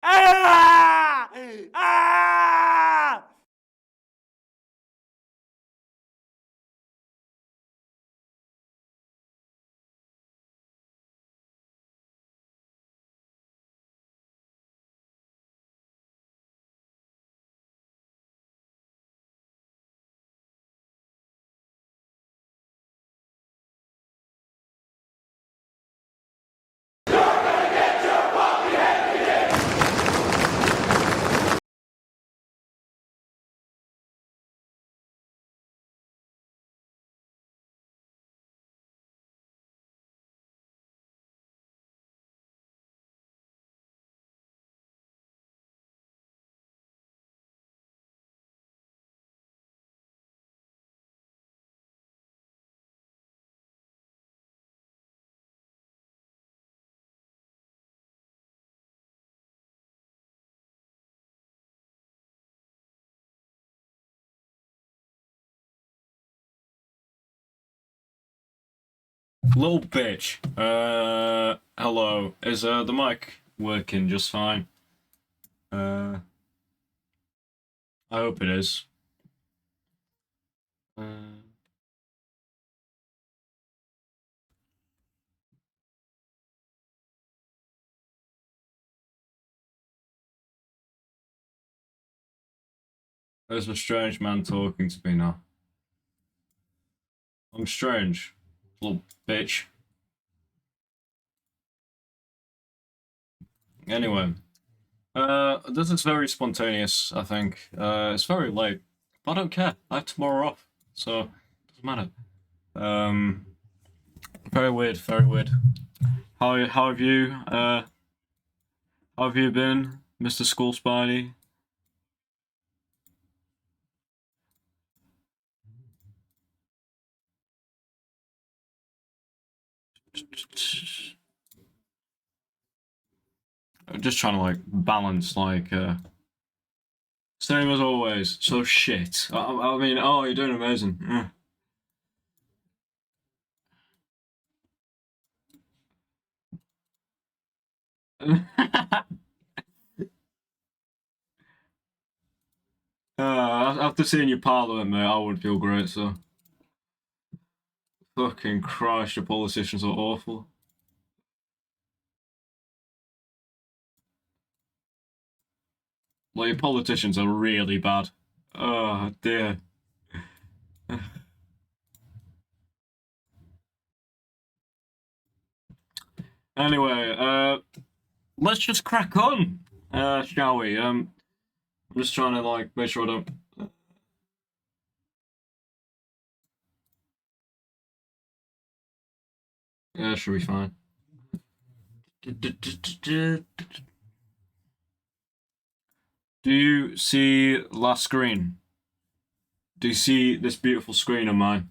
Ah! Ah! Little bitch. Hello. Is the mic working just fine? I hope it is. There's a strange man talking to me now. I'm strange. Little bitch. Anyway. This is very spontaneous, I think. It's very late. But I don't care. I have tomorrow off. So, it doesn't matter. Very weird, very weird. How have you, how have you been, Mr. School Spidey? I'm just trying to, like, balance, like, same as always. So shit. I mean, oh, you're doing amazing. After seeing your parliament, mate, I would feel great, so. Fucking Christ, your politicians are awful. Like, your politicians are really bad. Oh, dear. Anyway, let's just crack on, shall we? I'm just trying to, like, make sure I don't... Yeah, should be fine. Do you see last screen? Do you see this beautiful screen of mine?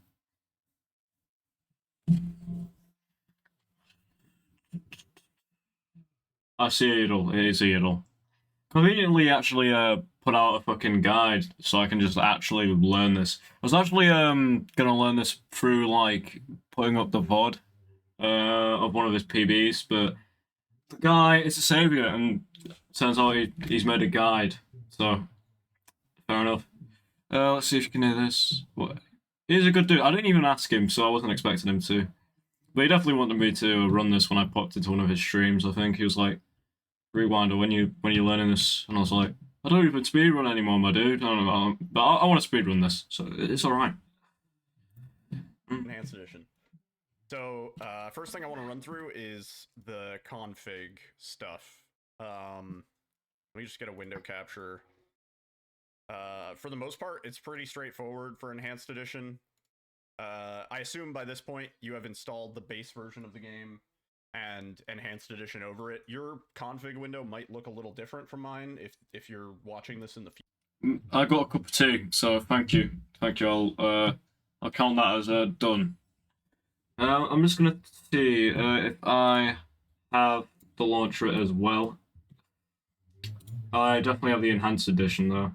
I see it all. It is it all. Conveniently, actually, put out a fucking guide so I can just actually learn this. I was actually gonna learn this through like putting up the VOD of one of his PBs, but the guy is a savior, and turns out he's made a guide. So fair enough. Let's see if you can hear this. What? He's a good dude. I didn't even ask him, so I wasn't expecting him to. But he definitely wanted me to run this when I popped into one of his streams. I think he was like, "Rewinder, when you're learning this," and I was like, "I don't even speedrun anymore, my dude. I don't know, but I want to speedrun this, so it's all right." Enhanced edition. So first thing I want to run through is the config stuff. Let me just get a window capture. For the most part, it's pretty straightforward for Enhanced Edition. I assume by this point you have installed the base version of the game and Enhanced Edition over it. Your config window might look a little different from mine if you're watching this in the future. I got a cup of tea, so thank you. I'll count that as done. I'm just gonna see if I have the launcher as well. I definitely have the Enhanced Edition though.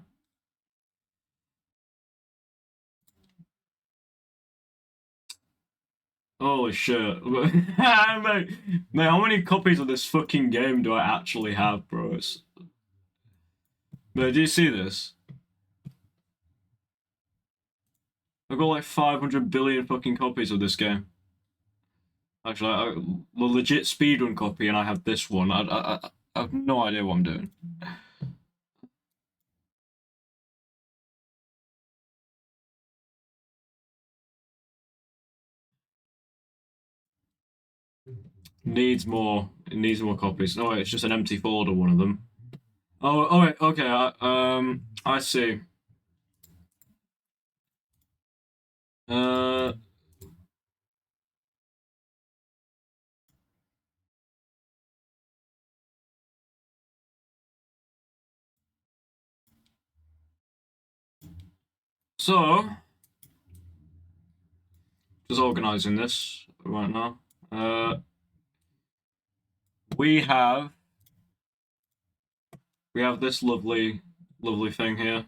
Holy shit. Mate, how many copies of this fucking game do I actually have, bro? Mate, do you see this? I've got like 500 billion fucking copies of this game. Actually, the legit speedrun copy, and I have this one. I have no idea what I'm doing. Needs more. It needs more copies. No, wait, it's just an empty folder. One of them. Oh wait. Okay. I see. Uh. So, just organizing this right now. We have this lovely thing here.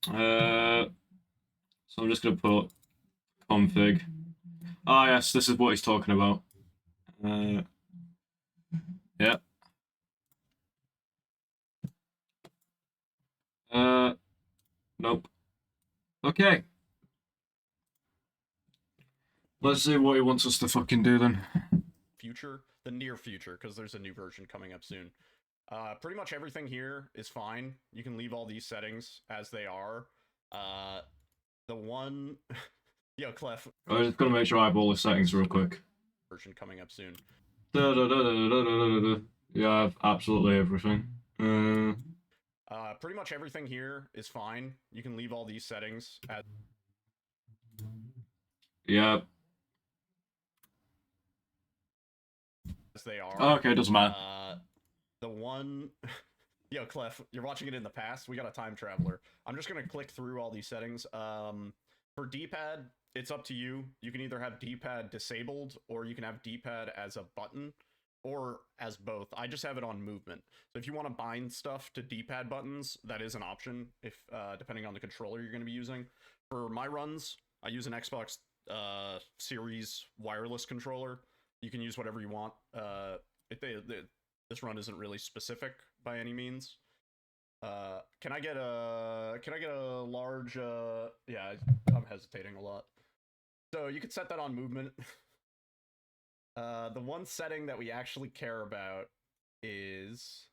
So I'm just gonna put config. Ah, yes, this is what he's talking about. Yeah. Nope. Okay. Let's see what he wants us to fucking do then. Future, the near future, because there's a new version coming up soon. Pretty much everything here is fine. You can leave all these settings as they are. The one... Yo, Clef. I'm just gonna make sure I have all the settings real quick. Version coming up soon. Yeah, I have absolutely everything. Pretty much everything here is fine. You can leave all these settings as... Yeah. as they are. Okay, doesn't matter. The one... Yo, Clef, you're watching it in the past. We got a time traveler. I'm just gonna click through all these settings. For D-pad, it's up to you. You can either have D-pad disabled, or you can have D-pad as a button, or as both. I just have it on movement. So if you want to bind stuff to D-pad buttons, that is an option, if depending on the controller you're going to be using. For my runs, I use an Xbox Series wireless controller. You can use whatever you want. This run isn't really specific by any means. Can I get a large? Yeah, I'm hesitating a lot. So you could set that on movement. The one setting that we actually care about is...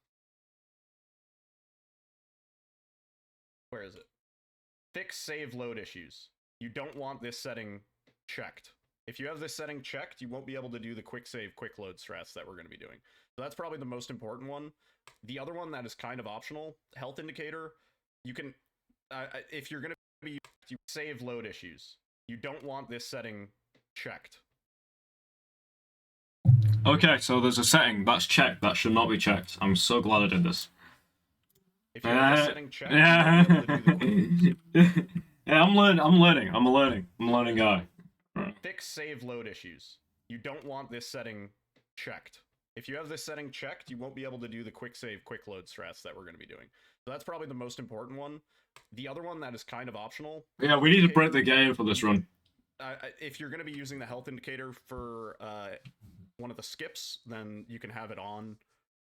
Where is it? Fix save load issues. You don't want this setting checked. If you have this setting checked, you won't be able to do the quick save, quick load strats that we're going to be doing. So that's probably the most important one. The other one that is kind of optional, health indicator, you can, if you're going to be save load issues, you don't want this setting checked. Okay, so there's a setting that's checked that should not be checked. I'm so glad I did this. If you have this setting checked, yeah. yeah, I'm learning. I'm a learning guy. Fix save load issues. You don't want this setting checked. If you have this setting checked, you won't be able to do the quick save, quick load strats that we're going to be doing. So that's probably the most important one. The other one that is kind of optional. Yeah, we need to break the game for this run. If you're going to be using the health indicator for one of the skips, then you can have it on.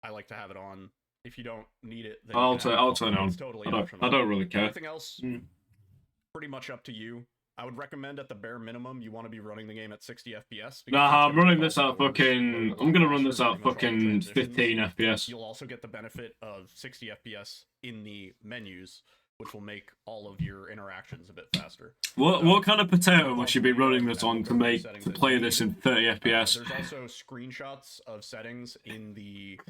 I like to have it on. If you don't need it, then I'll turn it on. It's totally I don't really care. Everything else, pretty much up to you. I would recommend at the bare minimum you want to be running the game at 60 FPS. Nah, I'm running this at fucking... I'm gonna run this at fucking 15 FPS. You'll also get the benefit of 60 FPS in the menus, which will make all of your interactions a bit faster. What kind of potato must you be running this on to play this in 30 FPS? There's also screenshots of settings in the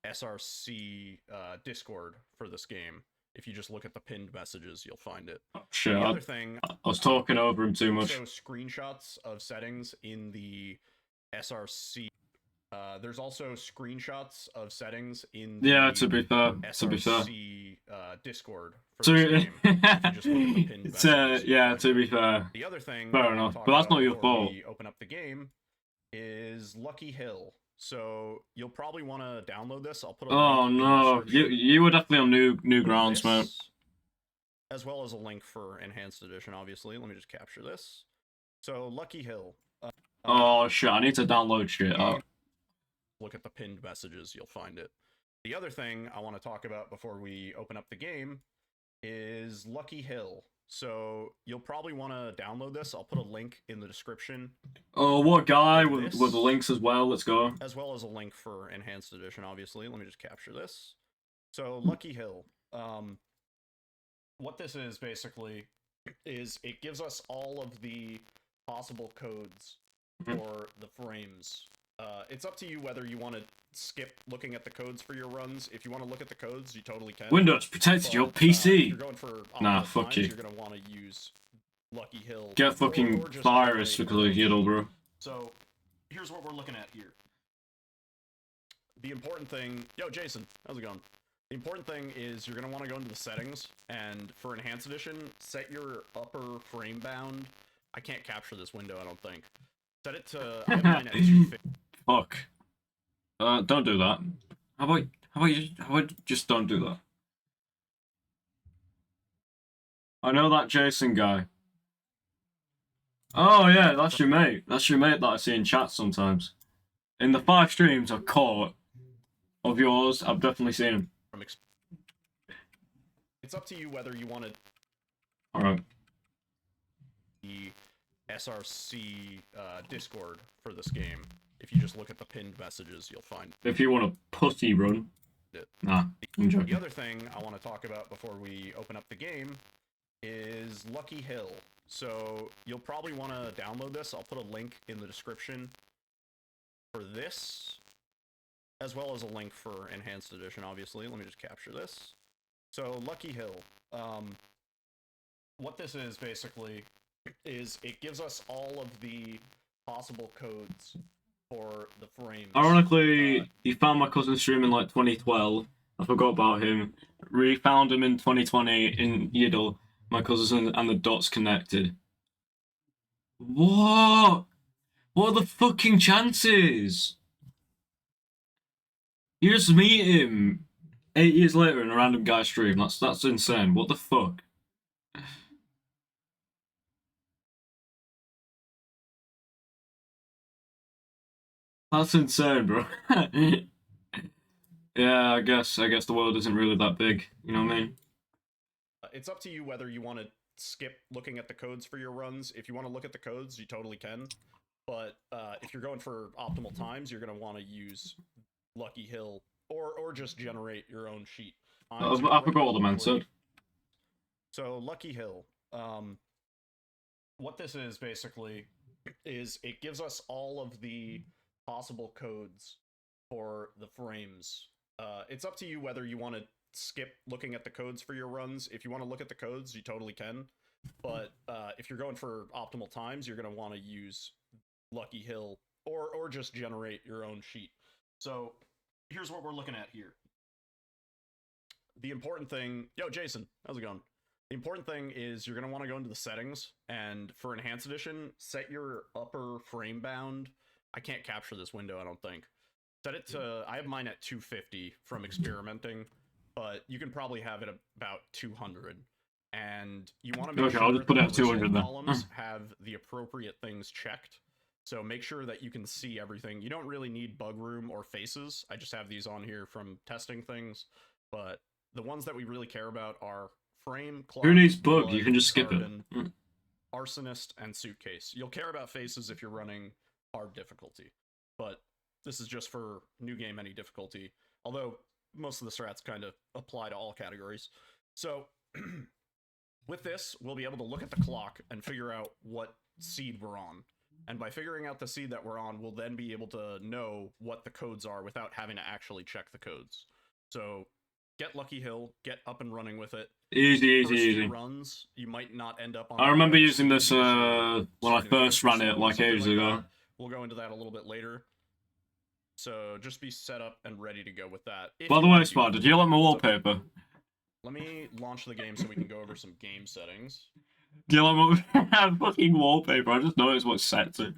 SRC Discord for this game. If you just look at the pinned messages, you'll find it. Oh, shit, the other thing, I was talking over him too much. Also, screenshots of settings in the SRC. There's also screenshots of settings in the to be fair, SRC Discord for to this game. If you just look at the pinned messages, yeah, to be fair. The other thing, Fair enough, but that's not your fault. We open up the game is Lucky Hill. So you'll probably want to download this. I'll put a Oh link in the no, description. you were definitely on new grounds, mate. As well as a link for Enhanced Edition, obviously. Let me just capture this. So Lucky Hill. Oh shit! I need to download shit. Look at the pinned messages, you'll find it. The other thing I want to talk about before we open up the game is Lucky Hill. So you'll probably want to download this. I'll put a link in the description. Oh, what guy with the links as well? Let's go. As well as a link for Enhanced Edition, obviously. Let me just capture this. So Lucky Hill. What this is basically is it gives us all of the possible codes for the frames. It's up to you whether you want to skip looking at the codes for your runs. If you want to look at the codes, you totally can. Windows protected your PC. If you're going for nah, fuck times, you. You're gonna want to use Lucky Hill. Get fucking virus because of Yiddle, bro. So here's what we're looking at here. The important thing, yo Jason, how's it going? The important thing is you're gonna want to go into the settings, and for Enhanced Edition, set your upper frame bound. I can't capture this window, I don't think. Set it to I have mine at 250. Fuck. Don't do that. How about just don't do that? I know that Jason guy. Oh yeah, that's your mate. That's your mate that I see in chat sometimes. In the 5 streams I've caught of yours, I've definitely seen him. It's up to you whether you want to. Alright. The SRC Discord for this game. If you just look at the pinned messages, you'll find. If you want a pussy run. Nah, I'm joking. The other thing I want to talk about before we open up the game is Lucky Hill. So you'll probably want to download this. I'll put a link in the description for this, as well as a link for Enhanced Edition, obviously. Let me just capture this. So Lucky Hill. What this is basically is it gives us all of the possible codes for the frames. Ironically, he found my cousin's stream in like 2012. I forgot about him. Refound him in 2020 in Yiddle. My cousin and the dots connected. What? What are the fucking chances? You just meet him 8 years later in a random guy's stream. That's insane. What the fuck? That's insane, bro. Yeah, I guess the world isn't really that big. You know what I mean? It's up to you whether you want to skip looking at the codes for your runs. If you want to look at the codes, you totally can. But if you're going for optimal times, you're going to want to use Lucky Hill or just generate your own sheet. I forgot what the man said. So Lucky Hill. What this is basically is it gives us all of the possible codes for the frames. It's up to you whether you want to skip looking at the codes for your runs. If you want to look at the codes, you totally can. But if you're going for optimal times, you're going to want to use Lucky Hill or just generate your own sheet. So here's what we're looking at here. The important thing, yo Jason, how's it going? The important thing is you're going to want to go into the settings, and for Enhanced Edition, set your upper frame bound. I can't capture this window, I don't think. Set it to, I have mine at 250 from experimenting, but you can probably have it about 200. And you want to make sure I'll just put it at 200 then. columns have the appropriate things checked. So make sure that you can see everything. You don't really need bug room or faces. I just have these on here from testing things. But the ones that we really care about are frame, clock, who needs bug? blood, You can just skip carbon, it. arsonist, and suitcase. You'll care about faces if you're running hard difficulty. But this is just for new game any difficulty. Although most of the strats kind of apply to all categories. So with this, we'll be able to look at the clock and figure out what seed we're on. And by figuring out the seed that we're on, we'll then be able to know what the codes are without having to actually check the codes. So get Lucky Hill, get up and running with it. Easy. Runs, you might not end up on. I remember using this when I first ran it like ages ago. We'll go into that a little bit later. So just be set up and ready to go with that. By the way, Spot, did you like my wallpaper? Let me launch the game so we can go over some game settings. Do you like my fucking wallpaper? I just noticed what's set to.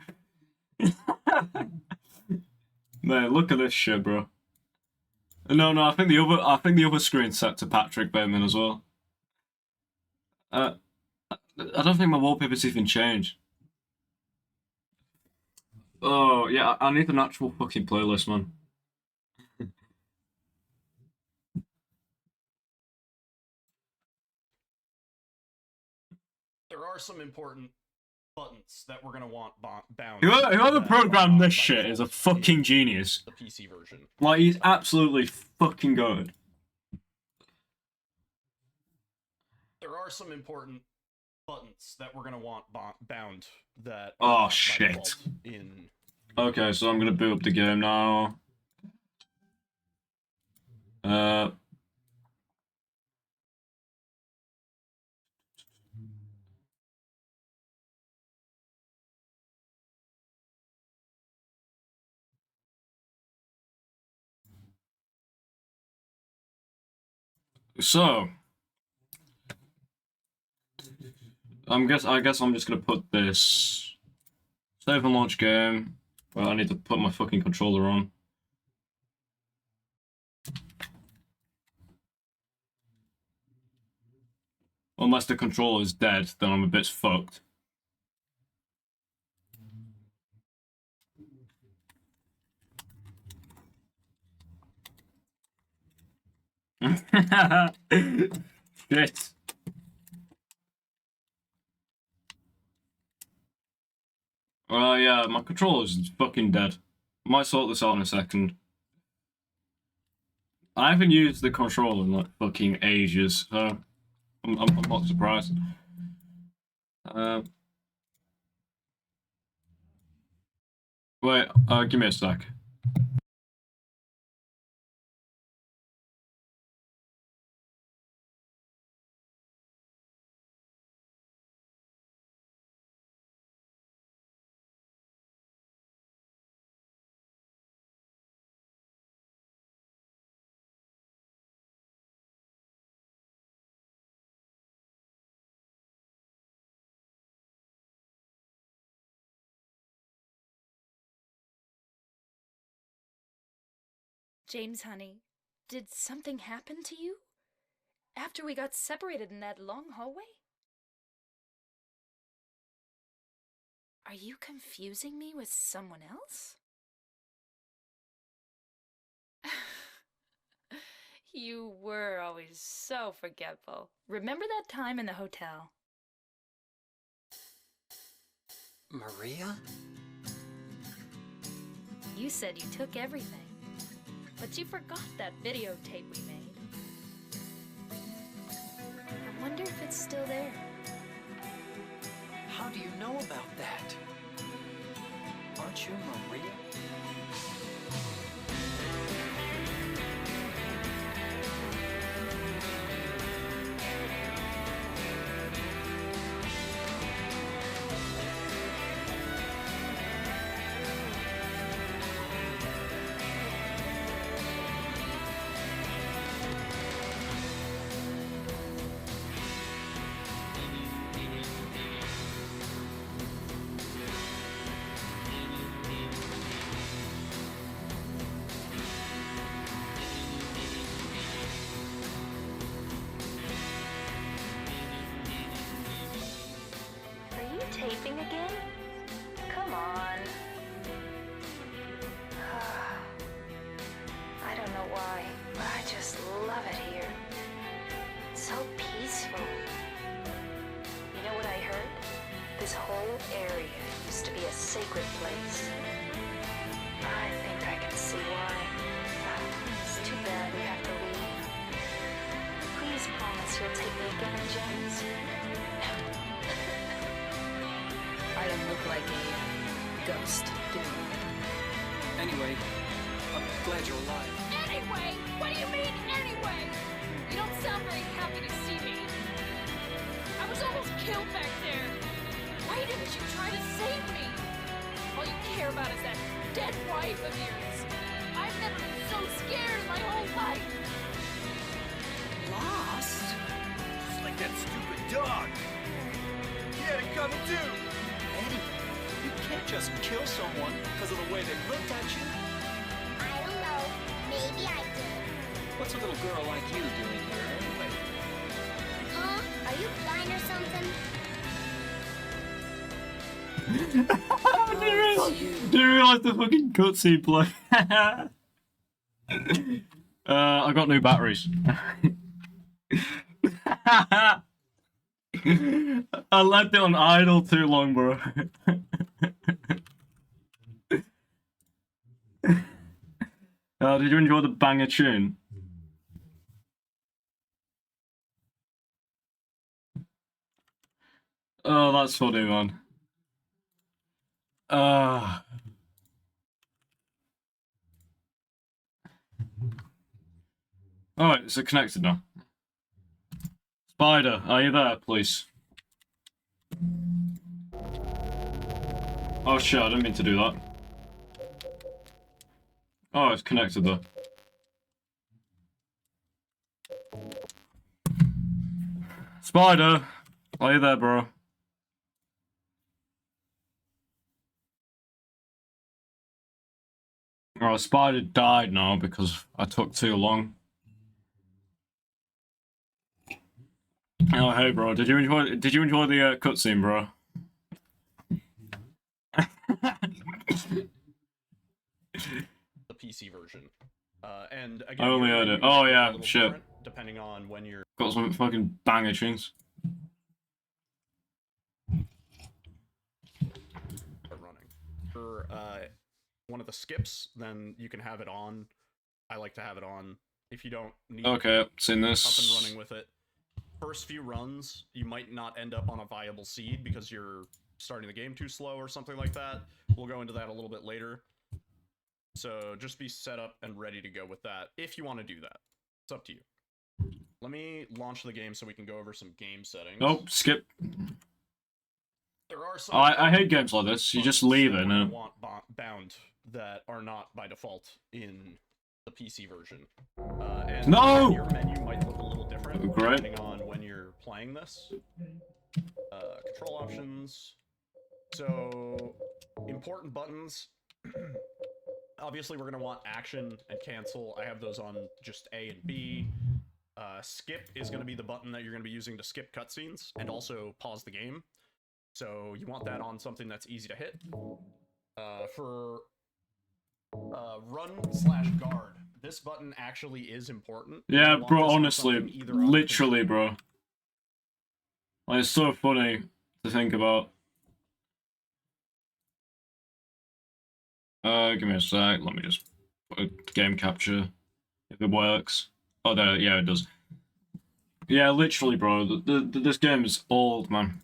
Man, look at this shit, bro. No, I think the other screen's set to Patrick Bateman as well. I don't think my wallpaper's even changed. Oh, yeah, I need an actual fucking playlist, man. There are some important buttons that we're gonna want bound. Whoever that programmed are this by shit is a default fucking in genius. The PC version. Like, he's absolutely fucking good. There are some important buttons that we're gonna want bound that Oh, are by shit. default in. Okay, so I'm gonna boot up the game now. So I guess I'm just gonna put this save and launch game. Well, I need to put my fucking controller on. Unless the controller is dead, then I'm a bit fucked. Shit. Yeah, my controller's fucking dead. Might sort this out in a second. I haven't used the controller in like fucking ages, so I'm not surprised. Wait, give me a sec. James, honey, did something happen to you? After we got separated in that long hallway? Are you confusing me with someone else? You were always so forgetful. Remember that time in the hotel? Maria? You said you took everything, but you forgot that videotape we made. I wonder if it's still there. How do you know about that? Aren't you Maria? Are you taping again? Come on. I don't know why, but I just love it here. It's so peaceful. You know what I heard? This whole area used to be a sacred place. I think I can see why. It's too bad we have to leave. Please promise you'll take me again, James. I don't look like a ghost, do I? Anyway, I'm glad you're alive. Anyway? What do you mean, anyway? You don't sound very happy to see me. I was almost killed back there. Why didn't you try to save me? All you care about is that dead wife of yours. I've never been so scared in my whole life. Lost? Just like that stupid dog. He had it coming too. Eddie, you can't just kill someone because of the way they looked at you. I don't know. Maybe I did. What's a little girl like you doing here anyway? Huh? Are you blind or something? Didn't realize the fucking cutscene play. I got new batteries. I left it on idle too long, bro. Did you enjoy the banger tune? Oh, that's funny, man. Alright, so connected now. Spider, are you there, please? Oh shit, I didn't mean to do that. Oh, it's connected though. Spider, are you there, bro? Oh, Spider died now because I took too long. Oh, hey, bro. Did you enjoy the cutscene, bro? The PC version. And I again, only your heard menu it. might Oh look a yeah, little shit. different depending on when you're Got some fucking banger tunes. running. For one of the skips, then you can have it on. I like to have it on. If you don't need Okay, seen this. up and running with it. First few runs, you might not end up on a viable seed because you're starting the game too slow or something like that. We'll go into that a little bit later. So just be set up and ready to go with that if you want to do that. It's up to you. Let me launch the game so we can go over some game settings. Nope, skip. There are some I hate games like this. You just leave it and and want bound that are not by default in the PC version. And No! your menu might look a little different Great. depending on when you're playing this. Control options. So important buttons. Obviously, we're gonna want action and cancel. I have those on just A and B. Skip is gonna be the button that you're gonna be using to skip cutscenes and also pause the game. So you want that on something that's easy to hit. For run/guard, this button actually is important. yeah, You want bro. this on Honestly, something either on the literally, bro. Like, it's so funny to think about. Give me a sec. Let me just put a game capture if it works. Oh, there. Yeah, it does. Yeah, literally, bro. This game is old, man.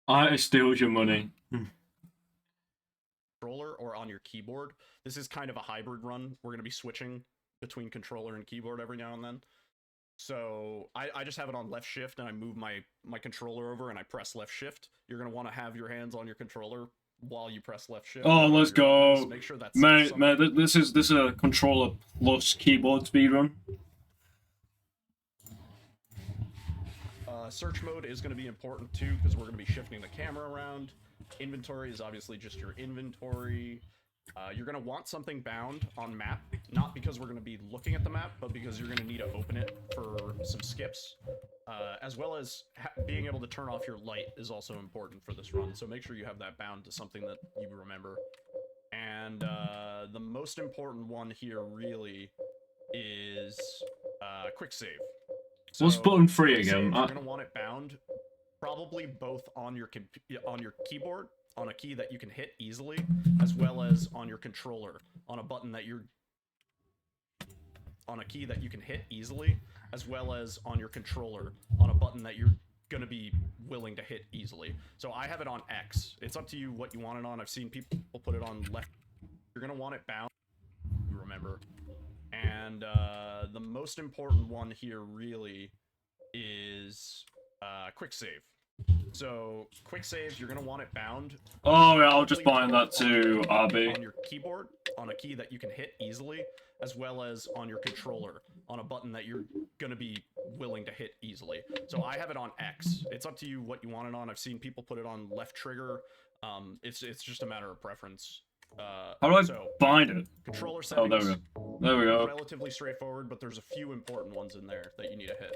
I steal your money. controller or on your keyboard. This is kind of a hybrid run. We're going to be switching between controller and keyboard every now and then. So I just have it on left shift and I move my controller over and I press left shift. You're going to want to have your hands on your controller while you press left shift. Oh, let's go. Make sure that's Mate, this is a controller plus keyboard speedrun. Search mode is going to be important too because we're going to be shifting the camera around. Inventory is obviously just your inventory. You're going to want something bound on map, not because we're going to be looking at the map, but because you're going to need to open it for some skips. As well as being able to turn off your light is also important for this run, so make sure you have that bound to something that you remember. And the most important one here really is quick save. So, What's button 3 quick save, again? You're going to want it bound probably both on your keyboard, on a key that you can hit easily, as well as on your controller, on a button that you're... on a key that you can hit easily, as well as on your controller, on a button that you're gonna be willing to hit easily. So I have it on X. It's up to you what you want it on. I've seen people put it on left. You're gonna want it bound, remember. And the most important one here really is quick save. So quick saves, you're gonna want it bound. Oh yeah, I'll just bind that to RB. On your keyboard, on a key that you can hit easily, as well as on your controller, on a button that you're gonna be willing to hit easily. So I have it on X. It's up to you what you want it on. I've seen people put it on left trigger. It's just a matter of preference. How do I so, find it? controller Oh, settings. there we go. There we go. Relatively straightforward, but there's a few important ones in there that you need to hit.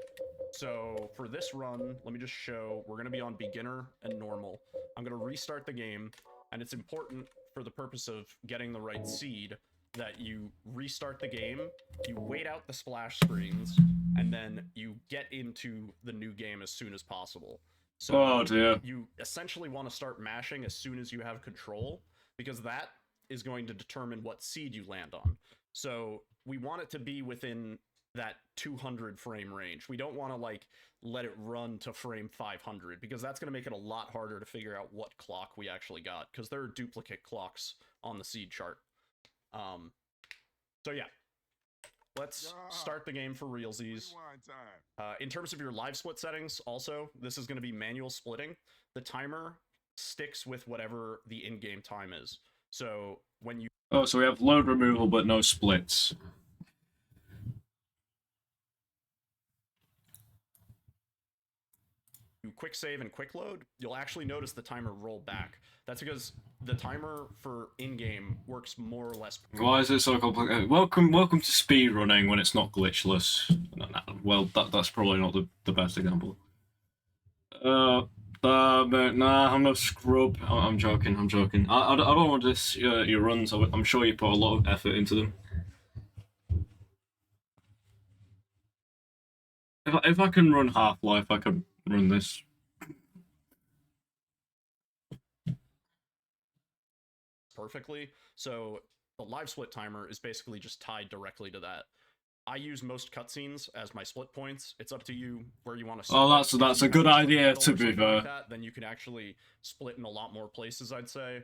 So for this run, let me just show, we're going to be on beginner and normal. I'm going to restart the game, and it's important for the purpose of getting the right seed that you restart the game, you wait out the splash screens, and then you get into the new game as soon as possible. So Oh dear. you essentially want to start mashing as soon as you have control, because that is going to determine what seed you land on. So we want it to be within that 200 frame range. We don't want to like let it run to frame 500, because that's going to make it a lot harder to figure out what clock we actually got, because there are duplicate clocks on the seed chart. So yeah, let's start the game for realsies. In terms of your live split settings, also, this is going to be manual splitting. The timer sticks with whatever the in-game time is. So when you... Oh, so we have load removal but no splits. quick save and quick load, you'll actually notice the timer roll back. That's because the timer for in-game works more or less. Why is it so complicated? Welcome to speedrunning when it's not glitchless. Well, that's probably not the best example. But nah, I'm no scrub. I'm joking. I don't want this your runs. I'm sure you put a lot of effort into them. If I can run Half-Life, I can run this. Perfectly. So the live split timer is basically just tied directly to that. I use most cutscenes as my split points. It's up to you where you want to split. Oh, that's a good idea, to be fair. Like that, then you can actually split in a lot more places, I'd say.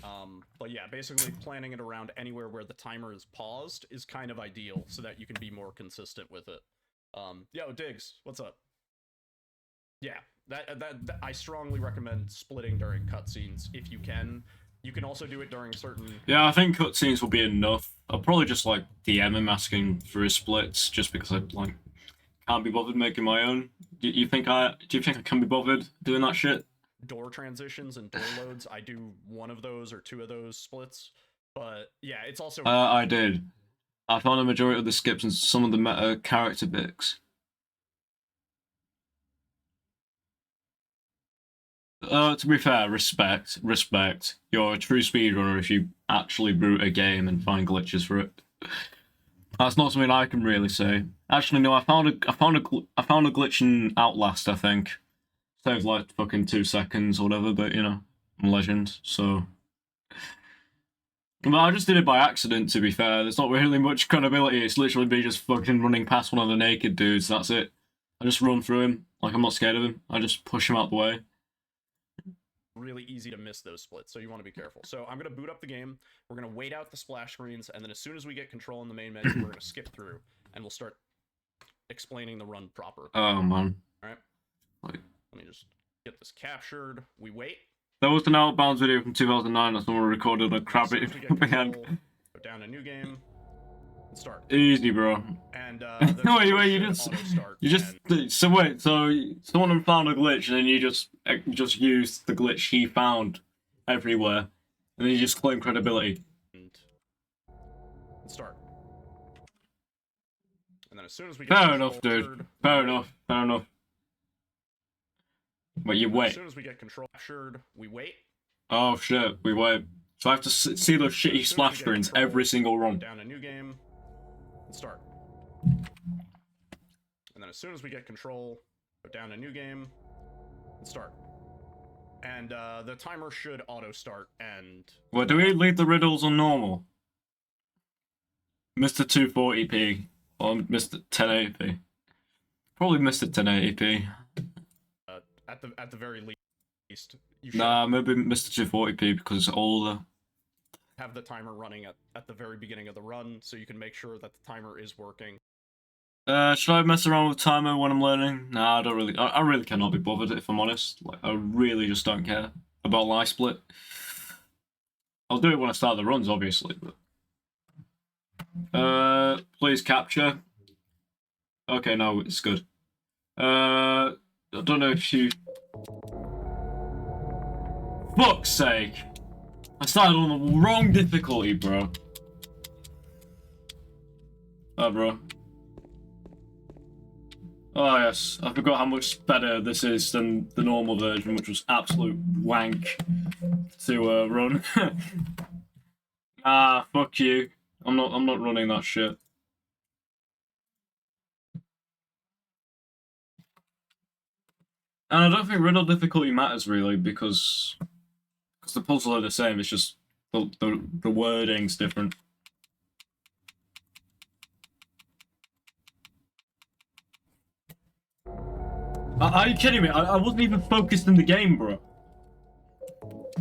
But yeah, basically planning it around anywhere where the timer is paused is kind of ideal, so that you can be more consistent with it. Yo, Diggs, what's up? Yeah, that I strongly recommend splitting during cutscenes if you can. You can also do it during certain... Yeah, I think cutscenes will be enough. I'll probably just, like, DM him asking for his splits, just because I, like, can't be bothered making my own. Do you think I can be bothered doing that shit? Door transitions and door loads, I do one of those or two of those splits. But, yeah, it's also... I did. I found a majority of the skips and some of the meta character bits. To be fair, respect. You're a true speedrunner if you actually boot a game and find glitches for it. That's not something I can really say. Actually, no, I found a glitch in Outlast, I think. Saved like fucking 2 seconds or whatever, but you know, I'm a legend, so. But I just did it by accident, to be fair. There's not really much credibility. It's literally me just fucking running past one of the naked dudes, that's it. I just run through him, like I'm not scared of him. I just push him out the way. Really easy to miss those splits, so you want to be careful. So I'm going to boot up the game, we're going to wait out the splash screens, and then as soon as we get control in the main menu, we're going to skip through, and we'll start explaining the run proper. Oh, man. Alright? Let me just get this captured. We wait. There was an Outbounds video from 2009 that someone recorded a crab it. Go down to new game, and start. Easy, bro. And no, wait, so someone found a glitch and then you just used the glitch he found everywhere, and then you just claim credibility. And start. And then as soon as we get fair enough, dude. Fair enough. But you wait. As soon as we get control captured, we wait. Oh shit, we wait. So I have to see those shitty splash screens every single run. Down to new game, and start. And then as soon as we get control, go down to new game, and start. And the timer should auto start. And well, do we leave the riddles on normal? Mr. 240p or Mr. 1080p? Probably Mr. 1080p. At the very least, you should maybe Mr. 240p because it's older. Have the timer running at the very beginning of the run, so you can make sure that the timer is working. Should I mess around with timer when I'm learning? Nah, I don't really. I really cannot be bothered, if I'm honest. Like, I really just don't care about live split. I'll do it when I start the runs, obviously. But please capture. Okay, no, it's good. I don't know if you. Fuck's sake! I started on the wrong difficulty, bro. Oh, bro. Oh, yes. I forgot how much better this is than the normal version, which was absolute wank to run. Ah, fuck you. I'm not running that shit. And I don't think riddle difficulty matters really because the puzzles are the same. It's just the wording's different. Are you kidding me? I wasn't even focused in the game, bro.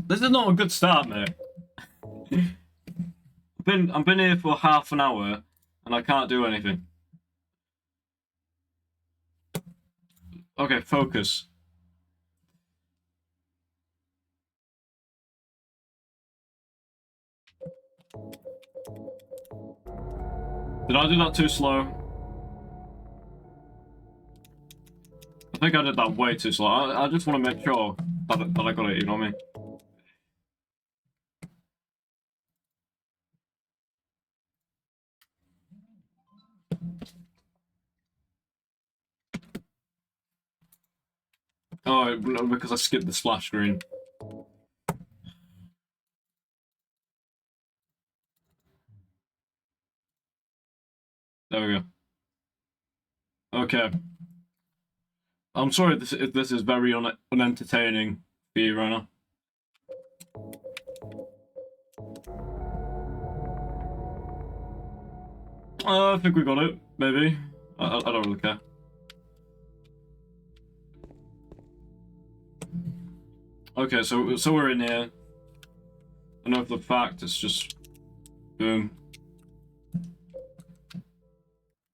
This is not a good start, mate. I've been here for half an hour and I can't do anything. Okay, focus. Did I do that too slow? I think I did that way too slow. I just want to make sure that I got it, you know what I mean? Oh, no, because I skipped the splash screen. There we go. Okay. I'm sorry if this is very unentertaining for you right now. I think we got it, maybe. I don't really care. Okay, so we're in here. I know for the fact it's just boom.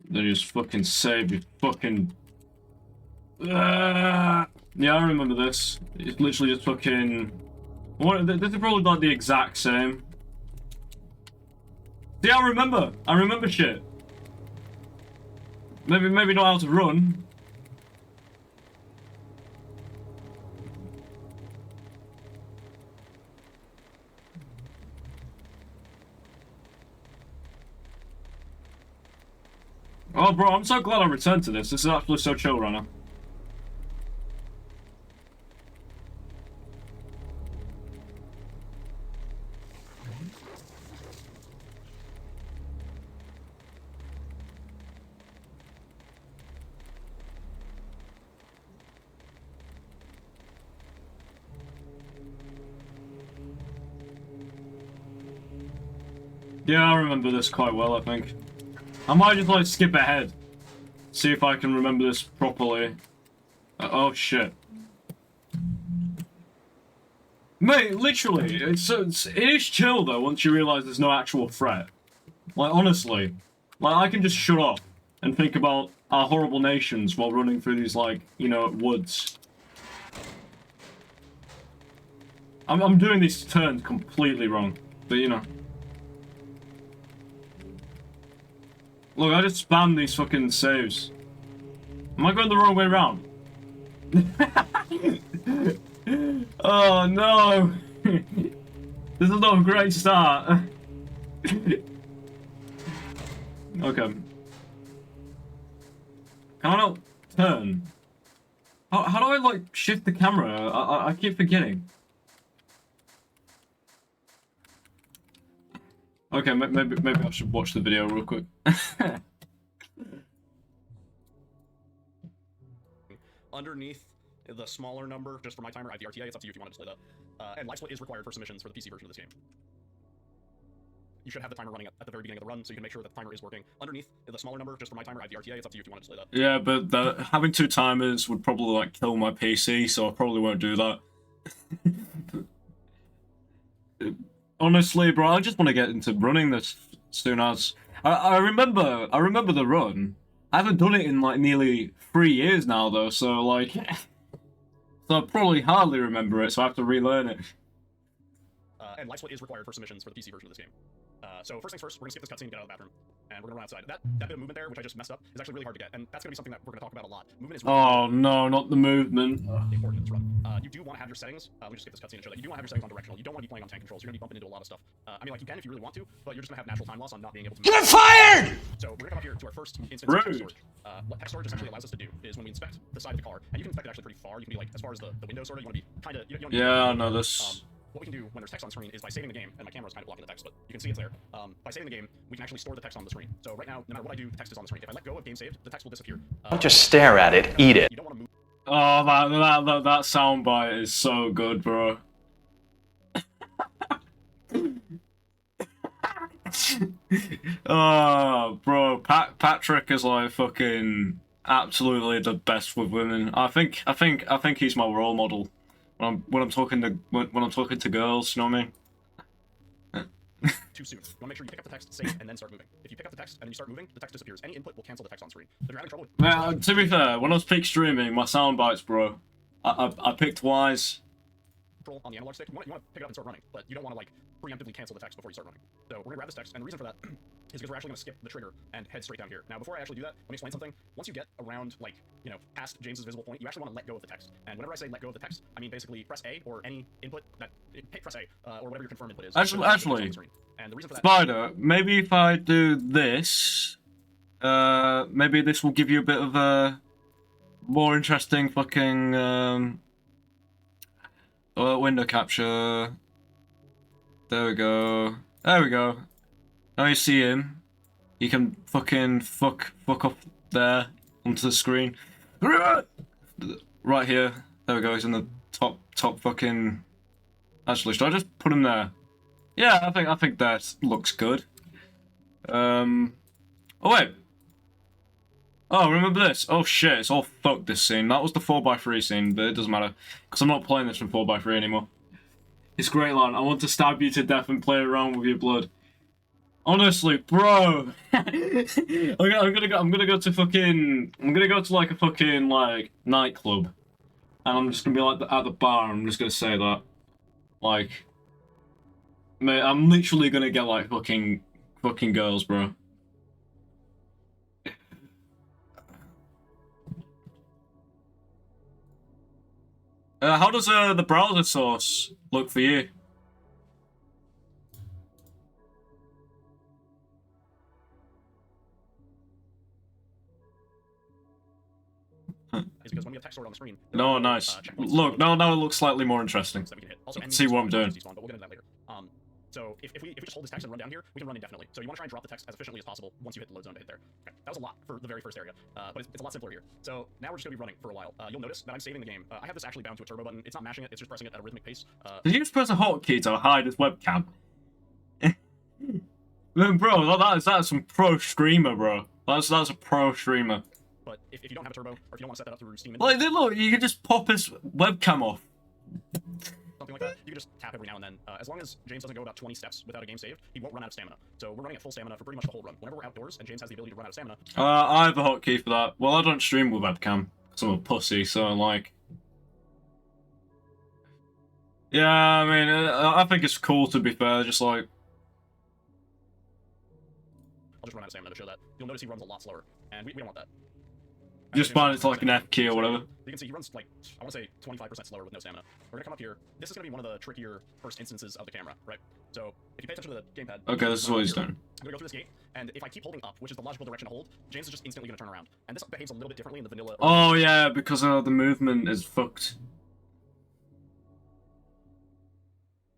Then you just fucking save your fucking. Yeah, I remember this. It's literally just fucking. What? This is probably like the exact same. See, I remember shit. Maybe not how to run. Oh, bro, I'm so glad I returned to this. This is actually so chill right now. Yeah, I remember this quite well, I think. I might just like skip ahead. See if I can remember this properly. Oh shit. Mate, literally, it is chill though once you realise there's no actual threat. Like, honestly. Like, I can just shut up and think about our horrible nations while running through these, like, you know, woods. I'm doing these turns completely wrong, but you know. Look, I just spammed these fucking saves. Am I going the wrong way around? Oh no! This is not a great start. Okay. Can I not turn? How do I like shift the camera? I keep forgetting. Okay, maybe I should watch the video real quick. Underneath the smaller number, just for my timer, I have the RTA. It's up to you if you want to display that. And life split is required for submissions for the PC version of this game. You should have the timer running at the very beginning of the run, so you can make sure that the timer is working. Underneath the smaller number, just for my timer, I have the RTA. It's up to you if you want to display that. Yeah, but having two timers would probably like kill my PC, so I probably won't do that. Honestly, bro, I just want to get into running this soon as. I remember the run. I haven't done it in like nearly 3 years now though, so like, so I probably hardly remember it, so I have to relearn it. And life split is required for submissions for the PC version of this game. So first things first, we're gonna skip this cutscene and get out of the bathroom, and we're gonna run outside. That bit of movement there, which I just messed up, is actually really hard to get, and that's gonna be something that we're gonna talk about a lot. Movement is really Oh no, not the movement. important in this run. You do want to have your settings. Let me just skip this cutscene and show that you do want to have your settings on directional. You don't want to be playing on tank controls. You're gonna be bumping into a lot of stuff. I mean, like you can if you really want to, but you're just gonna have natural time loss on not being able to. Get fired! So we're gonna come up here to our first instance of text storage. What text storage essentially allows us to do is when we inspect the side of the car, and you can inspect it actually pretty far. You can be like as far as the window, sort of. You want to be kind of. Yeah, I know this. What we can do when there's text on screen is by saving the game, and my camera is kind of blocking the text, but you can see it's there. By saving the game, we can actually store the text on the screen. So right now, no matter what I do, the text is on the screen. If I let go of game saved, the text will disappear. Don't just stare at it, eat it. You don't want to move. Oh, that soundbite is so good, bro. Oh, bro, Patrick is like fucking absolutely the best with women. I think he's my role model when I'm talking to girls. You know what I mean? Too soon. You want to make sure you pick up the text, save, and then start moving. If you pick up the text and then you start moving, the text disappears. Any input will cancel the text on screen. So if you're having trouble with... To be fair, when I was peak streaming, my sound bites, bro, I picked wise. Control on the analog stick, you want to pick it up and start running, but you don't want to like preemptively cancel the text before you start running. So we're gonna grab this text, and the reason for that is because we're actually gonna skip the trigger and head straight down here. Now, before I actually do that, let me explain something. Once you get around, like, you know, past James's visible point, you actually want to let go of the text. And whenever I say let go of the text, I mean basically press A or any input that press A or whatever your confirm input is. Actually, and the reason for that, Spider, maybe if I do this, maybe this will give you a bit of a more interesting fucking window capture. There we go. There we go. Now you see him. You can fucking fuck up there onto the screen. Right here. There we go. He's in the top fucking. Actually, should I just put him there? Yeah, I think that looks good. Oh wait. Oh, remember this? Oh shit, it's all fucked, this scene. That was the 4x3 scene, but it doesn't matter. Because I'm not playing this from 4x3 anymore. It's great, line. I want to stab you to death and play around with your blood. Honestly, bro. I'm gonna go to like a fucking like nightclub. And I'm just gonna be like at the bar and I'm just gonna say that. Like, mate, I'm literally gonna get like fucking girls, bro. How does the browser source look for you? is because when we have text stored on the screen. No, nice. Look, now it looks slightly more interesting. That we can hit. Also, See what I'm doing. But we'll get into that later. So if we just hold this text and run down here, we can run indefinitely. So you want to try and drop the text as efficiently as possible once you hit the load zone to hit there. Okay. That was a lot for the very first area, but it's a lot simpler here. So now we're just gonna be running for a while. You'll notice that I'm saving the game. I have this actually bound to a turbo button. It's not mashing it; it's just pressing it at a rhythmic pace. Did you just press a hotkey to hide his webcam? Bro, that's some pro streamer, bro. That's a pro streamer. But if you don't have a turbo, or if you don't want to set that up through Steam, like, look, you can just pop his webcam off. Something like that, you can just tap every now and then. As long as James doesn't go about 20 steps without a game saved, he won't run out of stamina. So we're running at full stamina for pretty much the whole run. Whenever we're outdoors and James has the ability to run out of stamina. I have a hotkey for that. Well, I don't stream with webcam, because I'm a pussy, so like. Yeah, I mean, I think it's cool to be fair, just like. I'll just run out of stamina to show that. You'll notice he runs a lot slower, and we don't want that. Just find it's like an F key or whatever. You can see he runs like, I want to say 25% slower with no stamina. We're gonna come up here. This is gonna be one of the trickier first instances of the camera, right? So if you pay attention to the gamepad. Okay, this is what he's doing. I'm gonna go through this gate, and if I keep holding up, which is the logical direction to hold, James is just instantly gonna turn around. And this behaves a little bit differently in the vanilla. Oh yeah, because the movement is fucked.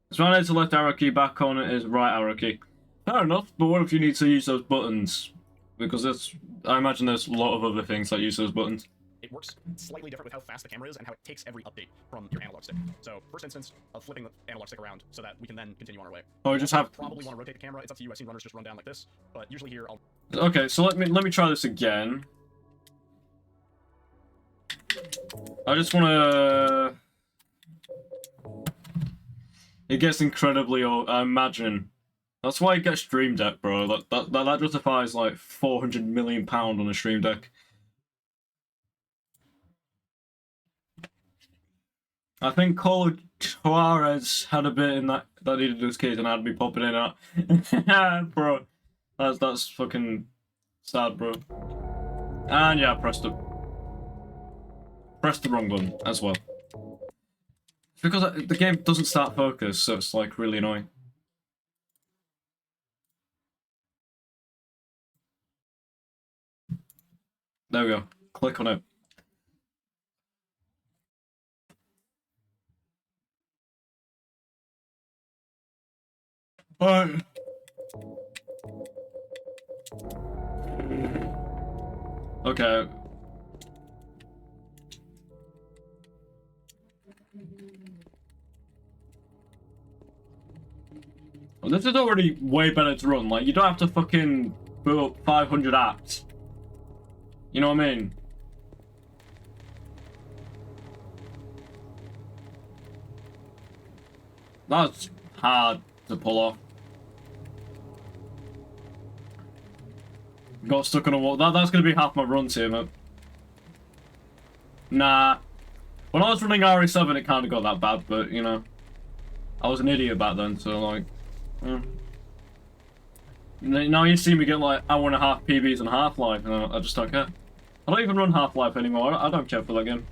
It's right to left arrow key, back on it is right arrow key. Fair enough, but what if you need to use those buttons? Because I imagine there's a lot of other things that use those buttons. It works slightly different with how fast the camera is and how it takes every update from your analog stick. So, first instance of flipping the analog stick around so that we can then continue on our way. Oh, we just have. Probably want to rotate the camera. It's up to you. I've seen runners just run down like this, but usually here I'll. Okay, so let me try this again. I just want to. It gets incredibly old. I imagine. That's why it gets Stream Deck, bro. That justifies like £400 million on a Stream Deck. I think Colo Juarez had a bit in that he did those kids, and I'd be popping in at. Bro, that's fucking sad, bro. And yeah, pressed the wrong button as well. Because the game doesn't start focus, so it's like really annoying. There we go. Click on it. Alright. Okay. Well, this is already way better to run. Like, you don't have to fucking boot up 500 apps. You know what I mean? That's hard to pull off. Got stuck on a wall. That's gonna be half my runs here, man. Nah. When I was running RE7, it kind of got that bad, but, you know. I was an idiot back then, so, like... Now you see me get, like, hour and a half PBs on Half-Life, and I just don't care. I don't even run Half-Life anymore. I don't care for that game.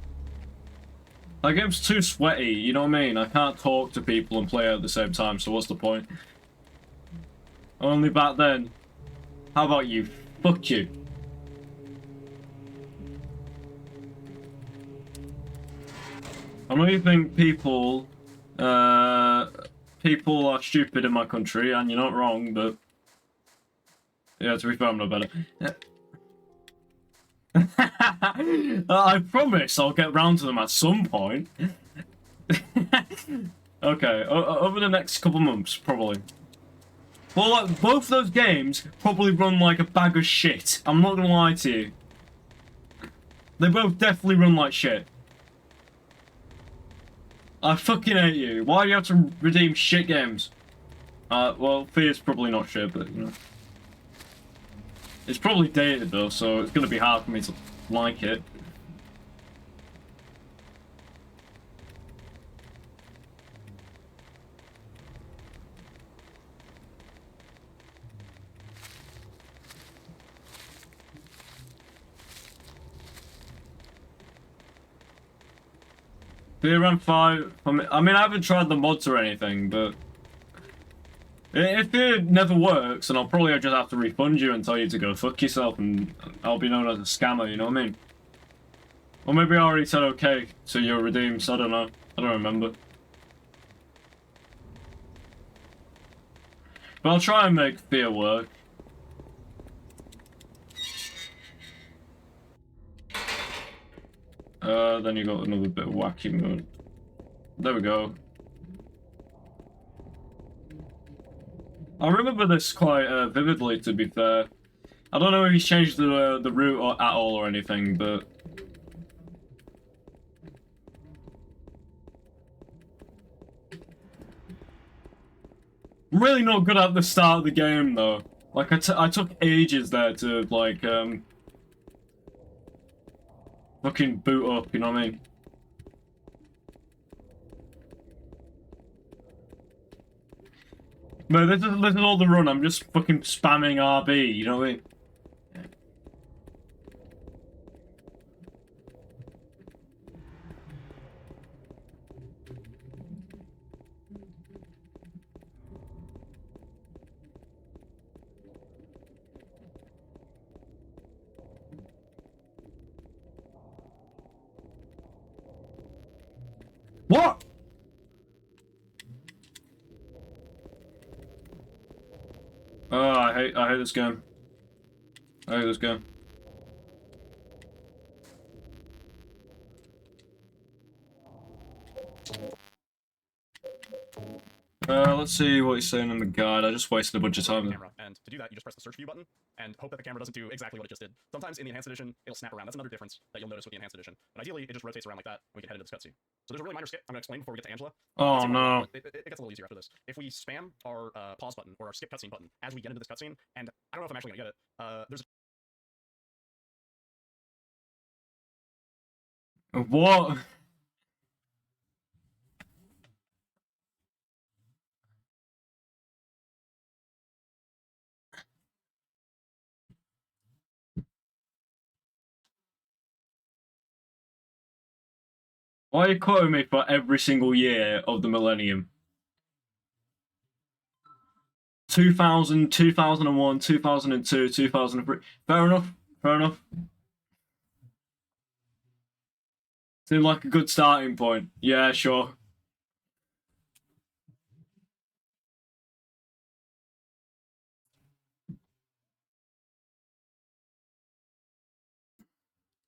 That game's too sweaty, you know what I mean? I can't talk to people and play at the same time, so what's the point? Only back then. How about you? Fuck you. I know you think people are stupid in my country, and you're not wrong, but... Yeah, to be fair, I'm not better. I promise I'll get round to them at some point. Okay, over the next couple months, probably. Well, like, both those games probably run like a bag of shit. I'm not gonna lie to you. They both definitely run like shit. I fucking hate you. Why do you have to redeem shit games? Well, Fear's probably not shit, but, you know. It's probably dated, though, so it's gonna be hard for me to like it. Fear Run 5, I mean, I haven't tried the mods or anything, but... If it never works, then I'll probably just have to refund you and tell you to go fuck yourself, and I'll be known as a scammer, you know what I mean? Or maybe I already said okay to your redeems, I don't know. I don't remember. But I'll try and make Fear work. Then you got another bit of wacky mode. There we go. I remember this quite vividly, to be fair. I don't know if he's changed the route at all or anything, but... I'm really not good at the start of the game, though. Like, I took ages there to, like, fucking boot up, you know what I mean? No, this is all the run. I'm just fucking spamming RB, you know what I mean? What? Oh, I hate this game. I hate this game. Let's see what he's saying in the guide. I just wasted a bunch of time there. Camera. And to do that, you just press the search view button and hope that the camera doesn't do exactly what it just did. Sometimes in the enhanced edition, it'll snap around. That's another difference that you'll notice with the enhanced edition. But ideally, it just rotates around like that, and we can head into this cutscene. So there's a really minor skip I'm going to explain before we get to Angela. Oh no. It gets a little easier after this. If we spam our pause button or our skip cutscene button as we get into this cutscene, and I don't know if I'm actually going to get it, there's What? Why are you quoting me for every single year of the millennium? 2000, 2001, 2002, 2003. Fair enough. Fair enough. Seemed like a good starting point. Yeah, sure.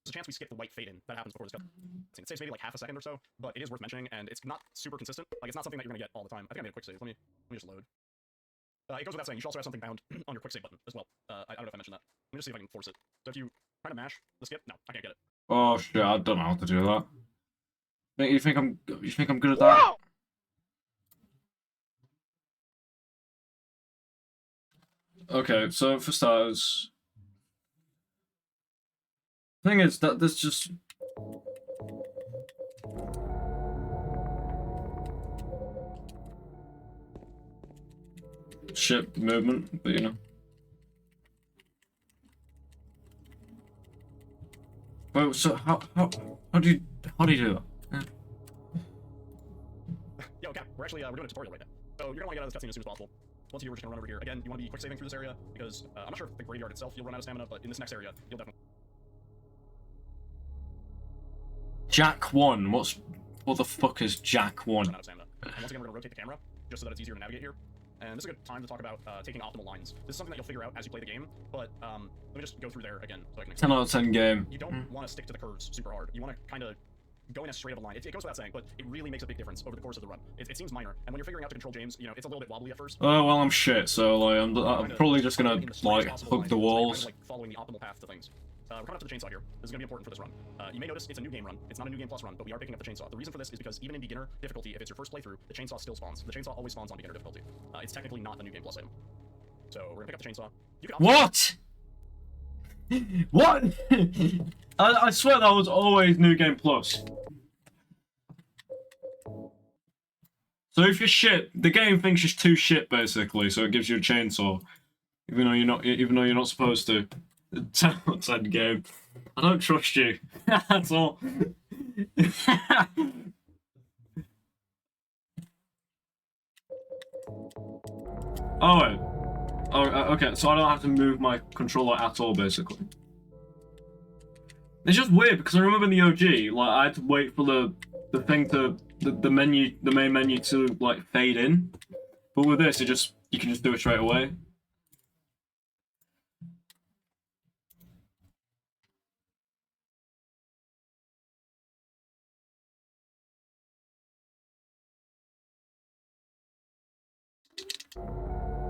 There's a chance we skip the white fade in that happens before this cutscene. It saves maybe like half a second or so, but it is worth mentioning, and it's not super consistent. Like, it's not something that you're gonna get all the time. I think I made a quick save. Let me just load. It goes without saying, you should also have something bound on your quick save button as well. I don't know if I mentioned that. Let me just see if I can force it. So if you try to mash the skip, no, I can't get it. Oh shit, I don't know how to do that. You think I'm good at that? Okay, so for starters, thing is that there's just ship movement, but you know. Well, so how do you do that? Yeah. Yeah, okay, we're doing a tutorial right now. So you're gonna want to get out of this cutscene as soon as possible. Once you do, we're just gonna run over here. Again, you want to be quick saving through this area because I'm not sure if the graveyard itself you'll run out of stamina, but in this next area you'll definitely. Jack 1. What the fuck is Jack 1? Run out of stamina. And once again, we're gonna rotate the camera just so that it's easier to navigate here. And this is a good time to talk about taking optimal lines. This is something that you'll figure out as you play the game, but let me just go through there again so I can explain. 10 out of 10 game. You don't want to stick to the curves super hard. You want to kind of go in as straight of a line. It goes without saying, but it really makes a big difference over the course of the run. It seems minor, and when you're figuring out to control James, you know, it's a little bit wobbly at first. Oh well, I'm shit, so like I'm probably just gonna like hug the walls. Like following the optimal path to things. We're coming up to the chainsaw here. This is gonna be important for this run. You may notice it's a new game run. It's not a new game plus run, but we are picking up the chainsaw. The reason for this is because even in beginner difficulty, if it's your first playthrough, the chainsaw still spawns. The chainsaw always spawns on beginner difficulty. It's technically not a new game plus item. So we're gonna pick up the chainsaw. You can What? What? I swear that was always New Game Plus. So if you're shit, the game thinks you're too shit basically, so it gives you a chainsaw, even though you're not supposed to. 10 out of 10 game. I don't trust you. That's all. Oh wait. Oh, okay, so I don't have to move my controller at all, basically. It's just weird, because I remember in the OG, like, I had to wait for the thing to, the main menu to, like, fade in. But with this, you can just do it straight away.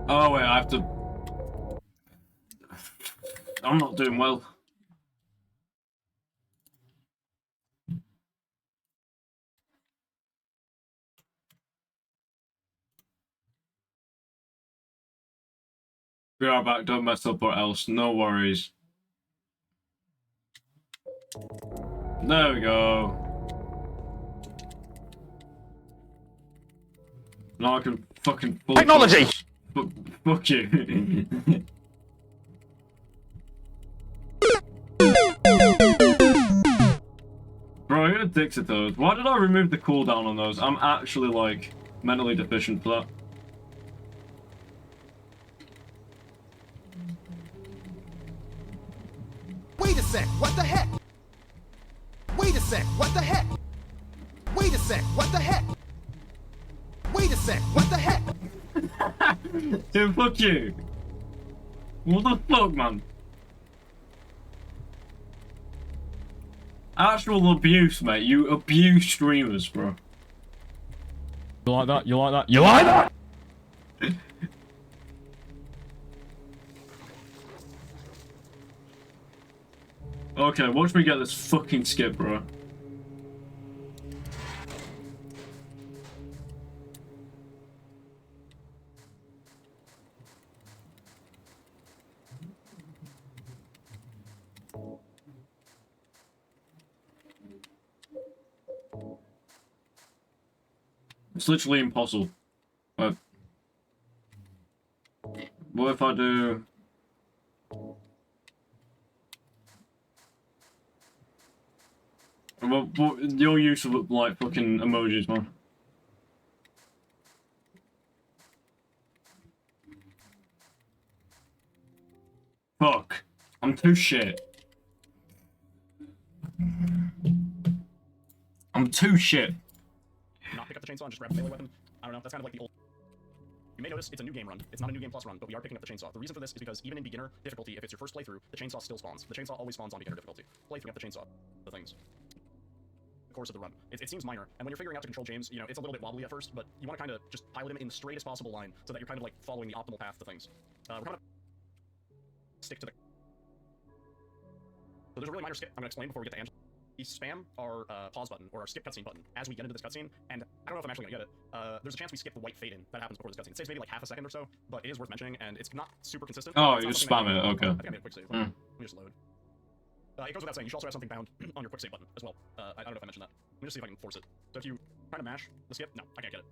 Oh wait, I have to... I'm not doing well. We are back, don't mess up or else, no worries. There we go. Now I can fucking... Technology! Fuck you. Bro, you're addicted to those. Why did I remove the cooldown on those? I'm actually, like, mentally deficient for that. Wait a sec, what the heck? Wait a sec, what the heck? Wait a sec, what the heck? Wait a sec, what the heck? Dude, fuck you. What the fuck, man? Actual abuse, mate. You abuse streamers, bro. You like that? You like that? You like that? Okay, watch me get this fucking skip, bro. It's literally impossible. But what if I do... What your use of like fucking emojis, man? Fuck. I'm too shit. I'm too shit. Not pick up the chainsaw and just grab a melee weapon. I don't know, that's kind of like the old... You may notice it's a new game run. It's not a new game plus run, but we are picking up the chainsaw. The reason for this is because even in beginner difficulty, if it's your first playthrough, the chainsaw still spawns. The chainsaw always spawns on beginner difficulty. Playthrough up the chainsaw, the things. The course of the run. It seems minor, and when you're figuring out to control James, you know, it's a little bit wobbly at first, but you want to kind of just pilot him in the straightest possible line so that you're kind of like following the optimal path to things. We're kind of stick to the... So there's a really minor skip I'm going to explain before we get to Angela. We spam our pause button, or our skip cutscene button, as we get into this cutscene, and I don't know if I'm actually going to get it. There's a chance we skip the white fade-in that happens before this cutscene. It saves maybe like half a second or so, but it is worth mentioning, and it's not super consistent. Oh, you just spam it, okay. I think I made a quick save. Let me just load. It goes without saying, you should also have something bound on your quick save button as well. I don't know if I mentioned that. Let me just see if I can force it. So if you try to mash the skip, no, I can't get it.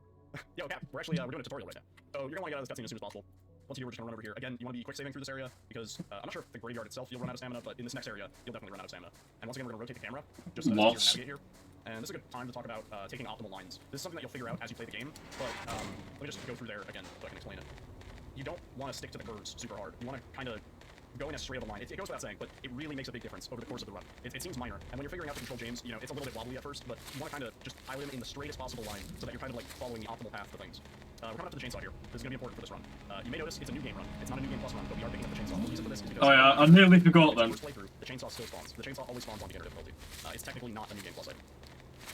Yo, Cap, we're actually we're doing a tutorial right now. So you're gonna want to get out of this cutscene as soon as possible. Once you do, we're just gonna run over here. Again, you want to be quick saving through this area because I'm not sure if the graveyard itself you'll run out of stamina, but in this next area you'll definitely run out of stamina. And once again, we're gonna rotate the camera just so that it's easier to navigate here. And this is a good time to talk about taking optimal lines. This is something that you'll figure out as you play the game, but let me just go through there again so I can explain it. You don't want to stick to the curves super hard. You want to kind of go in as straight of a line. It goes without saying, but it really makes a big difference over the course of the run. It seems minor, and when you're figuring out to control James, you know, it's a little bit wobbly at first, but you want to kind of just pilot him in the straightest possible line so that you're kind of like following the optimal path for things. We're coming up to the chainsaw here. This is going to be important for this run. You may notice it's a new game run. It's not a new game plus run, but we are picking up the chainsaw. The reason for this is because... Oh yeah, I nearly forgot then. First playthrough, the chainsaw still spawns. The chainsaw always spawns on beginner difficulty. It's technically not a new game plus item.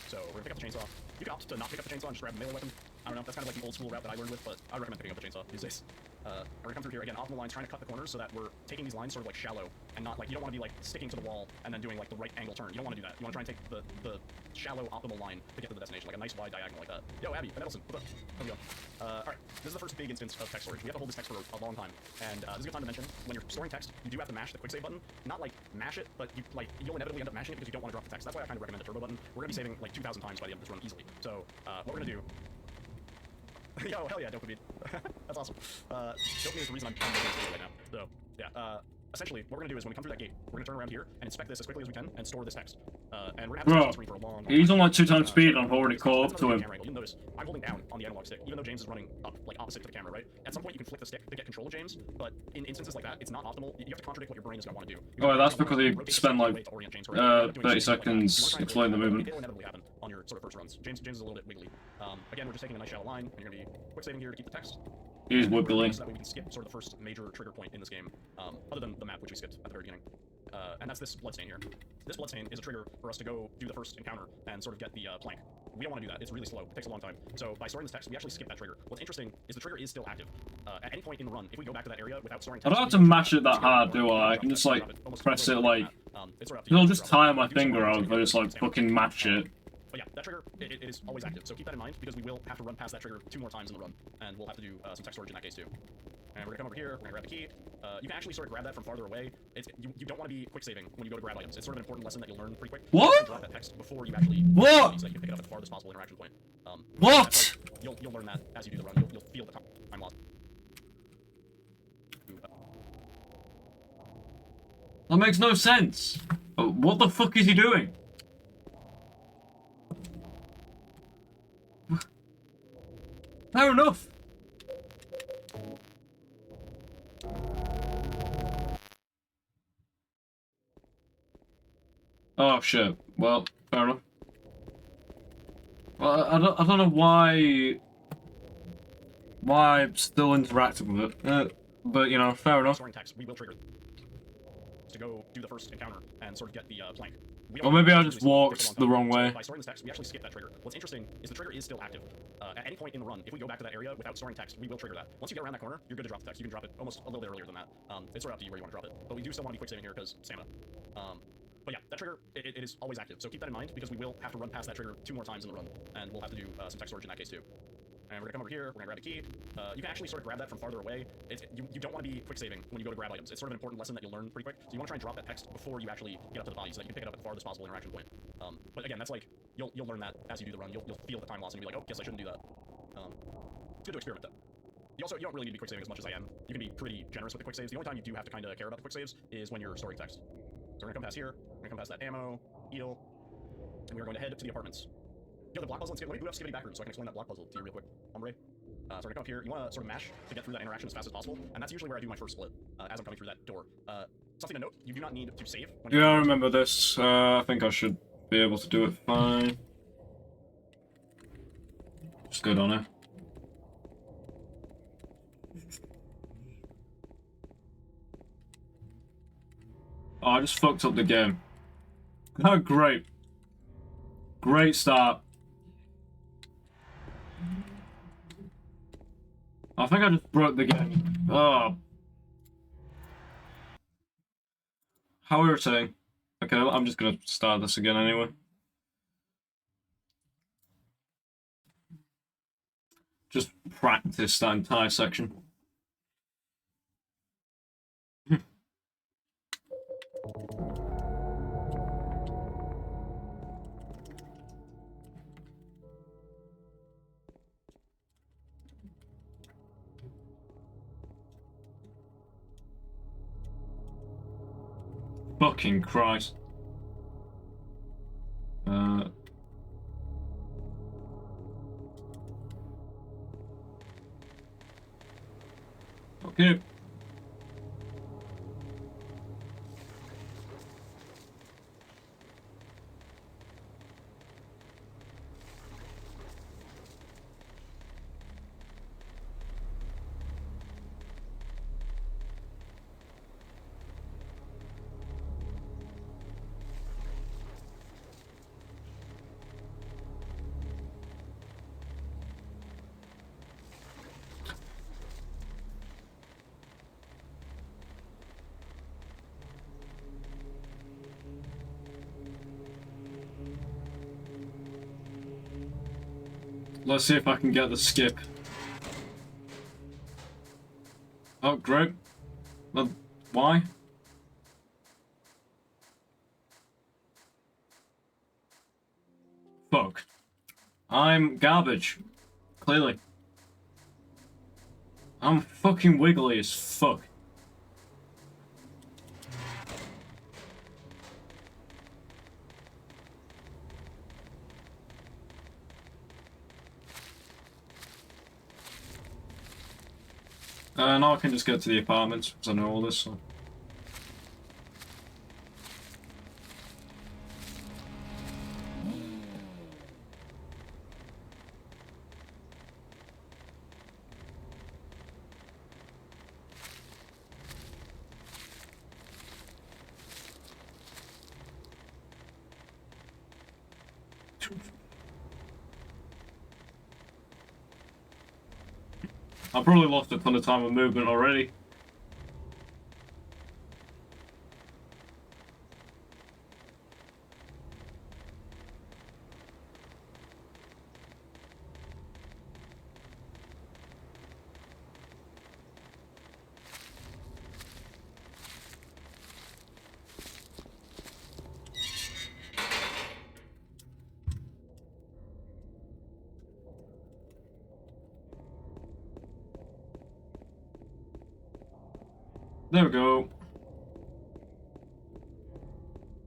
So we're gonna pick up the chainsaw. You can opt to not pick up the chainsaw and just grab the melee weapon. I don't know, that's kind of like the old school route that I learned with, but I would recommend picking up the chainsaw these days. We're gonna come through here again, optimal lines, trying to cut the corners so that we're taking these lines sort of like shallow and not like, you don't want to be like sticking to the wall and then doing like the right angle turn. You don't want to do that. You want to try and take the shallow optimal line to get to the destination, like a nice wide diagonal like that. Yo, Abby, Edelson, what's up? There we go. Alright, this is the first big instance of text storage. We have to hold this text for a long time, and this is a good time to mention, when you're storing text, you do have to mash the quick save button. Not like mash it, but you'll inevitably end up mashing it because you don't want to drop the text. That's why I kind of recommend the turbo button. We're gonna be saving like 2,000 times by the end of this run easily. So, what we're gonna do... Yo, hell yeah, dopamine. That's awesome. Dopamine is the reason I'm making this video right now. So, yeah, essentially, what we're gonna do is when we come through that gate, we're gonna turn around here and inspect this as quickly as we can and store this text. And we're gonna have this screen for a long he's on like 2 times speed, I've already caught up to him. You'll notice I'm holding down on the analog stick, even though James is running up, like opposite to the camera, right? At some point you can flick the stick to get control of James, but in instances like that, it's not optimal. You have to contradict what your brain is gonna want to do. Oh, that's because he spent like 30 seconds explaining the movement. It'll inevitably happen on your sort of first runs. James is a little bit wiggly. Again, we're just taking a nice shallow line, and you're gonna be quick saving here to keep the text. He's wiggly. So that way we can skip sort of the first major trigger point in this game, other than the map, which we skipped at the very beginning. And that's this bloodstain here. This bloodstain is a trigger for us to go do the first encounter and sort of get the plank. We don't want to do that. It's really slow. It takes a long time. So by storing this text, we actually skip that trigger. What's interesting is the trigger is still active. At any point in the run, if we go back to that area without storing text... I don't have to mash it that hard, do I? I can just like press it like... It'll just tire my finger out if I just like fucking mash it. But yeah, that trigger, it is always active. So keep that in mind because we will have to run past that trigger 2 more times in the run. And we'll have to do some text storage in that case too. And we're gonna come over here, we're gonna grab the key. You can actually sort of grab that from farther away. You don't want to be quick saving when you go to grab items. It's sort of an important lesson that you'll learn pretty quick. What? You drop that text before you actually... What? So that you can pick it up at the farthest possible interaction point. What? Like, you'll learn that as you do the run. You'll feel the time loss. That makes no sense. What the fuck is he doing? Fair enough. Oh shit. Well, fair enough. Well, I don't know why I'm still interacting with it. But you know, fair enough. Storing text, we will trigger to go do the first encounter and sort of get the plank. Or maybe I just walked the wrong way. By storing this text, we actually skip that trigger. What's interesting is the trigger is still active. At any point in the run, if we go back to that area without storing text, we will trigger that. Once you get around that corner, you're good to drop the text. You can drop it almost a little bit earlier than that. It's sort of up to you where you want to drop it. But we do still want to be quick saving here because stamina. But yeah, that trigger, it is always active. So keep that in mind because we will have to run past that trigger 2 more times in the run. And we'll have to do some text storage in that case too. And we're gonna come over here, we're gonna grab a key. You can actually sort of grab that from farther away. You don't want to be quick saving when you go to grab items. It's sort of an important lesson that you'll learn pretty quick. So you want to try and drop that text before you actually get up to the body so that you can pick it up at the farthest possible interaction point. But again, that's like, you'll learn that as you do the run. You'll feel the time loss and you'll be like, oh, guess I shouldn't do that. It's good to experiment that. You don't really need to be quick saving as much as I am. You can be pretty generous with the quick saves. The only time you do have to kind of care about the quick saves is when you're storing text. So we're gonna come past here, we're gonna come past that ammo, heal. and we are going to head to the apartments. Yo, the block puzzle. Let me boot up Skibidi Backrooms so I can explain that block puzzle to you real quick. Hombre. So we're gonna come up here. You want to sort of mash to get through that interaction as fast as possible, and that's usually where I do my first split as I'm coming through that door. Something to note: you do not need to save. When Yeah, I remember this. I think I should be able to do it fine. Just good on it. Oh, I just fucked up the game. Oh, great. Great start. I think I just broke the game. Oh. How irritating. Okay, I'm just gonna start this again anyway. Just practice that entire section. Fucking Christ. Okay. Let's see if I can get the skip. Oh, great. Why? Fuck. I'm garbage. Clearly. I'm fucking wiggly as fuck. Now I can just get to the apartments, because I know all this, so. I probably lost a ton of time of movement already. There we go.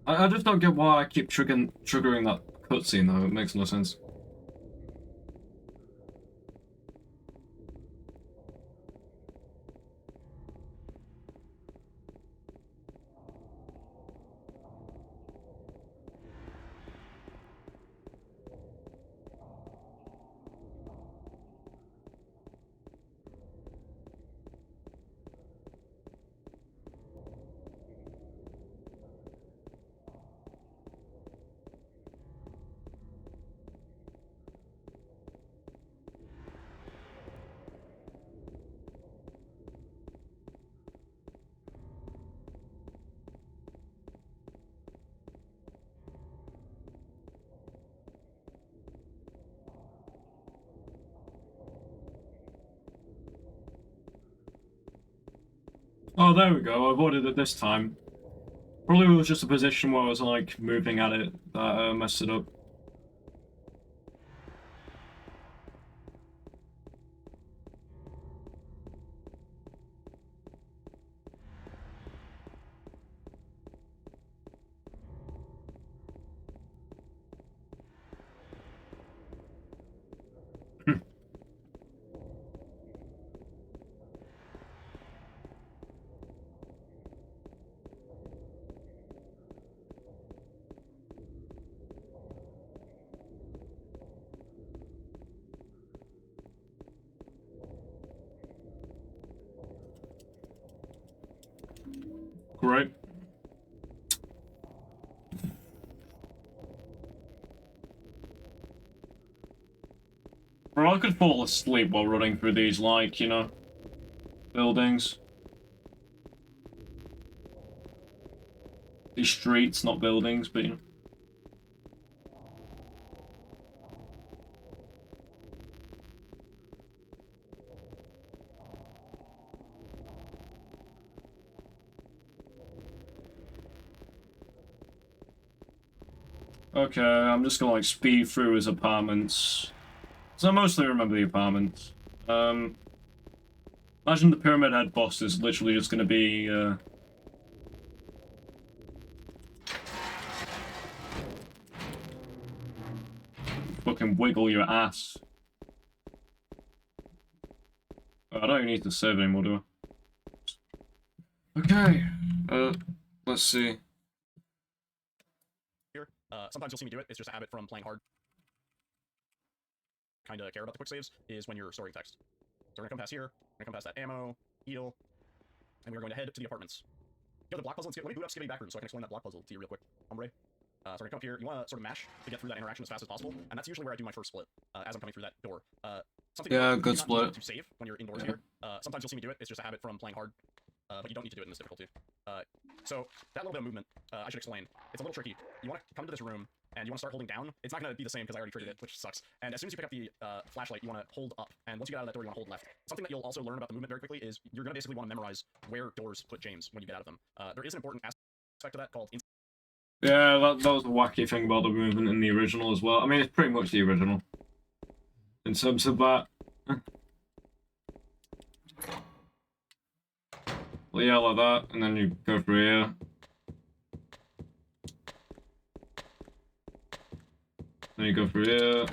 I just don't get why I keep triggering that cutscene though, it makes no sense. Oh, there we go. I avoided it this time. Probably was just a position where I was like moving at it that messed it up. for it. Bro, I could fall asleep while running through these, like, you know, buildings. These streets, not buildings, but, you know. Okay, I'm just gonna, like, speed through his apartments. So I mostly remember the apartments. Imagine the Pyramid Head boss is literally just gonna be, fucking wiggle your ass. Oh, I don't even need to save anymore, do I? Okay, let's see. Here, sometimes you'll see me do it. It's just a habit from playing hard. Kind of care about the quick saves is when you're storing text. So we're gonna come past here, we're gonna come past that ammo, heal, and we're going to head to the apartments. Yo, the block puzzle, let me boot up skipping back room so I can explain that block puzzle to you real quick, hombre. So we're gonna come up here, you wanna sort of mash to get through that interaction as fast as possible, and that's usually where I do my first split, as I'm coming through that door. Something Yeah, good not split. to save when you're indoors here. Sometimes you'll see me do it, it's just a habit from playing hard, but you don't need to do it in this difficulty. So that little bit of movement, I should explain. It's a little tricky. You wanna come to this room, and you want to start holding down. It's not going to be the same because I already triggered it, which sucks. And as soon as you pick up the flashlight, you want to hold up. And once you get out of that door, you want to hold left. Something that you'll also learn about the movement very quickly is you're going to basically want to memorize where doors put James when you get out of them. There is an important aspect of that called... Yeah, that was a wacky thing about the movement in the original as well. I mean, it's pretty much the original. In terms of that. Well, yeah, like that, and then you go through here. Then you go through here.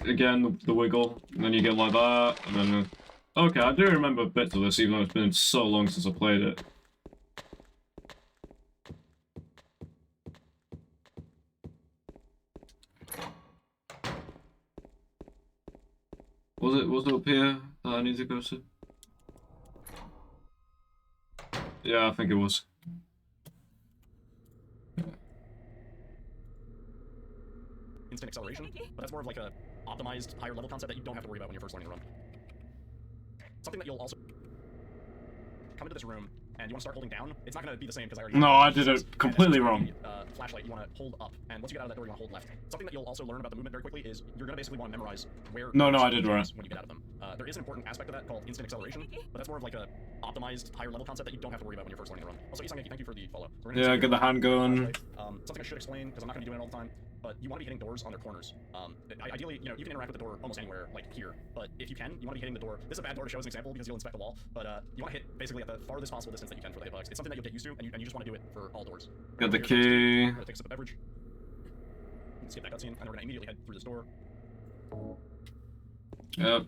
Again, the wiggle. And then you get like that. And then... Okay, I do remember bits of this, even though it's been so long since I played it. Was it up here that I need to go to? Yeah, I think it was. Instant acceleration, but that's more of like a optimized higher level concept that you don't have to worry about when you're first learning to run. Something that you'll also come into this room and you want to start holding down. It's not going to be the same because I already... No, I did it completely wrong. Flashlight, you want to hold up, and once you get out of that door, you want to hold left. Something that you'll also learn about the movement very quickly is you're going to basically want to memorize where... No, I did right. When you get out of them. There is an important aspect of that called instant acceleration, but that's more of like a optimized higher level concept that you don't have to worry about when you're first learning to run. Also, Isangi, thank you for the follow. Yeah, get the hand going. Something I should explain because I'm not going to be doing it all the time. But you want to be hitting doors on their corners. Ideally, you know, you can interact with the door almost anywhere, like here. But if you can, you want to be hitting the door. This is a bad door to show as an example because you'll inspect the wall. But you want to hit basically at the farthest possible distance that you can for the hitbox. It's something that you'll get used to, and you just want to do it for all doors. Got the key. We're gonna take a sip of beverage. Skip that cutscene, and we're gonna immediately head through this door. Yep.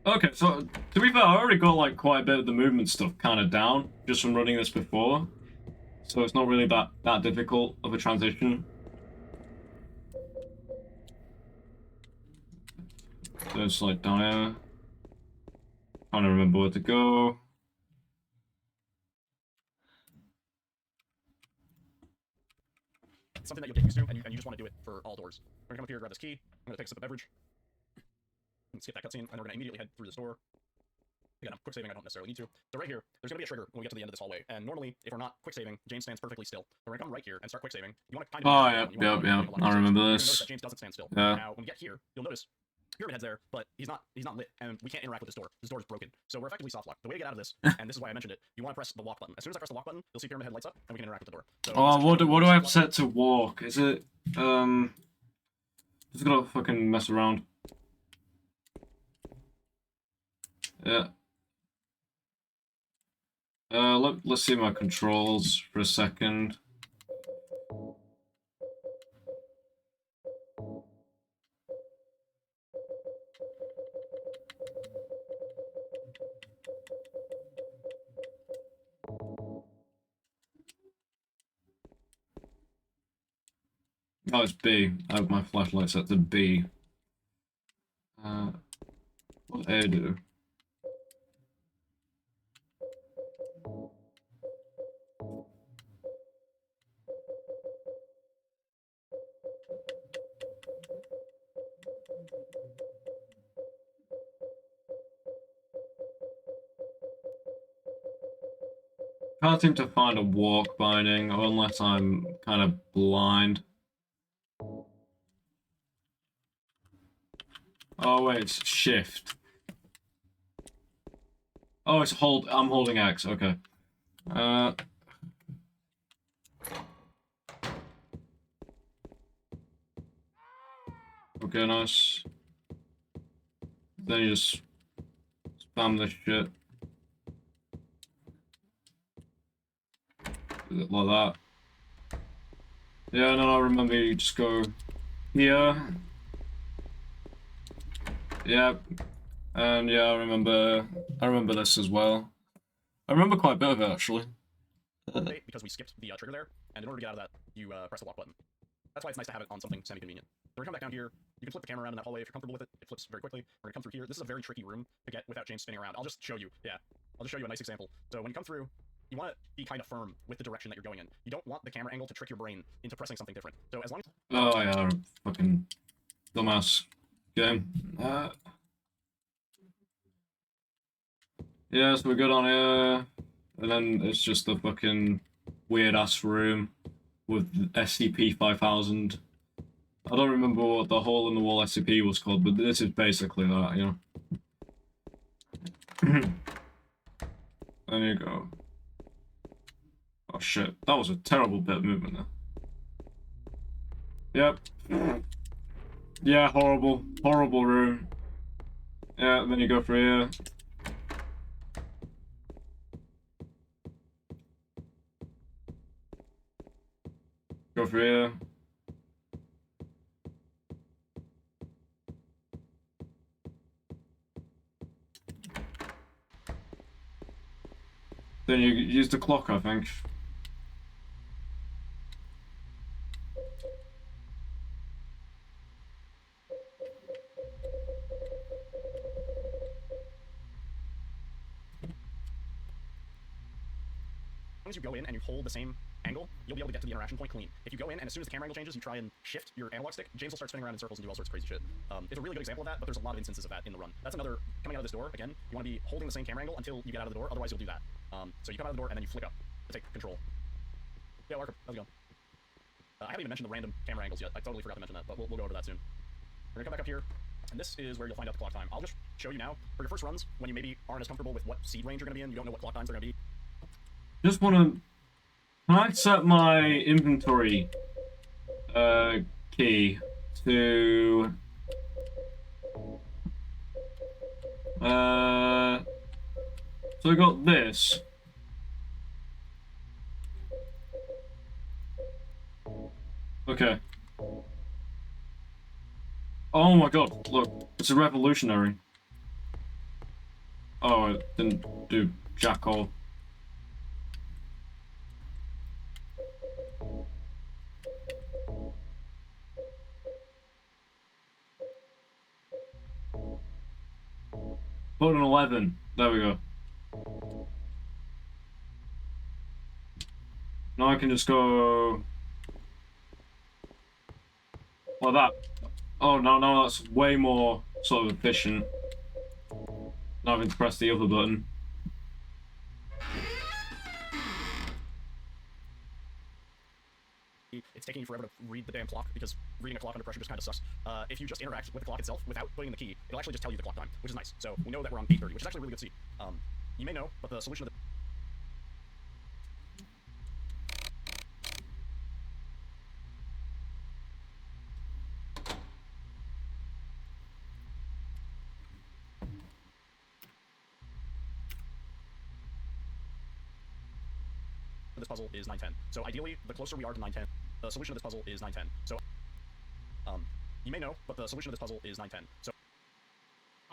Okay, so to be fair, I already got like quite a bit of the movement stuff kind of down just from running this before, so it's not really that difficult of a transition. So it's like down here. Trying to remember where to go. Something that you'll get used to, and you just want to do it for all doors. We're gonna come up here, grab this key. I'm gonna take a sip of beverage. And skip that cutscene, and we're gonna immediately head through this door. Again, I'm quick saving, I don't necessarily need to. So right here, there's gonna be a trigger when we get to the end of this hallway. And normally, if we're not quick saving, James stands perfectly still. So we're gonna come right here and start quick saving. You want to kind of... Oh, yep. I remember this. James doesn't stand still. Yeah. Now, when we get here, you'll notice Pyramid Head's there, but he's not lit, and we can't interact with this door. This door is broken. So we're effectively soft locked. The way to get out of this, and this is why I mentioned it, you want to press the walk button. As soon as I press the walk button, you'll see Pyramid Head lights up, and we can interact with the door. So oh, what do I have set to walk? Is it, just gotta fucking mess around. Yeah. Let's see my controls for a second. Oh, it's B. I have my flashlight set to B. What A do? Can't seem to find a walk binding, or unless I'm kind of blind. Oh wait, it's shift. Oh, it's hold. I'm holding X. Okay. Okay, nice. Then you just spam this shit. Like that. Yeah, no, I remember you just go here. Yeah. And yeah, I remember this as well. I remember quite a bit of it, actually. Because we skipped the trigger there, and in order to get out of that, you press the lock button. That's why it's nice to have it on something semi-convenient. So we're gonna come back down here. You can flip the camera around in that hallway if you're comfortable with it. It flips very quickly. We're gonna come through here. This is a very tricky room to get without James spinning around. I'll just show you. Yeah, I'll just show you a nice example. So when you come through, you want to be kind of firm with the direction that you're going in. You don't want the camera angle to trick your brain into pressing something different. So as long as... Oh yeah, fucking dumbass game. Yeah, so we're good on here. And then it's just the fucking weird-ass room with SCP-5000. I don't remember what the hole-in-the-wall SCP was called, but this is basically that, you know? There you go. Oh shit, that was a terrible bit of movement there. Yep. Yeah, horrible. Horrible room. Yeah, then you go for here. Go for here. Then you use the clock, I think. As long as you go in and you hold the same angle, you'll be able to get to the interaction point clean. If you go in and as soon as the camera angle changes, you try and shift your analog stick, James will start spinning around in circles and do all sorts of crazy shit. It's a really good example of that, but there's a lot of instances of that in the run. That's another, coming out of this door, again, you want to be holding the same camera angle until you get out of the door, otherwise you'll do that. So you come out of the door and then you flick up to take control. Yeah, Walker, how's it going? I haven't even mentioned the random camera angles yet. I totally forgot to mention that, but we'll go over that soon. We're gonna come back up here, and this is where you'll find out the clock time. I'll just show you now. For your first runs, when you maybe aren't as comfortable with what seed range you're gonna be in, you don't know what clock times are gonna be. Just wanna... Can I set my inventory key to... So I got this. Okay. Oh my god, look, it's a revolutionary. Oh, it didn't do jack all. Put an 11. There we go. Now I can just go... like that. Oh, no, that's way more sort of efficient. Now having to press the other button. It's taking you forever to read the damn clock, because reading a clock under pressure just kind of sucks. If you just interact with the clock itself without putting in the key, it'll actually just tell you the clock time, which is nice. So we know that we're on 8:30, which is actually really good to see. You may know, but the solution of this puzzle is 910. So ideally, the closer we are to 910, the solution of this puzzle is 910. So, you may know, but the solution of this puzzle is 910. So,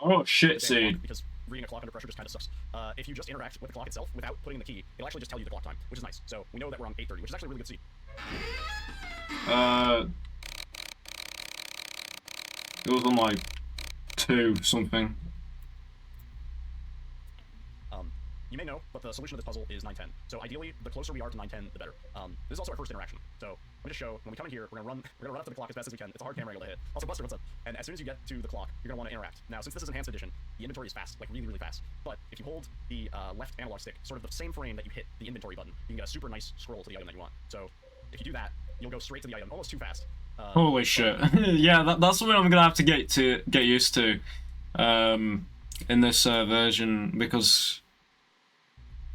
oh shit, seed. because reading a clock under pressure just kind of sucks. If you just interact with the clock itself without putting in the key, it'll actually just tell you the clock time, which is nice. So we know that we're on 8:30, which is actually really good to see. It was on like 2 something. You may know, but the solution to this puzzle is 910. So ideally, the closer we are to 910, the better. This is also our first interaction. So let me just show, when we come in here, we're gonna run up to the clock as fast as we can. It's a hard camera angle to hit. Also, Buster, what's up? And as soon as you get to the clock, you're gonna want to interact. Now, since this is Enhanced Edition, the inventory is fast, like really, really fast. But if you hold the left analog stick, sort of the same frame that you hit the inventory button, you can get a super nice scroll to the item that you want. So if you do that, you'll go straight to the item, almost too fast. Holy shit! Yeah, that's something I'm gonna have to get used to, in this version, because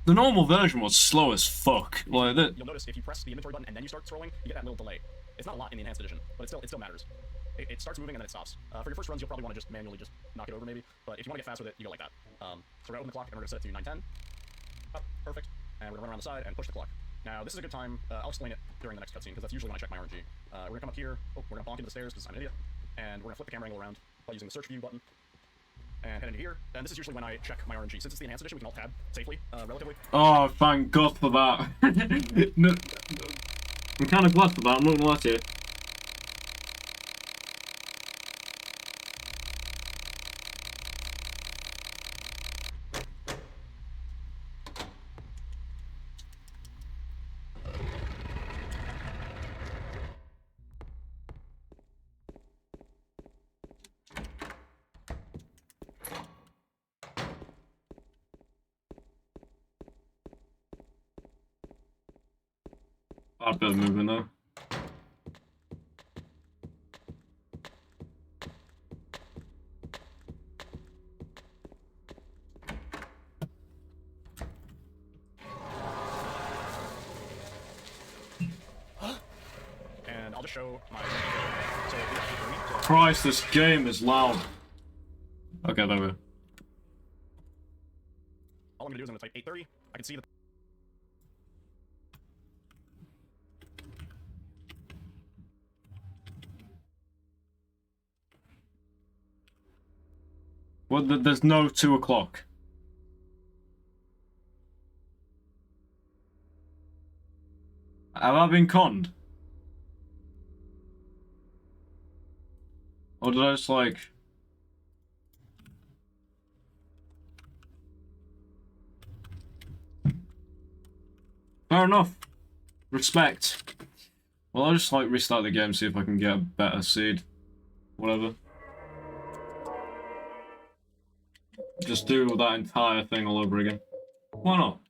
the normal version was slow as fuck. Like that. You'll notice if you press the inventory button and then you start scrolling, you get that little delay. It's not a lot in the Enhanced Edition, but it still matters. It starts moving and then it stops. For your first runs, you'll probably want to just manually just knock it over maybe. But if you want to get fast with it, you go like that. So we're gonna open the clock and we're gonna set it to 910. Up, perfect. And we're gonna run around the side and push the clock. Now this is a good time. I'll explain it during the next cutscene because that's usually when I check my RNG. We're gonna come up here. Oh, we're gonna bonk into the stairs because I'm an idiot. And we're gonna flip the camera angle around by using the search view button. And head into here, and this is usually when I check my RNG. Since it's the Enhanced Edition, we can alt tab safely, relatively. Oh, thank God for that. No, I'm kind of glad for that, I'm not gonna lie to you. I'd better move in there. And I'll just show my... So we have 3. Christ, this game is loud. Okay, there we go. All I'm gonna do is I'm gonna type 830. I can see that. Well, there's no 2 o'clock. Have I been conned? Or did I just like... Fair enough. Respect. Well, I'll just like restart the game, see if I can get a better seed. Whatever. Just do that entire thing all over again. Why not?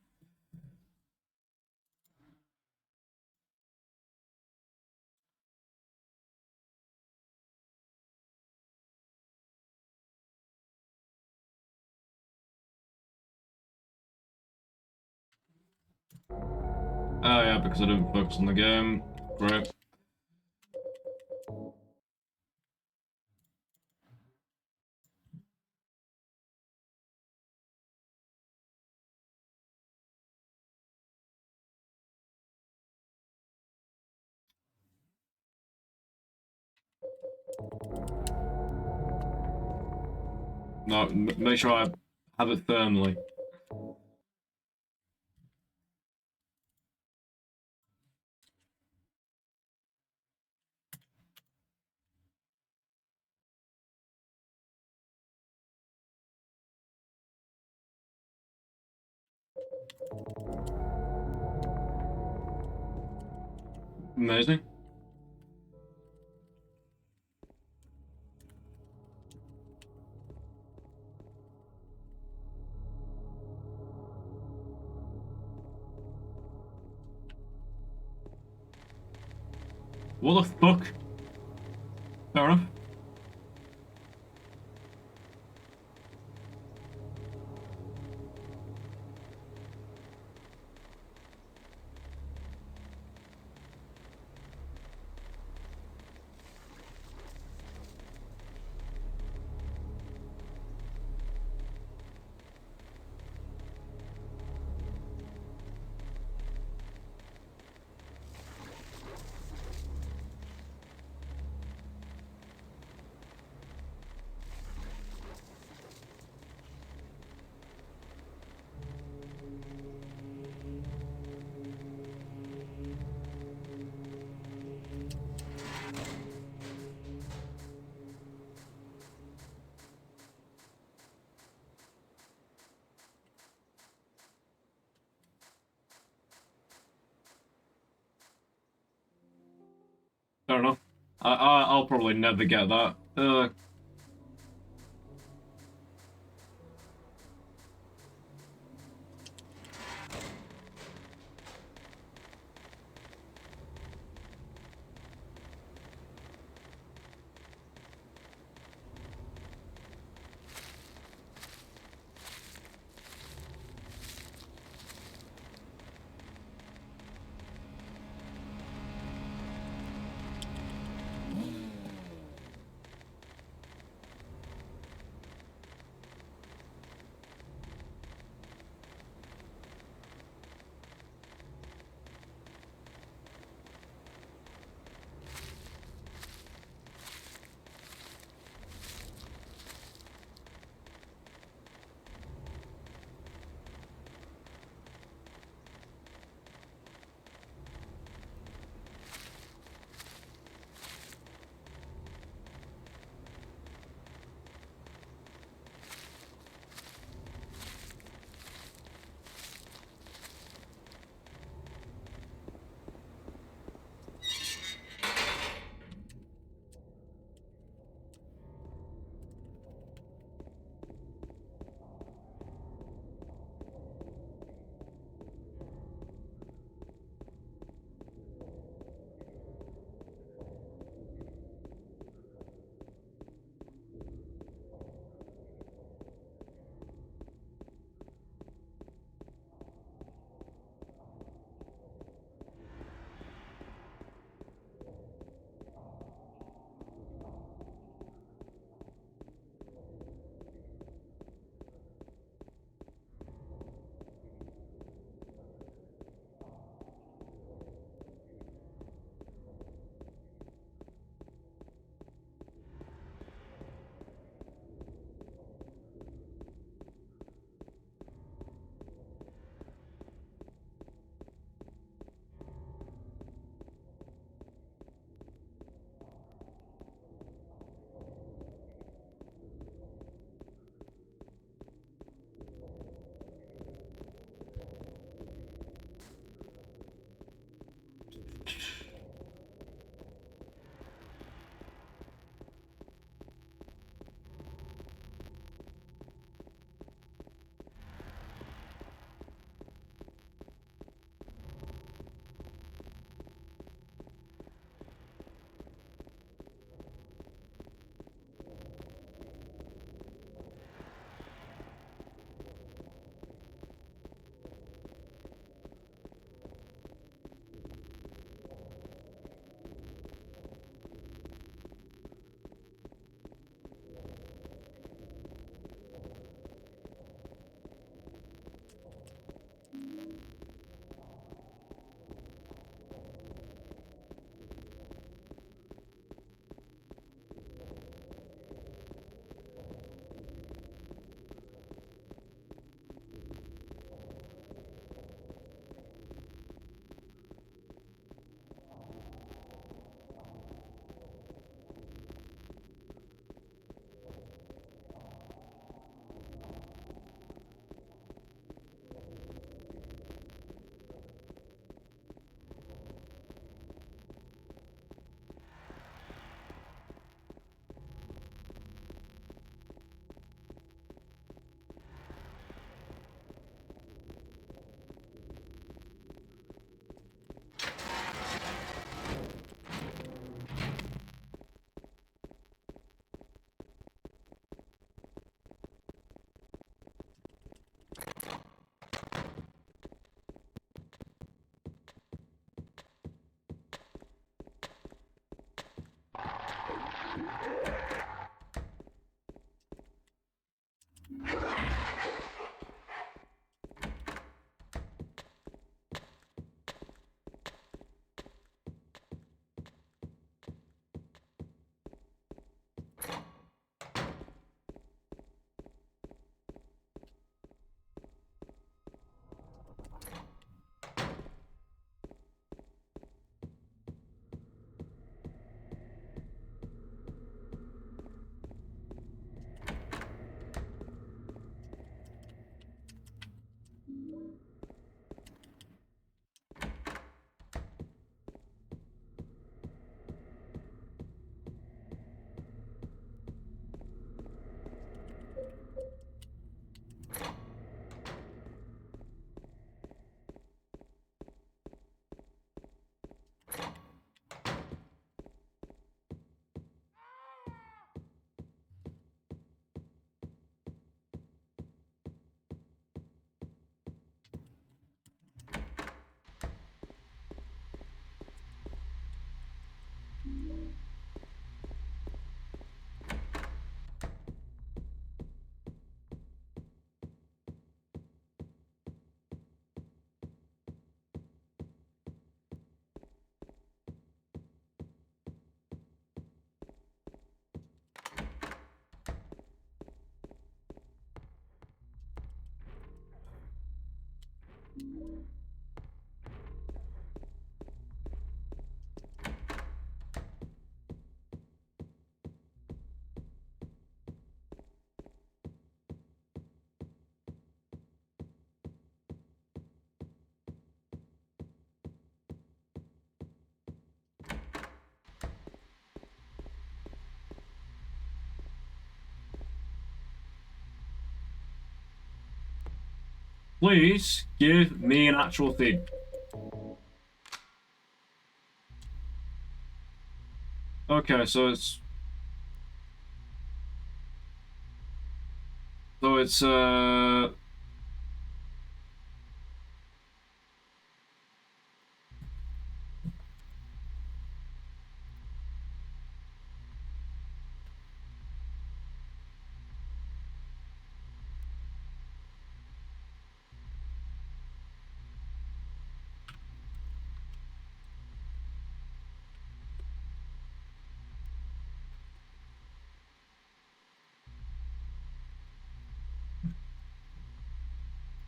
Oh yeah, because I didn't focus on the game. Great. No, make sure I have it firmly. Amazing. What the fuck? Fair enough. Fair enough. I'll probably never get that. Please give me an actual thing. Okay, so it's... So it's,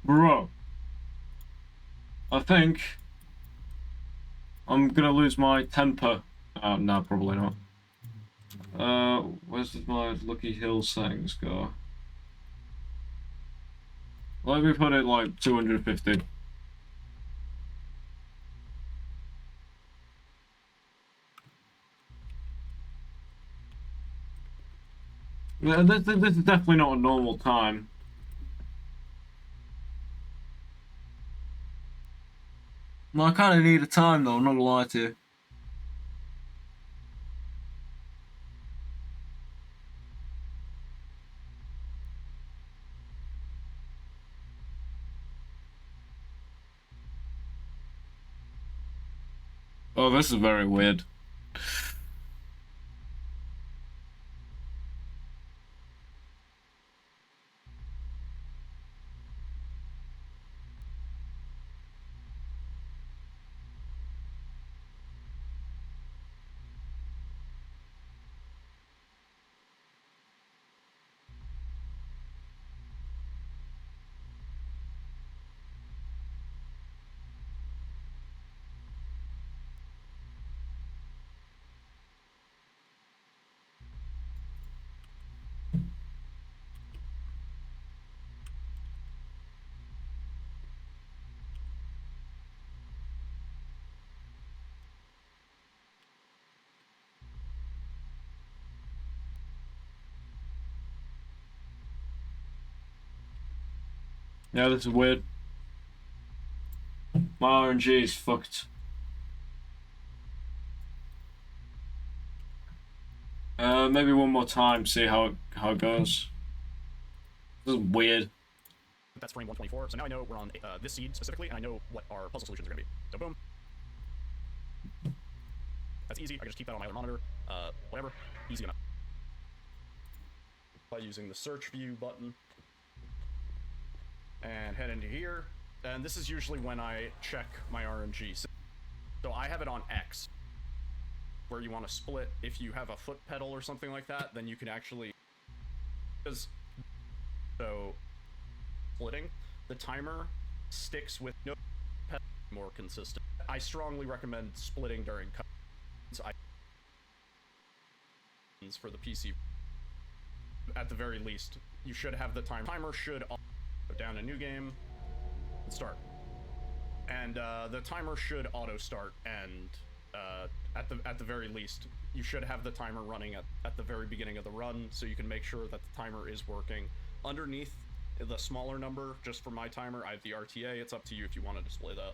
bro. I think I'm gonna lose my temper. No, probably not. Where's my Lucky Hill settings go? Let me put it like 250. This is definitely not a normal time. Well, I kind of need a time though, I'm not gonna lie to you. Oh, this is very weird. Yeah, this is weird. My RNG is fucked. Maybe one more time, see how it goes. This is weird. That's frame 124. So now I know we're on this seed specifically, and I know what our puzzle solutions are going to be. So boom. That's easy. I can just keep that on my other monitor. Whatever. Easy enough. By using the search view button. And head into here. And this is usually when I check my RNG. So I have it on X. Where you want to split. If you have a foot pedal or something like that, then you can actually... So... Splitting, the timer sticks with no pedal more consistent. I strongly recommend splitting during cuts. For the PC. At the very least, you should have the timer should go down a new game and start. And the timer should auto start, and at the very least, you should have the timer running at the very beginning of the run, so you can make sure that the timer is working. Underneath the smaller number, just for my timer, I have the RTA. It's up to you if you want to display that.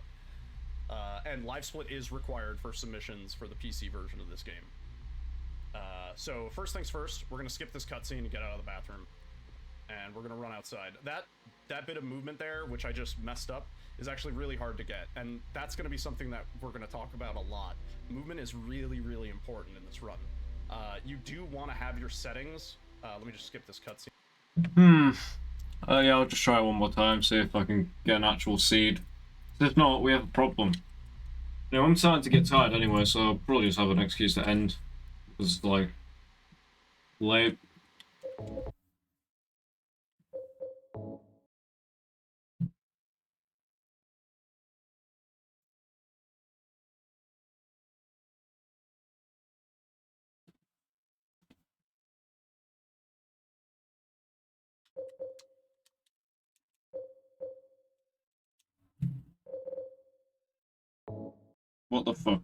And live split is required for submissions for the PC version of this game. So first things first, we're gonna skip this cutscene and get out of the bathroom, and we're gonna run outside. That bit of movement there, which I just messed up, is actually really hard to get, and that's gonna be something that we're gonna talk about a lot. Movement is really, really important in this run. You do want to have your settings. Let me just skip this cutscene. Yeah, I'll just try it one more time, see if I can get an actual seed. If not, we have a problem. You know, I'm starting to get tired anyway, so I'll probably just have an excuse to end. Because, like, late. What the fuck?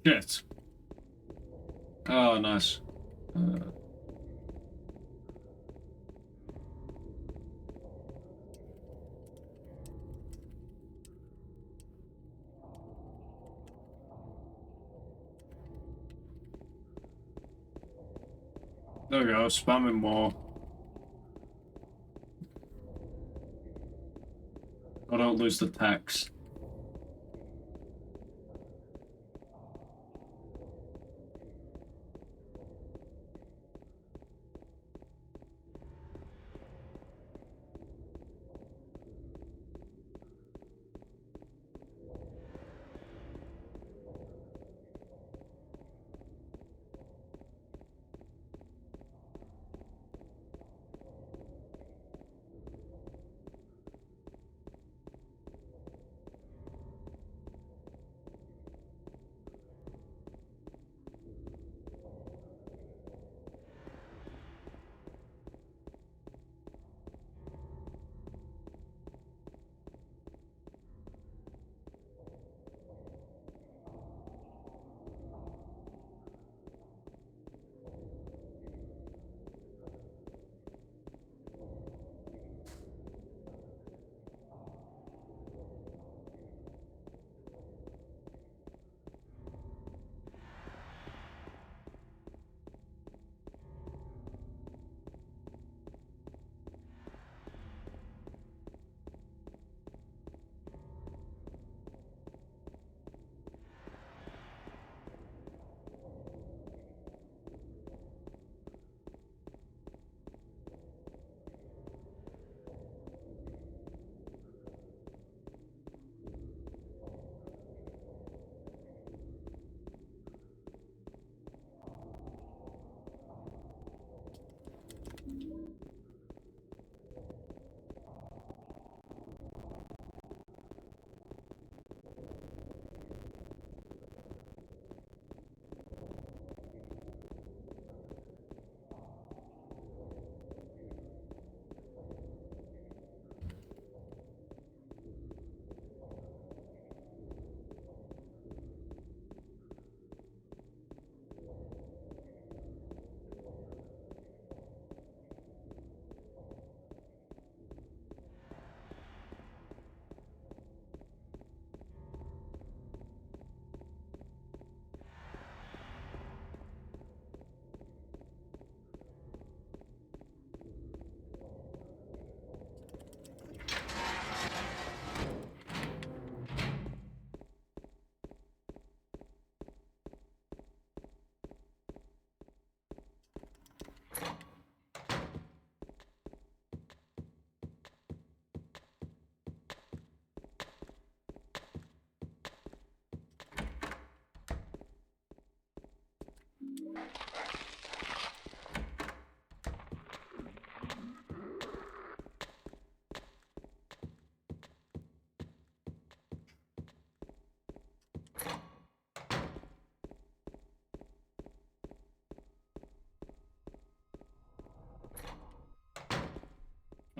Shit. Oh, nice. There we go, spamming more. I don't lose the text.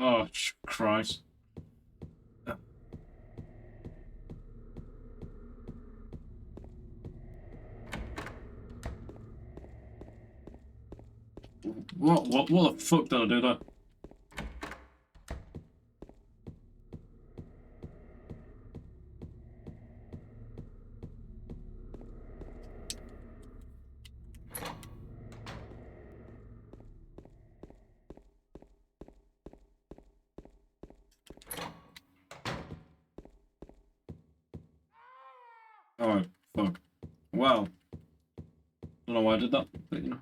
Oh, Christ. What the fuck did I do that? Alright, fuck. Well. Don't know why I did that, but you know.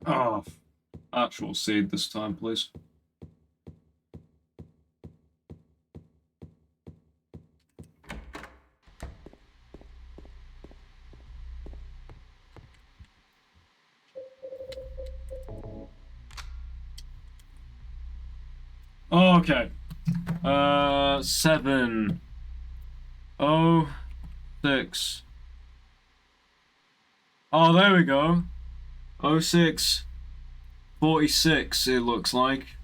Oh, actual seed this time, please. Okay. 7. 06. Oh, there we go. 06. 46, it looks like.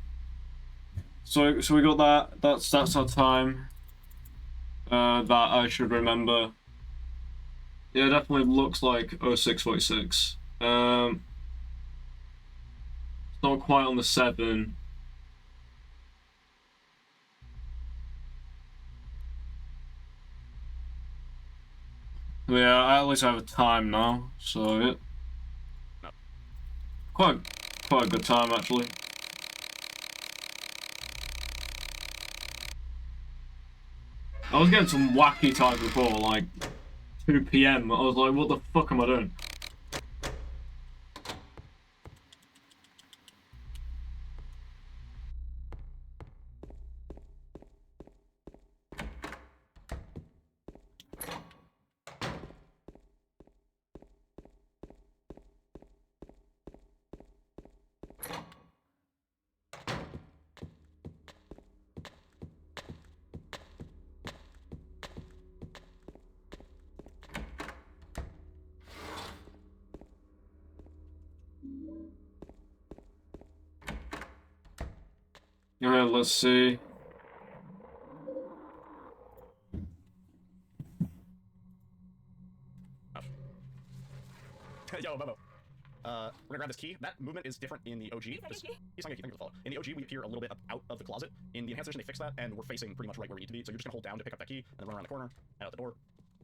So we got that. That's our time. That I should remember. Yeah, it definitely looks like 0646. It's not quite on the 7. Yeah, at least I have a time now, so yeah. Quite a good time actually. I was getting some wacky times before, like 2 PM. I was like, what the fuck am I doing? Yeah, let's see. Yo, Bobo. We're gonna grab this key. That movement is different in the OG. Thank you for the follow. In the OG, we appear a little bit out of the closet. In the enhanced edition, they fixed that, and we're facing pretty much right where we need to be. So you're just gonna hold down to pick up that key, and then run around the corner, and out the door.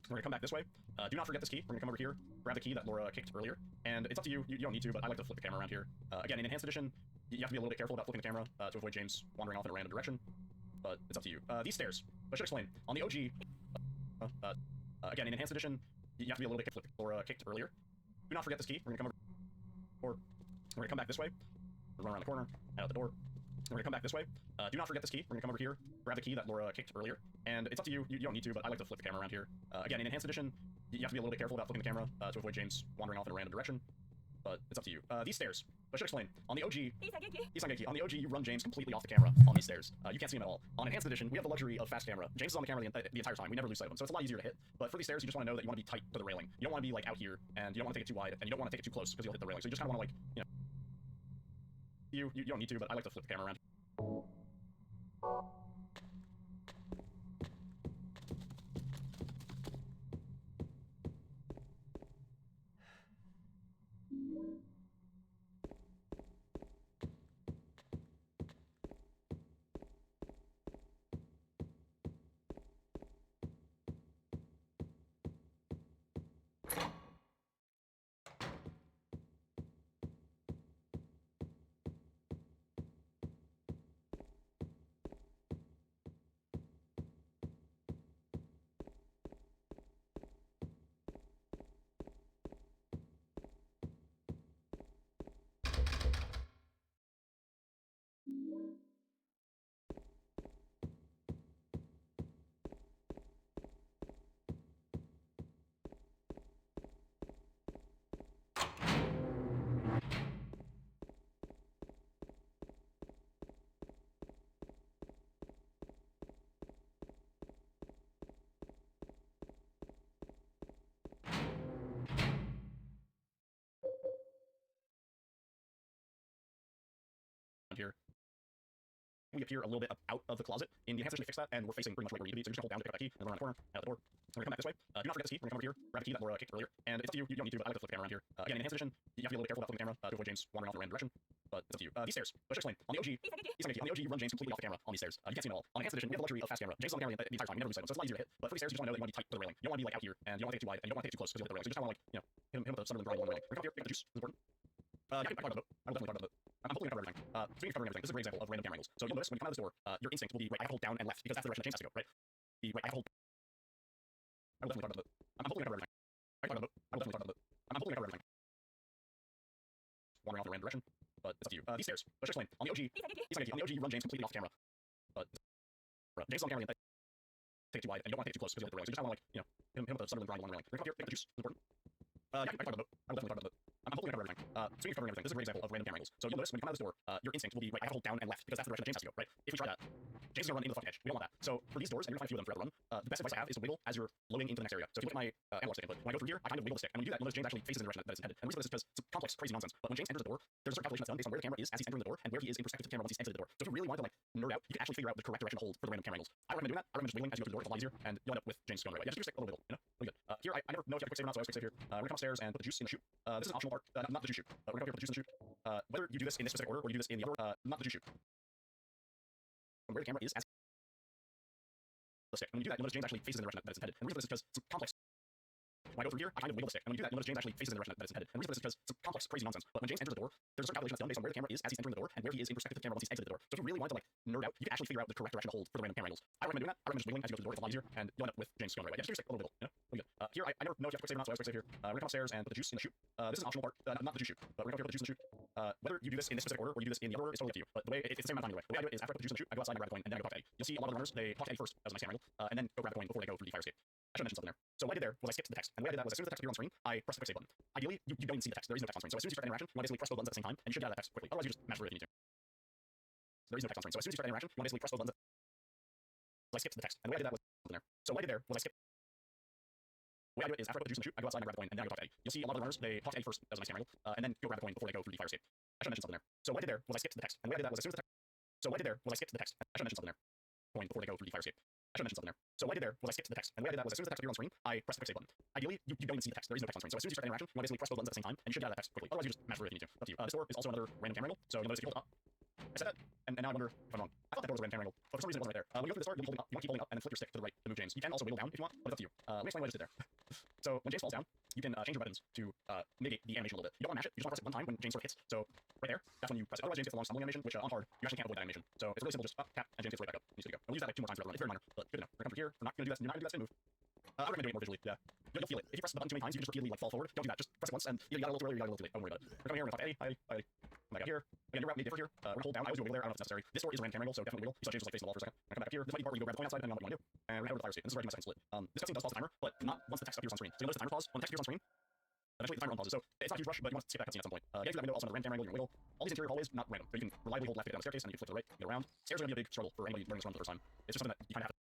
We're gonna come back this way. Do not forget this key. We're gonna come over here, grab the key that Laura kicked earlier, and it's up to you. You don't need to, but I like to flip the camera around here. Again, in enhanced edition, you have to be a little bit careful about flipping the camera to avoid James wandering off in a random direction. But it's up to you. These stairs. I should explain. On the OG, again, in enhanced edition, you have to be a little bit careful. Laura kicked earlier. Do not forget this key. We're gonna come over. Or we're gonna come back this way, run around the corner, and out the door. We're gonna come back this way. Do not forget this key. We're gonna come over here, grab the key that Laura kicked earlier, and it's up to you. You don't need to, but I like to flip the camera around here. Again, in enhanced edition, you have to be a little bit careful about flipping the camera to avoid James wandering off in a random direction. But it's up to you. These stairs. I should explain. On the OG, on the OG, you run James completely off the camera on these stairs. You can't see him at all. On enhanced edition, we have the luxury of fast camera. James is on the camera the entire time. We never lose sight of him, so it's a lot easier to hit. But for these stairs, you just want to know that you want to be tight to the railing. You don't want to be like out here, and you don't want to take it too wide, and you don't want to take it too close because you'll hit the railing. So you just kind of want to like, you know. You don't need to, but I like to flip the camera around. we appear a little bit out of the closet. In the enhanced position, we fix that, and we're facing pretty much where we need to be. So you just hold down to pick up that key, and then run around the corner, out the door. We're gonna come back this way. Do not forget this key. We're gonna come over here, grab the key that Laura kicked earlier. And it's up to you. You don't need to, but I like to flip the camera around here. Again, in enhanced position, you have to be a little bit careful about flipping the camera to avoid James wandering off in a random direction. But it's up to you. These stairs. Let's explain. On the OG, on the OG, you run James completely off the camera on these stairs. You can't see him at all. On enhanced edition, we have the luxury of fast camera. James is on the camera the entire time. You never lose sight of him, so it's a lot easier to hit. But for these stairs, you just want to know that you want to be tight to the railing. You don't want to be like out here, and you don't want to take it too wide, and you don't want to take it too close because you'll hit the railing. So you just kind of want to like, him with the Sunderland grind along the railing. We're gonna come here, pick up the juice. This is important. Yeah, I can talk about the boat. I will definitely talk about the boat. I'm hopefully gonna cover everything. Speaking of covering everything, this is a great example of random camera angles. So you'll notice when you come out of this door, your instinct will be, right, I have to hold down and left because that's the direction that James has to go, right? Right, I have to hold. I will definitely talk about the boat. I'm hopefully gonna cover everything. I can talk about the boat. I will definitely talk about the boat. I'm hopefully gonna cover everything. Wandering off in a random direction, but it's up to you. These stairs. Let's explain. On the OG, on the OG, you run James completely off camera. But James is on camera and take it too wide, and you don't want to take it too close because you'll hit the railing. So you just kind of want to like, him with the Sunderland grind along the railing. We're gonna come here, pick up the juice. This is important. Yeah, I can talk about the boat. I will definitely talk about the boat. I'm hopefully gonna cover everything. Speaking of covering everything, this is a great example of random camera angles. So you'll notice when you come out of this door, your instinct will be, right, I have to hold down and left because that's the direction that James has to go, right? If we try that, James is gonna run into the fucking edge. We don't want that. So for these doors, and you're gonna find a few of them throughout the run, the best advice I have is to wiggle as you're loading into the next area. So if you look at my analog stick input, when I go through here, I kind of wiggle the stick. And when you do that, you'll notice James actually faces in the direction that it's headed. And the reason for this is because it's complex, crazy nonsense. But when James enters the door, there's a certain calculation that's done based on where the camera is as he's entering the door and where he is in perspective to the camera once he's exited the door. So if you really want to like nerd out, you can actually figure out the correct direction to hold for the random camera angles. I recommend doing that. I recommend just wiggling as you go through the door. It's a lot easier, and you'll end up with James going the right way. Yeah, just your stick a little bit, really good. Here, I never know if you have a quick save or not, so I always quick save here. We're gonna come upstairs and put the juice in the chute. This is an optional part, not the juice chute. We're gonna come here, put the juice in the chute. Whether you do this in this specific order or you do this in the other order, not the juice chute. From where the camera is as the stick. And when you do that, you'll notice James actually faces in the direction that it's headed. And the reason for this is because it's complex. When I go through here, I kind of wiggle the stick. And when you do that, you'll notice James actually faces in the direction that it's headed. And the reason for this is because it's complex, crazy nonsense. But when James enters the door, there's a certain calculation that's done based on where the camera is as he's entering the door and where he is in perspective to the camera once he's exited the door. So if you really want to like nerd out, you can actually figure out the correct direction to hold for the random camera angles. I recommend doing that. I recommend just wiggling as you go through the door. It's a lot easier, and you'll end up with James going the right way. Yeah, just your stick a little bit, really good. Here, I never know if you have to quick save or not, so I always quick save here. We're gonna come upstairs and put the juice in the chute. This is an optional part, not the juice chute, but we're gonna come here, put the juice in the chute. Whether you do this in this specific order or you do this in the other order, it's totally up to you. But the way it's the same amount of time anyway. The way I do it is after I put the juice in the chute, I go outside and I grab the coin and then I go talk to Eddie. You'll see a lot of the runners, they talk to Eddie first as a nice camera angle, and then go grab the coin before they go through the fire escape. I should mention something there. So what I did there was I skipped the text, and the way I did that was as soon as the text appeared on screen, I pressed the quick save button. Ideally, you don't even see the text. There is no text on screen. So as soon as you start the interaction, you want to basically press both buttons at the same time, and you should get out of that text quickly. Otherwise, you just mash through it if you need to. There is no text on screen. So as soon as you start the interaction, you want to basically press both buttons. I skipped the text, and the way I did that was something there. So what I did there was I skipped. The way I do it is after I put the juice in the chute, I go outside and I grab the coin, and then I go talk to Eddie. You'll see a lot of the runners, they talk to Eddie first as a nice camera angle, and then go grab the coin before they go through the fire escape. I should mention something there. So what I did there was I skipped the text, and the way I did that was as soon as the text. So what I did there was I skipped the text. I should mention something there. Coin before they go through the fire escape. I should mention something there. So what I did there was I skipped the text, and the way I did that was as soon as the text appeared on screen, I pressed the quick save button. Ideally, you don't even see the text. There is no text on screen. So as soon as you start the interaction, you want to basically press both buttons at the same time, and you should get out of that text quickly. Otherwise, you just mash through it if you need to. Up to you. This door is also another random camera angle. So you'll notice if you hold up. I said that, and now I wonder if I'm wrong. I thought that door was a random camera angle, but for some reason it wasn't right there. When you go through this door, you'll be holding up. You want to keep holding up and then flip your stick to the right to move James. You can also wiggle down if you want, but it's up to you. Let me explain what I just did there. So when James falls down, you can change your buttons to mitigate the animation a little bit. You don't want to mash it. You just want to press it one time when James sort of hits. So right there, that's when you press it. Otherwise, James gets a long stumbling animation, which on hard you actually can't avoid that animation. So it's really simple. Just up, tap, and James gets right back up. And he's good to go. And we'll use that like 2 more times throughout the run. It's very minor, but good enough. We're gonna come through here. We're not gonna do that. You're not gonna do that spin move. I recommend doing it more visually. Yeah, you'll feel it. If you press the button too many times, you can just repeatedly like fall forward. Don't do that. Just press it once, and either you got a little too early or you got a little too late. Don't worry about it. We're coming here. We're gonna talk to Eddie. Hi, Eddie. Come back up here. Again, your route may differ here. We're gonna hold down. I always do a wiggle there. I don't know if it's necessary. This door is a random camera angle, so definitely wiggle. You saw James was like facing the wall for a second. I'm gonna come back up here. This might be part where you go grab the coin outside, depending on what you want to do. And we're gonna head over to the fire escape. This is where I do my second split. This cutscene does pause the timer, but not once the text appears on screen. So you'll notice the timer pause when the text appears on screen. Eventually the timer unpauses. So it's not a huge rush, but you want to skip that cutscene at some point. Getting through that window also another random camera angle. You're gonna wiggle. All these interior hallways not random. So you can reliably hold left to get down the staircase, and you can flip to the right, get around. Stairs are gonna be a big struggle for anybody learning this run for the first time. It's just something that you kind of have to.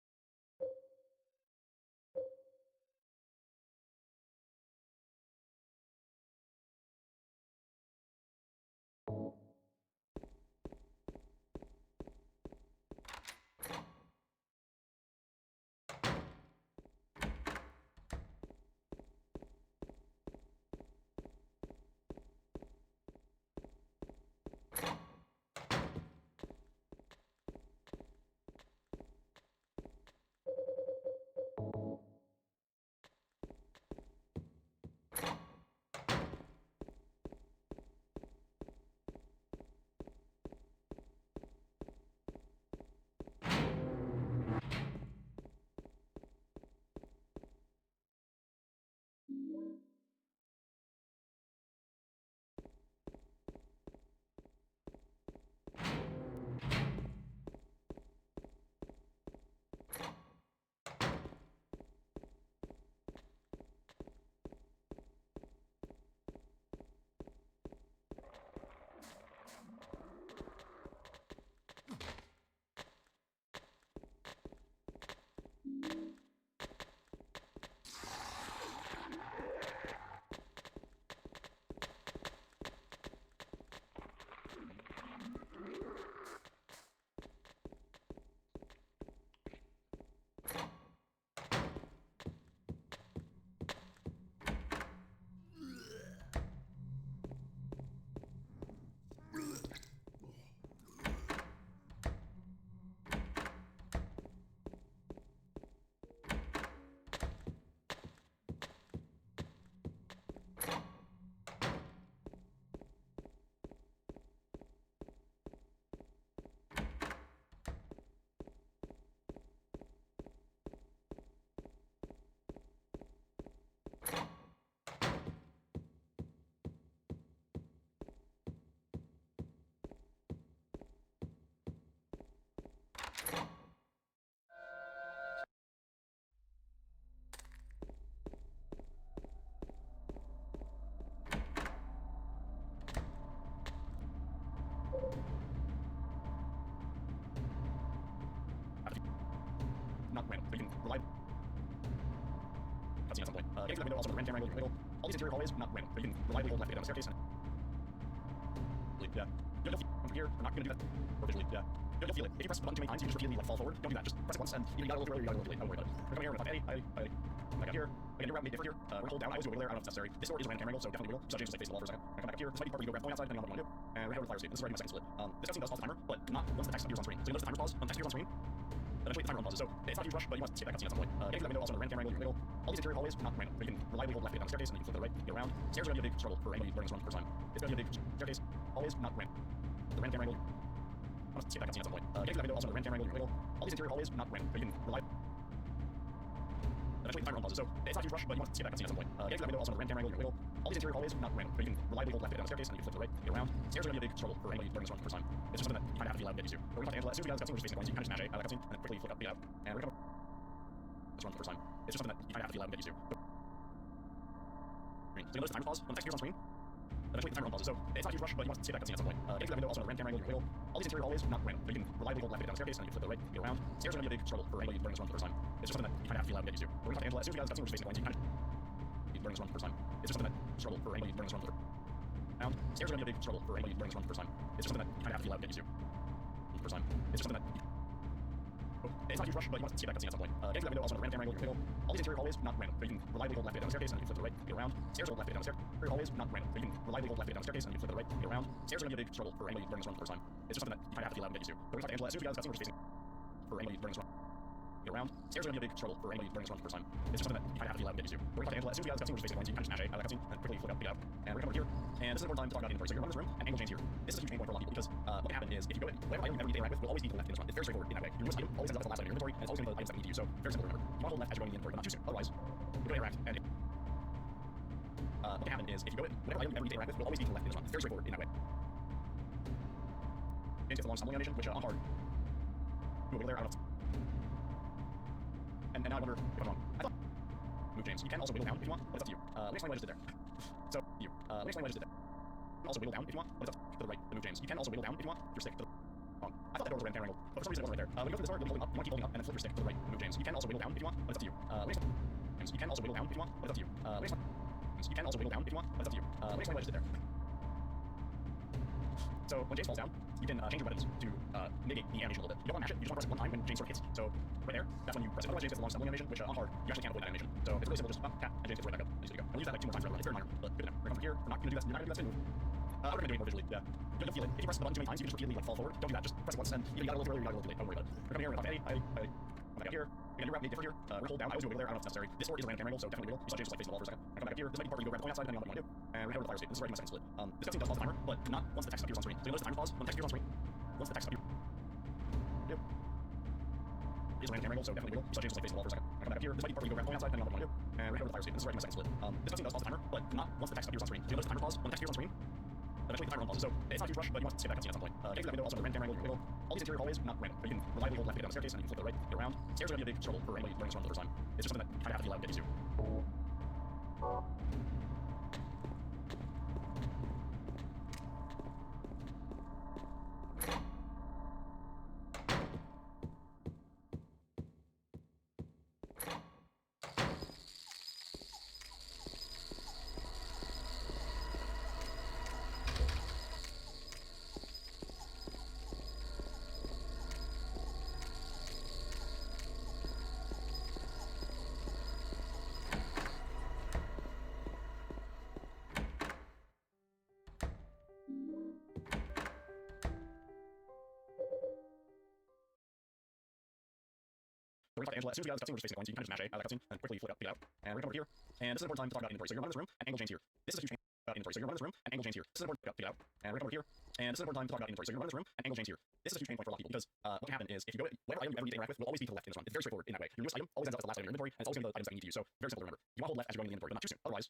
triangle in the middle. All these interior hallways, not random, but you can reliably hold left down the staircase. Yeah. You don't from here. I'm not gonna do that. Or visually, yeah. You'll feel it. If you press the button too many times, you just repeatedly like fall forward. Don't do that. Just press it once, and you gotta go earlier. You gotta go earlier. Don't worry about it. We're coming here. We're gonna talk Eddie. I got here. Again, your route may differ here. We're gonna hold down. I always do a wiggle there. I don't know if it's necessary. This door is a random camera angle, so definitely wiggle. So James just like face the wall for a second. I come back up here. This might be part where you go grab the outside, depending on what you want to do. And we're headed over to the fire escape. This is already my second split. This cutscene does pause the timer, but not once the text appears on screen. So you notice the timer pause. When the text appears on screen, eventually the timer unpauses. So it's not a huge rush, but you must skip that cutscene at some point. Getting to that window, also in the random camera angle in the middle. All these interior hallways, not random, but you can reliably hold left down the staircase, and then you can flip to the right, get around. Stairs are gonna be a big struggle for anybody learning this run for the first time. It's gonna be a big staircase. Hallways, not random. The random camera angle. I must skip that cutscene at some point. Getting to that window, also in the random camera angle in the middle. All these interior hallways, not random, but you can rely. Eventually the timer unpauses. So it's not a huge rush, but you must skip that cutscene at some point. Getting to that window, also in the random camera angle in the middle. All these interior hallways, not random, but you can reliably hold left down the staircase, and then you can flip to the right, get around. Stairs are gonna be a big struggle for anybody learning this run for the first time. It's just something that you kind of have to be allowed to get used to. But we're gonna talk to Angela as soon as we get out of this cutscene, we're just facing the points. You kind of just smash A out of that cutscene, and then quickly flip up, get out, and we're gonna this run for the first time. It's just something that you kind of have to be allowed to get used to. So you notice the timer pause when the text appears on screen. Eventually the timer unpauses. So it's not a huge rush, but you must skip that cutscene at some point. Getting to that window, also in the random camera angle in the middle. All these interior hallways, not random, but you can reliably hold left down the staircase, and then you flip to the right, get around. Stairs are gonna be a big struggle for anybody learning this run for the first time. It's just something that you kind of have to be allowed to get used to. But we're gonna talk to Angela as soon as we get out of this cutscene, we're just facing the points. You kind of learning this run for the first time. It's just something that struggle for anybody learning this run for the first time. Stairs are gonna be a big struggle for anybody learning this run for the first time. It's just something that you kind of have to be allowed to get used to. First time. It's just something that. It's not a huge rush, but you must skip that cutscene at some point. Getting to that window, also in the random camera angle in the middle. All these interior hallways, not random, but you can reliably hold left down the staircase, and then you flip to the right, get around. Stairs hold left down the staircase. Interior hallways, not random, but you can reliably hold left down the staircase, and then you flip to the right, get around. Stairs are gonna be a big struggle for anybody learning this run for the first time. It's just something that you kind of have to be allowed to get used to. But we're gonna talk to Angela as soon as we get out of this cutscene, we're just facing for anybody learning this run. Get around. Stairs are gonna be a big struggle for anybody learning this run for the first time. It's just something that you kind of have to be allowed to get used to. We're gonna talk to Angela as soon as we get out of this cutscene, we're just facing the points. You kind of smash A out of that cutscene, and quickly flip up, get out, and we're gonna come over here. And this is an important time to talk about inventory. So you're running this room, and angle chains here. This is a huge pain point for a lot of people because what can happen is if you go in, whatever item you ever interact with will always be to the left in this run. It's very straightforward in that way. Your newest item always ends up at the last item in your inventory, and it's always going to be the items that you need to use. So very simple to remember. You want to hold left as you're going in the inventory, but not too soon. Otherwise, you're going to interact, and what can happen is if you go in, whatever item you ever need to interact with will always be to the left in this run. It's very straightforward in that way. James gets the long stumbling animation, which on hard. Do a wiggle there. I don't know. And now I wonder if I'm wrong. I thought move James. You can also wiggle down if you want, but it's up to you. Let me explain what I just did there. So you. Let me explain what I just did there. You can also wiggle down if you want, but it's up to the right to move James. You can also wiggle down if you want your stick to the wrong. I thought that door was a random angle, but for some reason it wasn't right there. When you go through this door, you'll be holding up. You want to keep holding up and then flip your stick to the right to move James. You can also wiggle down if you want, but it's up to you. Let me explain. James. You can also wiggle down if you want, but it's up to you. Let me explain. You can also wiggle down if you want, but it's up to you. Let me explain what I just did there. So when James falls down, you can change your weapons to negate the animation a little bit. You don't want to mash it, you just want to press it one time when James sort of hits. So right there, that's when you press it. Otherwise James gets the long stumbling animation, which on hard, you actually can't avoid that animation. So it's really simple, just tap, and James gets right back up. Easy to go. And we'll use that like 2 more times for everyone. It's very minor, but good enough. We're going from here, we're not going to do that, you're not going to do that spin move. I would recommend doing it more visually, yeah. You'll feel it. If you press the button too many times, you can just repeatedly like fall forward. Don't do that, just press it once, and you gotta go a little earlier, you gotta go a little late. Don't worry about it. We're coming here, we're going to talk to Eddie. Come back up here. Again, your route may differ here. We're hold down. I always do a wiggle there. I don't know if it's necessary. This door is a random camera angle, so definitely wiggle. You saw James just like facing the wall for a second. I come back up here. This might be part where you go grab the point outside, depending on what you want to do. And we're headed over to the fire escape. This is already my second split. This cutscene does pause the timer, but not once the text appears on screen. So you notice the timer pause when the text appears on screen. Once the text appears. Yep. It is a random camera angle, so definitely wiggle. You saw James just like facing the wall for a second. I come back up here. This might be part where you go grab the point outside, depending on what you want to do. And we're headed over to the fire escape. This is already my second split. This cutscene does pause the timer, but not once the text appears on screen. So you notice the timer pause when the text appears on screen. Eventually the timer unpauses. So it's not a huge rush, but you must skip that cutscene at some point. Getting to that window, also in the random camera angle in the middle. All these interior hallways, not random, but you can reliably hold left down the staircase, and you can flip to the right, get around. Stairs are gonna be a big struggle for anybody learning this run for the first time. It's just something that you kind of have to be allowed to get used to. We're going to talk to Angela as soon as we get out of this cutscene, we're just facing the points. You can kind of just mash A out of that cutscene and quickly flip up, get out. And we're going to come over here. And this is an important time to talk about inventory. So you're running this room and angle chains here. This is a huge chain about inventory. So you're running this room and angle chains here. This is an important get out. And we're going to come over here. And this is an important time to talk about inventory. So you're running this room and angle chains here. This is a huge pain point for a lot of people because what can happen is if you go whatever item you ever need to interact with will always be to the left in this run. It's very straightforward in that way. Your newest item always ends up at the last item in your inventory, and it's always going to be the items that you need to use. So very simple to remember. You want to hold left as you're going in the inventory, but not too soon. Otherwise,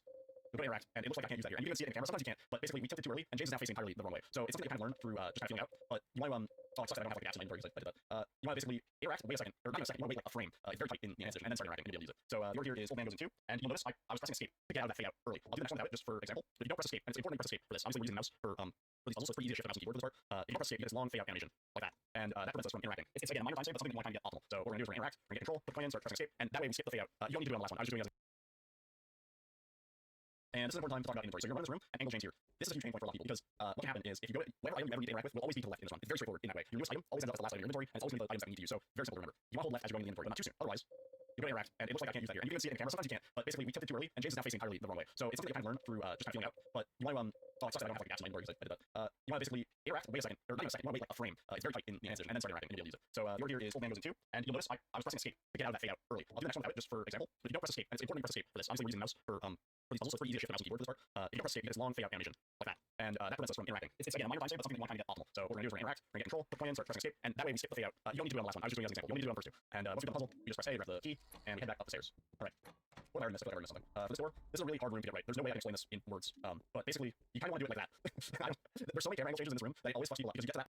you're going to interact, and it looks like I can't use that here. And you can see it in camera. Sometimes you can't, but basically we tilted too early, and James is now facing entirely the wrong way. So it's something that you kind of learn through just kind of feeling out. But you want to oh, it sucks that I don't have like gaps in my inventory because I did that. You want to basically interact, wait a second, or not a second, you want to wait like a frame. It's very tight in the hand position, and then start interacting and be able to use it. So your here is old man goes in 2, and you'll notice I was pressing escape to get out of that fade out early. I'll do the next one without it, just for example. But if you don't press escape, and it's important to press escape for this. Obviously we're using the mouse for these puzzles, so it's pretty easy to shift the mouse and keyboard for this part. If you don't press escape, you get this long fade out animation like that, and that prevents us from interacting. It's again a minor time save, but something that we want to get optimal. So what we're gonna do is we're gonna interact, we're gonna get control, put the coin in, start pressing escape, and that way we skip the fade out. You don't need to do it on the last one. I was just doing it as And this is an important time to talk about inventory. So you're running this room, and angle chains here. This is a huge pain point for a lot of people because what can happen is if you go to whatever item you ever need to interact with will always be to the left in this run. It's very straightforward in that way. Your newest item always ends up as the last item in your inventory, and it's always going to be the items that you need to use. So very simple to remember. You want to hold left as you're going in the inventory, but not too soon. Otherwise, you're going to interact, and it looks like I can't use that here. And you can see it in the camera. Sometimes you can't, but basically we tipped it too early, and James is now facing entirely the wrong way. So it's something that you kind of learn through just kind of feeling out. But you want to oh, it sucks that I don't have like a gaps in my inventory because I did that. You want to basically interact, wait a second, or not even a second. You want to wait like a frame. It's very tight in the hand position, and then start interacting, and you'll be able to use it. So the order here is old man goes in 2, and you'll notice I was pressing escape to get out of that fade out early. I'll do the next one without it just for example. But if you don't press escape, and it's important to press escape for this. Obviously we're using the mouse for these puzzles, so it's pretty easy to shift the mouse and keyboard for this part. If you don't press escape, you get this long fade out animation like that, and that prevents us from interacting. It's again a minor time save, but something that we want to kind of get optimal. So what we're gonna do is we're gonna interact, we're gonna get control, put the point in, start pressing escape, and that way we skip the fade out. You don't need to do it on the last one. I was just doing it as an example. You only need to do it on the first two. And once we do the puzzle, we just press A, grab the key, and we head back up the stairs. All right. What have I already missed? I feel like I already missed something. For this door, this is a really hard room to get right. There's no way I can explain this in words. But basically, you kind of want to do it like that. There's so many camera angle changes in this room that it always fucks people up because you get to that.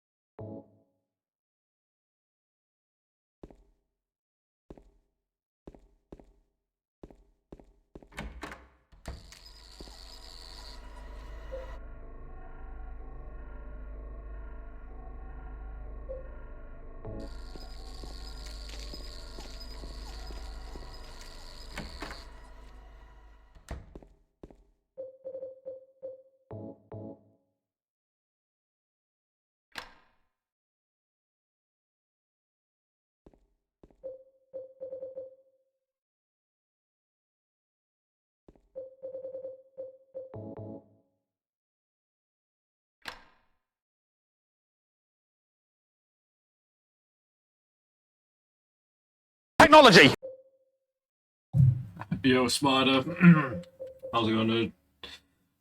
Technology! Yo, Spider. How's it going, dude?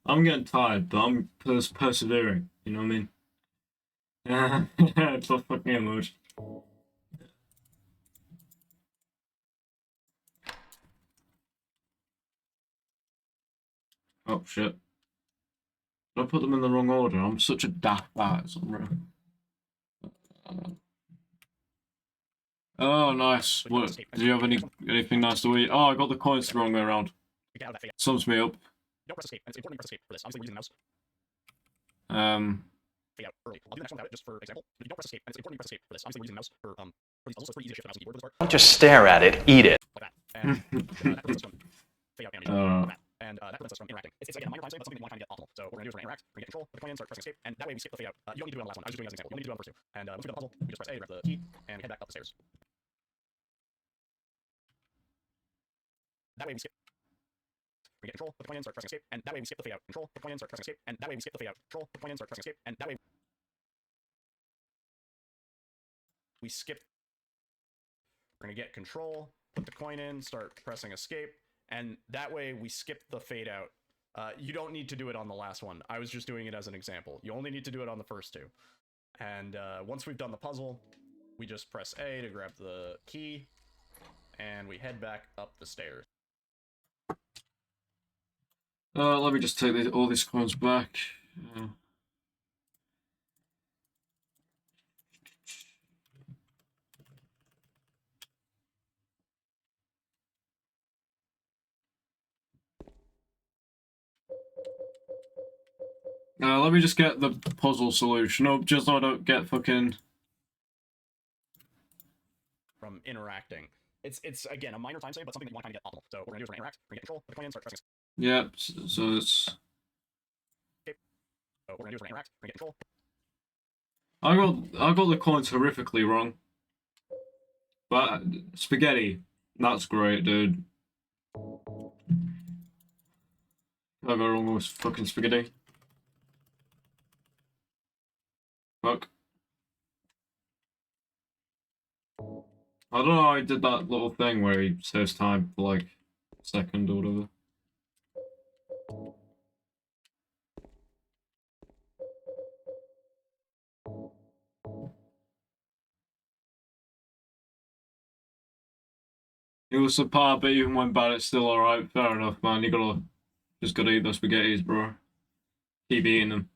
I'm getting tired, but I'm persevering. You know what I mean? It's a fucking emoji. Oh shit. Did I put them in the wrong order? I'm such a daft bat. It's unreal. Oh, nice. What? Do you have anything nice to eat? Oh, I got the coins the wrong way around. Sums me up. Don't press escape, and it's important to press escape for this. Obviously, we're using the mouse. Fade out early. I'll do the next one without it just for example. But if you don't press escape, and it's important to press escape for this. Obviously, we're using the mouse for these puzzles, so it's pretty easy to shift the mouse and keyboard for this part. Don't just stare at it, eat it. Like that. And that prevents us from fade out animation. Like that. And that prevents us from interacting. It's again a minor time save, but something that we want to kind of get optimal. So what we're gonna do is we're gonna interact, we're gonna get control, put the point in, start pressing escape, and that way we skip the fade out. You don't need to do it on the last one. I was just doing it as an example. You only need to do it on the first two. And once we do the puzzle, we just press A, grab the key, and we head back up the stairs. That way we skip. We get control, put the point in, start pressing escape, and that way we skip the fade out. Control, put the point in, start pressing escape, and that way we skip the fade out. Control, put the point in, start pressing escape, and that way we skip. We're gonna get control, put the coin in, start pressing escape, and that way we skip the fade out. You don't need to do it on the last one. I was just doing it as an example. You only need to do it on the first two. And once we've done the puzzle, we just press A to grab the key, and we head back up the stairs. Let me just take all these coins back. Let me just get the puzzle solution up, just so I don't get fucking... From interacting. It's again, a minor time save, but something that you want to kind of get optimal. So what we're going to do is we're going to interact, we're going to get control, put the point in, start pressing. Yep, so it's... Okay. So what we're going to do is we're going to interact, we're going to get control. I got the coins horrifically wrong. But spaghetti, that's great, dude. I got wrong with fucking spaghetti. Fuck. I don't know how he did that little thing where he saves time for like a second or whatever. It was superb, but even when bad, it's still alright. Fair enough, man. You just gotta eat those spaghettis, bro. Keep eating them.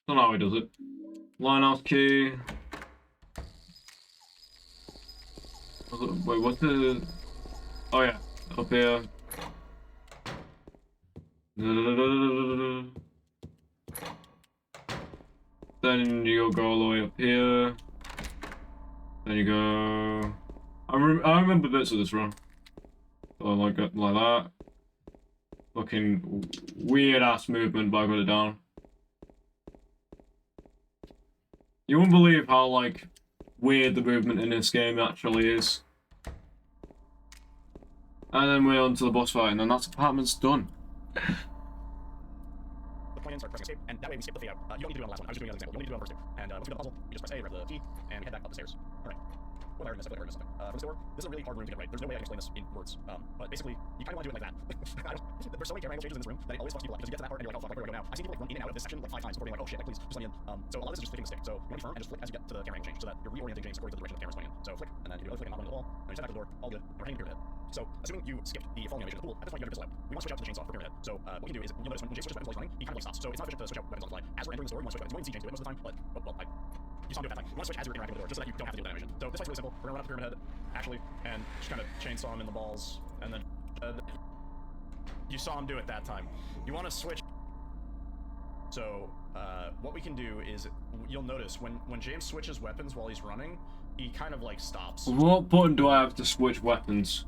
Don't know how he does it. Linehouse key. Wait, what's the... Oh yeah, up here. Then you go all the way up here. Then you go. I remember bits of this run. Oh, like that. Fucking weird ass movement, but I got it down. You won't believe how like weird the movement in this game actually is. And then we're on to the boss fight, and then that apartment's done. The plan is start pressing escape, and that way we skip the fade out. You don't need to do it on the last one. I was just doing another example. You don't need to do it on the first two. And once we do the puzzle, you just press A, grab the key, and head back up the stairs. Alright. What I heard in this, I heard in this. From this door, this is a really hard room to get right. There's no way I can explain this in words. But basically, you kind of want to do it like that. There's so many camera angle changes in this room that it always fucks people up because you get to that part and you're like, oh fuck, where do I go now? I've seen people like run in and out of this section like 5 times before being like, oh shit, please, just let me in. So a lot of this is just flicking the stick. So you want to be firm and just flick as you get to the camera angle change so that you're reorienting James according to the direction the camera's pointing in. So flick, and then you do another flick and knock on the wall, and you step back to the door, all good, and we're hanging pyramid head. So assuming you skipped the falling animation of the pool, at this point you have to pistol out. We want to switch out to the chainsaw for pyramid head. So what we can do is, you'll notice when James switches weapons while he's running, he kind of like stops. So it's not efficient to switch out weapons on the fly. As we're entering the store, we want to switch weapons. You won't see James do it most of the time, but you saw him do it that time. You want to switch as you're interacting with the door, just so that you don't have to deal with that animation. So this fight's really simple. We're gonna run up pyramid head, actually, and just kind of chainsaw him in the balls, and then you saw him do it that time. You want to switch. So what we can do is, you'll notice when James switches weapons while he's running, he kind of like stops. What button do I have to switch weapons?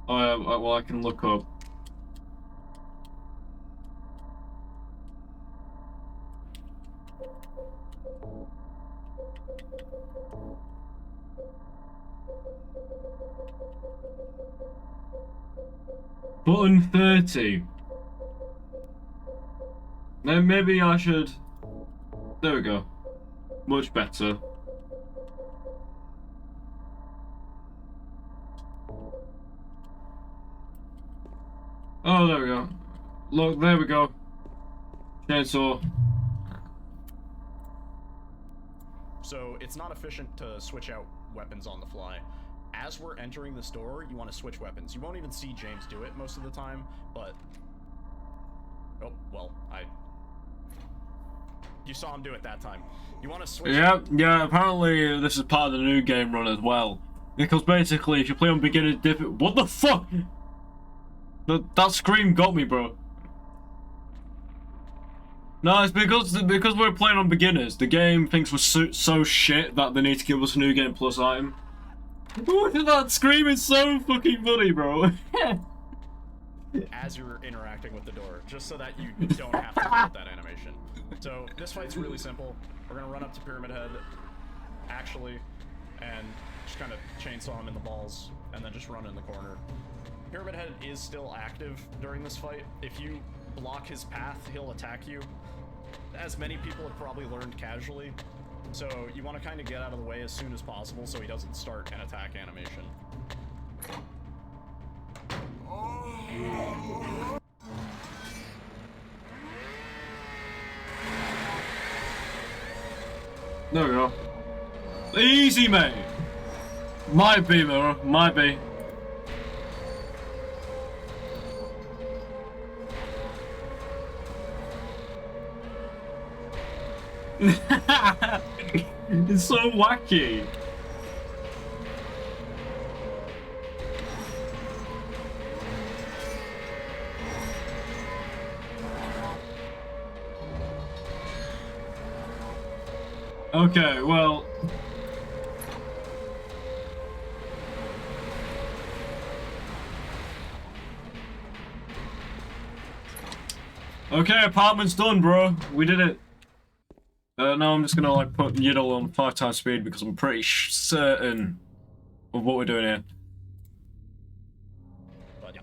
Oh, well, I can look up. Button 30. Then maybe I should. There we go. Much better. Oh, there we go. Look, there we go. Chainsaw. So it's not efficient to switch out weapons on the fly. As we're entering the store, you want to switch weapons. You won't even see James do it most of the time, but... Oh, well, you saw him do it that time. You want to switch... Yeah, apparently this is part of the new game run as well. Because basically, if you play on beginner what the fuck? That scream got me, bro. No, it's because we're playing on beginners. The game thinks we're so shit that they need to give us a new game plus item. That scream is so fucking funny, bro. As you're interacting with the door, just so that you don't have to deal with that animation. So this fight's really simple. We're gonna run up to Pyramid Head, actually, and just kind of chainsaw him in the balls, and then just run in the corner. Pyramid Head is still active during this fight. If you block his path, he'll attack you. As many people have probably learned casually. So you want to kind of get out of the way as soon as possible so he doesn't start an attack animation. There we go. Easy, mate. Might be, bro. Might be. It's so wacky. Okay, well. Okay, apartment's done, bro. We did it. Now I'm just gonna like put Yiddle on 5 times speed because I'm pretty certain of what we're doing here. But yeah,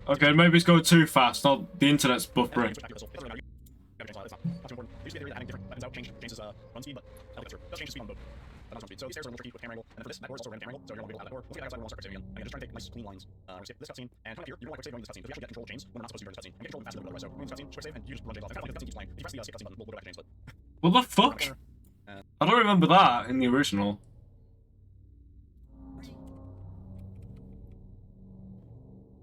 okay, maybe it's going too fast. Not the internet's buffering. So stairs are a little tricky with camera angle, and for this, that door is also ran camera angle, so you're not going to be able to have that door. Once we get outside, we're going to start saving again. I'm just trying to take nice, clean lines. We're going to skip this cutscene, and come up here, you don't want to quick save going to this cutscene, because we actually get control of James when we're not supposed to be during this cutscene. We get control of him faster than we otherwise, so we go into this cutscene, quick save, and you just run James off. I kind of like the cutscene keeps playing. If you press the skip cutscene button, we'll go back to James, but... What the fuck? I don't remember that in the original.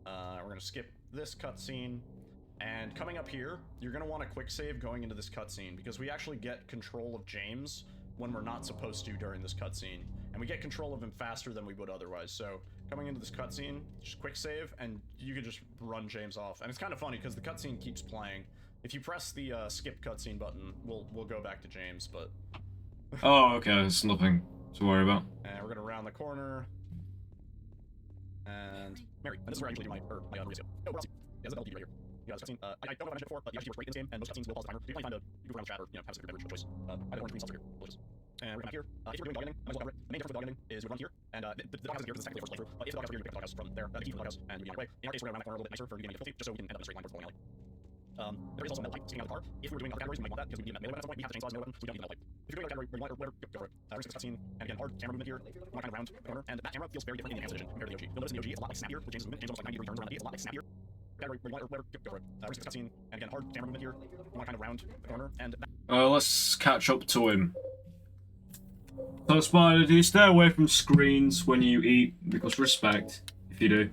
We're going to skip this cutscene. And coming up here, you're going to want a quick save going into this cutscene, because we actually get control of James when we're not supposed to during this cutscene. and we get control of him faster than we would otherwise. So coming into this cutscene, just quick save, and you can just run James off. And it's kind of funny because the cutscene keeps playing. If you press the skip cutscene button, we'll go back to James, but... Oh, okay, there's nothing to worry about. And we're gonna round the corner. And Mary, and this is where I usually do my resume. Oh, we're yeah, there's a double key right here. You guys, cutscene. I don't know if I mentioned it before, but the actually works great in this game, and most cutscenes will pause the timer. You can find you go around the chat or have a secret beverage of choice. I don't want to green salsa here. Delicious. And we're gonna have here. If you're doing dog ending, I might as well cover it. The main difference with dog ending is we run here, and the dog house is here because it's technically a first playthrough. But if the dog house is here, you pick up the dog house from there, the key from the dog house, and you'll be on your way. In our case, we're gonna round that corner a little bit nicer for you getting difficulty, just so we can end up in a straight line towards the bowling alley. There is also a metal pipe sticking out of the car. If we were doing other categories, we might want that because we need a melee weapon at some point. We have the chainsaws melee weapon, so we don't need the metal pipe. If you're doing other category where you want or whatever, go for it. We're just cutscene, and again, hard camera movement here. We want to kind of round the corner, and that camera feels very different in the enhanced edition compared to the OG. You'll notice in the OG it's a lot like snappier with James' movement. James almost like 90 degree turns around the D. It's a lot like snappier. Category where you want or whatever, go for it. We're just cutscene, and again, hard camera movement here. We want to kind of round the corner, and Let's catch up to him. So, Spider, do you stay away from screens when you eat? Because respect, if you do.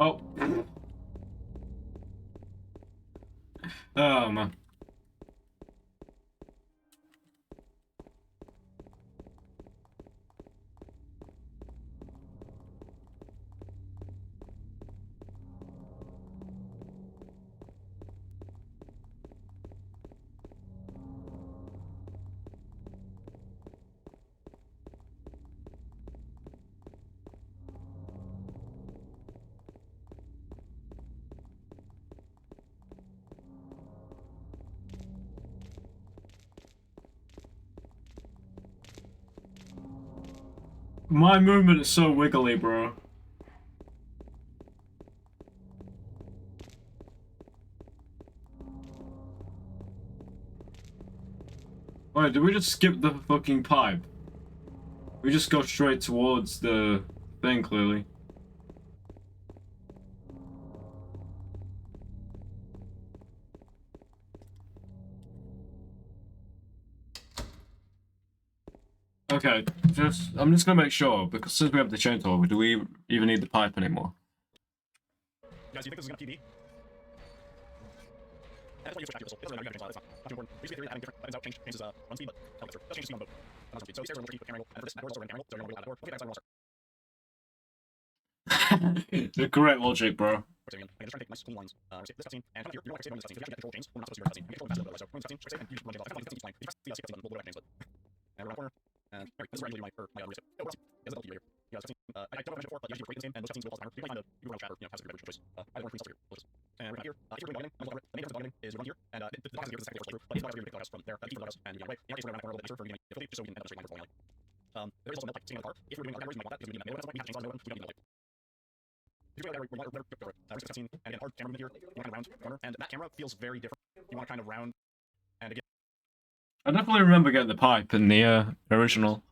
Oh. Oh, man. My movement is so wiggly, bro. Wait, did we just skip the fucking pipe? We just go straight towards the thing, clearly. Okay, I'm just gonna make sure, because since we have the chainsaw, do we even need the pipe anymore? guys, you think this is gonna PB? That's why you switch back to your pistol. It doesn't really matter, you have a chainsaw, that's not too important. We used to be theory that having different weapons out changes run speed, but that does change speed on both. Not speed. So stairs are a little tricky with camera angle, and for this, that door is also a camera angle, so you're gonna want to go out that door. Okay, that's how we're The correct logic, bro. again. I'm just trying to take nice clean lines. This cutscene, and come here, you don't like to save on this cutscene, so you actually control James. We're not supposed to be your cutscene. You control him faster than the other, so we're in this cutscene, save, and you just run James off. I think the cutscene's fine. If you press the skip cutscene button, we'll go back to James, but... And we're around the corner, and Mary, this is where I usually do my reset. Oh, what's up? There's a double key right here. You guys, cutscene, I don't know if I mentioned before, but you actually do great in this game, and most cutscenes will pause the timer. You can find you go around chat or, you know, have a choice. I don't want to free stuff here. Delicious. And we're here. If you're doing dog ending, I'm going to cover it. The main difference with dog ending is we run here, and the dog house is here because it's technically a first playthrough, but if the dog house is here, you pick the dog house from there, the key from the dog house, and you get away. In our case, we're going to round the corner a little bit nicer for you to get difficulty, just so we can end up in a straight line towards bowling alley. There is also a metal pipe sitting on the car. If we're doing other categories, we might want that because we need a melee weapon at some point. We have chainsaws, melee weapons, we don't need a melee pipe. If you're doing a category, we're go for it. We're cutscene, and again, hard camera movement here. You want to kind of round the corner, and that camera feels very different. You want to kind of round, and again. I definitely remember getting the pipe in the original.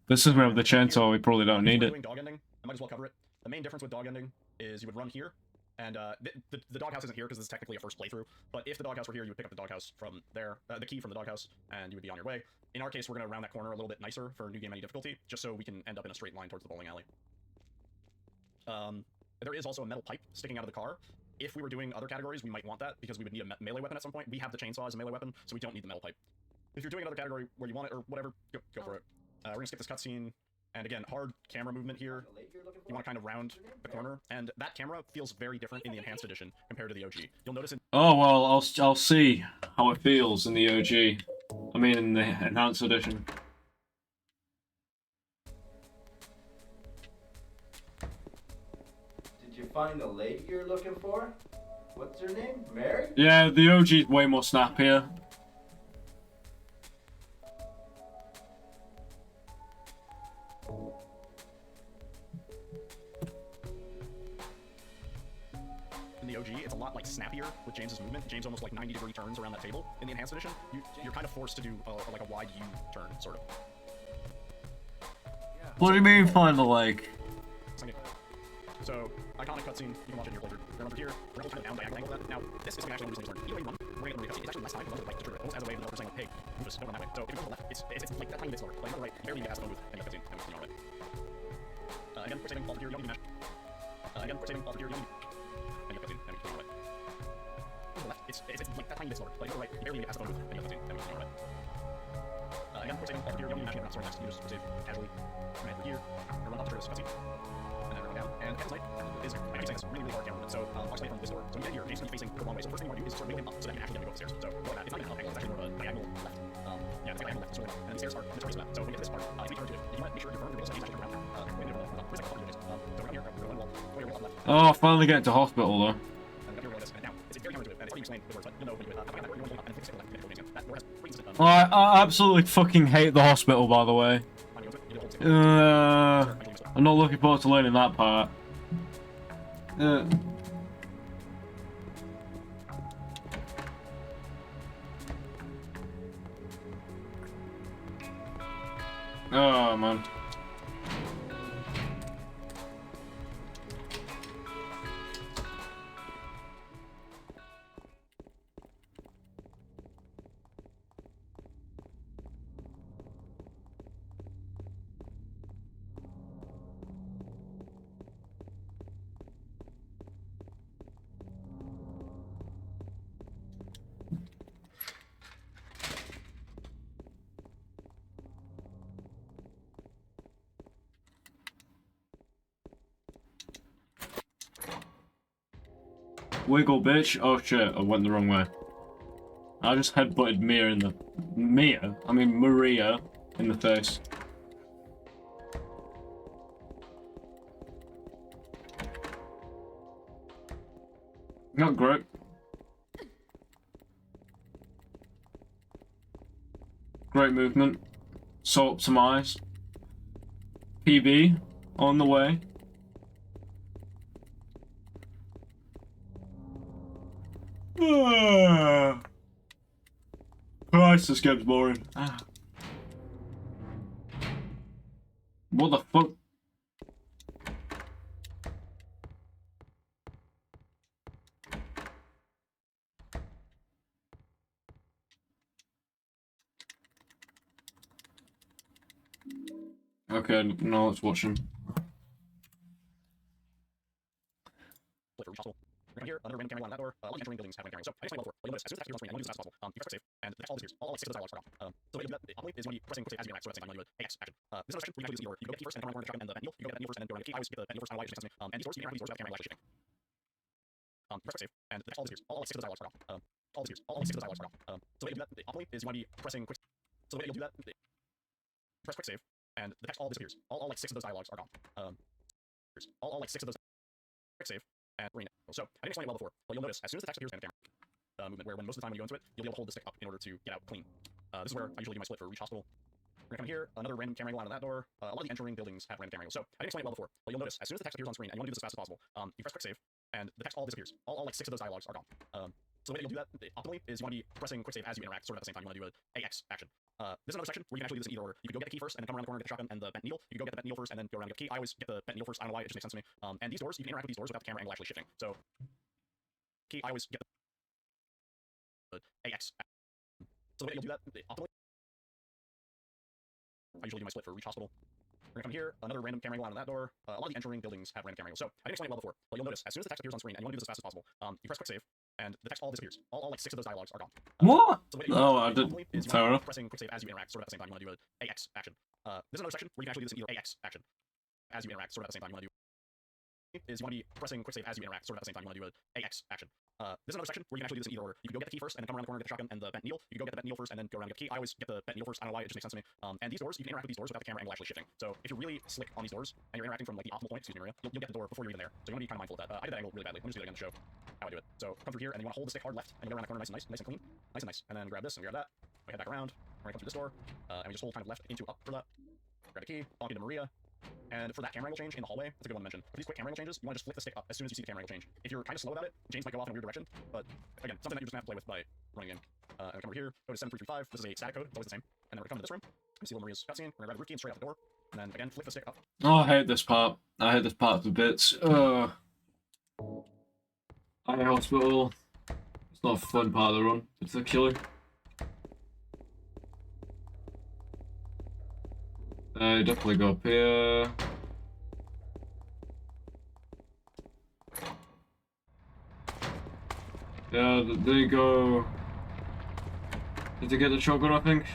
This is where with the chainsaw, we probably don't need it. Doing dog ending, I might as well cover it. The main difference with dog ending is you would run here, and the doghouse isn't here because this is technically a first playthrough. But if the doghouse were here, you would pick up the doghouse from there, the key from the doghouse, and you would be on your way. In our case, we're going to round that corner a little bit nicer for new game any difficulty, just so we can end up in a straight line towards the bowling alley. There is also a metal pipe sticking out of the car. If we were doing other categories, we might want that because we would need a melee weapon at some point. We have the chainsaw as a melee weapon, so we don't need the metal pipe. If you're doing another category where you want it or whatever, go for it. We're gonna skip this cutscene, and again, hard camera movement here. You want to kind of round the corner, and that camera feels very different in the enhanced edition compared to the OG. You'll notice in Oh well, I'll see how it feels in the OG. I mean, in the enhanced edition. Did you find the lady you're looking for? What's her name? Mary? Yeah, the OG is way more snappier. the OG, it's a lot like snappier with James's movement. James almost like 90-degree turns around that table. In the enhanced edition, you're kind of forced to do like a wide U-turn, sort of. What do you mean find the leg? So, iconic cutscene, you can watch it in your playthrough. Run over here, we're going to down diagonal angle that. Now, this is actually going to be either way you run, we're going to cutscene. It's actually less time, run to the right, just trigger it, almost as a way of the developer saying, like, hey, move this, don't run that way. So, if you go to the left, it's like that tiny bit slower. Like, on the right, you barely even have to move in the cutscene, and we continue on the way. Again, quick saving, fall here, you don't need to mash. Again, quick saving, fall here, you don't need to and you cutscene, and we continue on the way. To the left, it's like that tiny bit slower. Like, on the right, you barely even have to move in the cutscene, and we continue on the way. Again, quick saving, fall here, you don't need to mash, you're not sorting next, you just quick save casually, run through here, and run up to trigger this cutscene. And then run down, and Heaven's Light is, I keep saying this, really hard camera movement. So, I'll explain from this door. So when you get here, James is facing the wrong way. So the first thing you want to do is sort of make him up so that you can actually get him to go up the stairs. So, go like that. It's not even an up angle, it's actually more of a diagonal left. Yeah, it's like diagonal left, it's really up. And then the stairs are notorious for that. So when you get to this part, if you turn to it, you want to make sure you're firm, you're actually turn around. Wait a minute, hold on. Where's like a couple units? So we're down here, we're going wall. Go here, left. Oh, finally getting to hospital though. And up here, this. And now, it's very counter to it. And it's funny you explain the words, but you'll know when you do it. Up again, you're going up and then fix it left, and then go again. That door has great instant. I absolutely fucking hate the hospital, by the way. I'm not looking forward to learning that part. Oh, man. Wiggle, bitch. Oh shit, I went the wrong way. I just headbutted Maria in the face. Not great. Great movement. So optimized. PB on the way. Christ, this game's boring. What the fuck? Okay, now let's watch him. We're going here, another random camera line on that door. All the entering buildings have random cameras. So, I explained before, but you'll notice, as soon as the text appears on screen, and you want to do this as fast as possible, you press quick save, and the text all disappears. All like 6 of those dialogues are gone. So the way to do that, the optimally is when you pressing quick save as you interact, so at the same time, you do AX action. This is another section where you actually do this in order. You go get the key first, and then come around the corner and the bent needle. You go get the bent needle first, and then go around the key. I always get the bent needle first, I don't know why, it just makes sense to me. And these doors, you can interact with these doors without the camera actually shifting. Press quick save, and the text all disappears. All like 6 of those dialogues are gone. All disappears. All like 6 of those dialogues are gone. So the way to do that, the optimally is you want to be pressing quick. So the way you'll do that, press quick save, and the text all disappears. All like 6 of those dialogues are gone. All like 6 of those. Quick save. And we're in it. So, I didn't explain it well before, but you'll notice, as soon as the text appears in the camera movement, where when most of the time when you go into it, you'll be able to hold the stick up in order to get out clean. This is where I usually do my split for Reach Hospital. We're gonna come here, another random camera angle line on that door. A lot of the entering buildings have random camera angles. So, I didn't explain it well before, but you'll notice, as soon as the text appears on screen, and you want to do this as fast as possible, you press quick save, and the text all disappears. All like 6 of those dialogues are gone. So the way that you'll do that, optimally, is you want to be pressing quick save as you interact, sort of at the same time. You want to do an AX action. This is another section where you can actually do this in either order. You can go get the key first, and then come around the corner and get the shotgun and the bent needle. You can go get the bent needle first, and then go around and get the key. I always get the bent needle first. I don't know why, it just makes sense to me. And these doors, you can interact with these doors without the camera angle actually shifting. So, key, I always get the AX. So the way you'll do that, optimally, I usually do my split for Reach Hospital. We're gonna come here, another random camera angle line on that door. A lot of the entering buildings have random camera angles. So, I didn't explain it well before, but you'll notice, as soon as the text appears on screen, and you want to do this as fast as possible, you press quick save, and the text all disappears. All like 6 of those dialogues are gone. What? So Oh, I didn't. Fair enough. Pressing quick save as you interact, sort of at the same time. You want to do an AX action. This is another section where you can actually do this in either AX action. As you interact, sort of at the same time. You want to do is you want to be pressing quick save as you interact, sort of at the same time. You want to do an AX action. This is another section where you can actually do this in either order. You can go get the key first, and then come around the corner and get the shotgun and the bent needle. You can go get the bent needle first, and then go around and get the key. I always get the bent needle first. I don't know why, it just makes sense to me. And these doors, you can interact with these doors without the camera angle actually shifting. So if you're really slick on these doors, and you're interacting from like the optimal point, excuse me, Maria, you'll get the door before you're even there. So you want to be kind of mindful of that. I did that angle really badly. Let me just do that again to show how I do it. So come through here, and then you want to hold the stick hard left, and you go around the corner nice and clean. Nice and nice. And then grab this and grab that. We head back around. We're gonna come through this door, and we just hold kind of left into up for that. Grab the key, bonk into Maria, And for that camera angle change in the hallway, that's a good one to mention. For these quick camera angle changes, you want to just flick the stick up as soon as you see the camera angle change. If you're kind of slow about it, James might go off in a weird direction, but again, something that you're just gonna have to play with by running in. And come over here, go to 7335. This is a static code, it's always the same. And then we're gonna come to this room. You see Maria's cutscene. We're gonna grab the root key and straight out the door. And then again, flick the stick up. Oh, I hate this part. I hate this part to bits. I hospital. It's not a fun part of the run, particularly. Definitely go up here. Yeah, there you go. Did they get the shotgun, I think?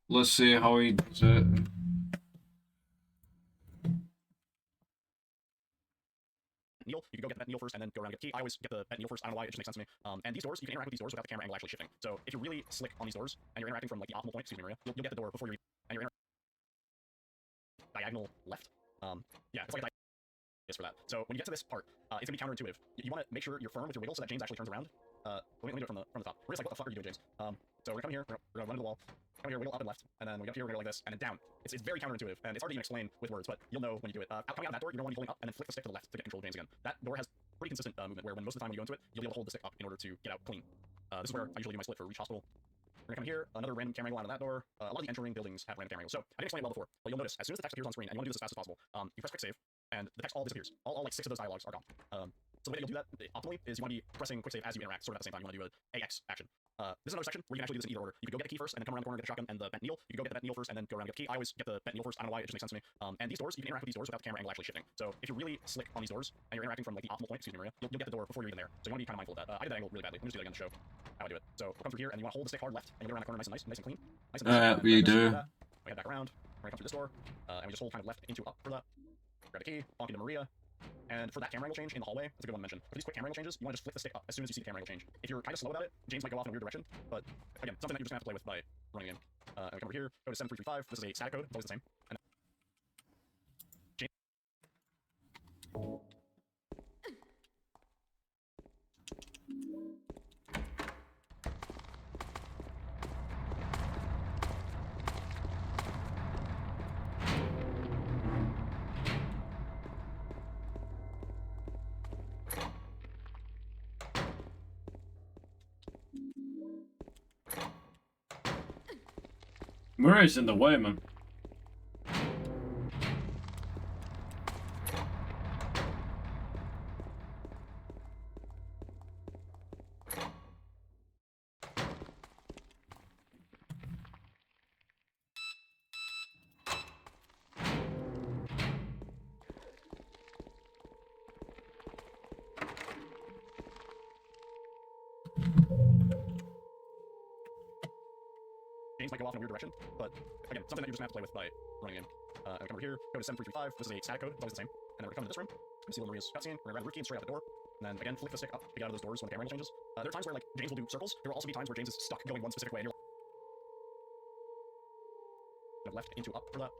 Let's see how he does it. Neil, you can go get the Neil first and then go around and get the key. I always get the Neil first. I don't know why, it just makes sense to me. And these doors, you can interact with these doors without the camera angle actually shifting. So if you're really slick on these doors and you're interacting from like the optimal point, excuse me, Maria, you'll get the door before you're and you're diagonal left. Yeah, it's like a is for that. So when you get to this part, it's gonna be counterintuitive. You want to make sure you're firm with your wiggle so that James actually turns around. Let me do it from the top. Maria's like, what the fuck are you doing, James? So we're gonna come here, we're gonna run to the wall. Come here, wiggle up and left, and then we get up here, we're gonna go like this, and then down. It's very counterintuitive, and it's hard to even explain with words, but you'll know when you do it. Coming out of that door, you're gonna want to be holding up and then flick the stick to the left to get control of James again. That door has pretty consistent movement, where when most of the time when you go into it, you'll be able to hold the stick up in order to get out clean. This is where I usually do my split for Reach Hospital. We're gonna come here, another random camera angle out of that door. A lot of the entering buildings have random camera angles. So I didn't explain it well before, but you'll notice as soon as the text appears on screen and you want to do this as fast as possible, you press quick save, and the text all disappears. All like 6 of those dialogues are gone. So the way that you'll do that optimally is you want to be pressing quick save as you interact, sort of at the same time. You want to do a AX action. This is another section where you can actually do this in either order. You could go get the key first and then come around the corner and get the shotgun and the bent needle. You can go get the bent needle first and then go around and get the key. I always get the bent needle first. I don't know why, it just makes sense to me. And these doors, you can interact with these doors without the camera angle actually shifting. So if you're really slick on these doors and you're interacting from like the optimal point, excuse me, Maria, you'll get the door before you're even there. So you want to be kind of mindful of that. I did that angle really badly. Let me just do that again to show how I do it. So we'll come through here and you want to hold the stick hard left and you'll get around the corner nice and clean. Nice and nice. We do. We head back around. We're gonna come through this door, and we just hold kind of left into up for that. Grab the key, bonk into Maria. And for that camera angle change in the hallway, that's a good one to mention. For these quick camera angle changes, you want to just flick the stick up as soon as you see the camera angle change. If you're kind of slow about it, James might go off in a weird direction, but again, something that you're just gonna have to play with by running in. And we come over here, go to 7335. This is a static code, it's always the same. And Murray's in the way, man. James might go off in a weird direction, but again, something that you're just gonna have to play with by running in. And we come over here, go to 7335. This is a static code, it's always the same. And then we're gonna come to this room. You see Maria's cutscene. We're gonna grab the root key and straight out the door. And then again, flick the stick up to get out of those doors when the camera angle changes. There are times where like James will do circles. There will also be times where James is stuck going one specific way and you're left into up for that.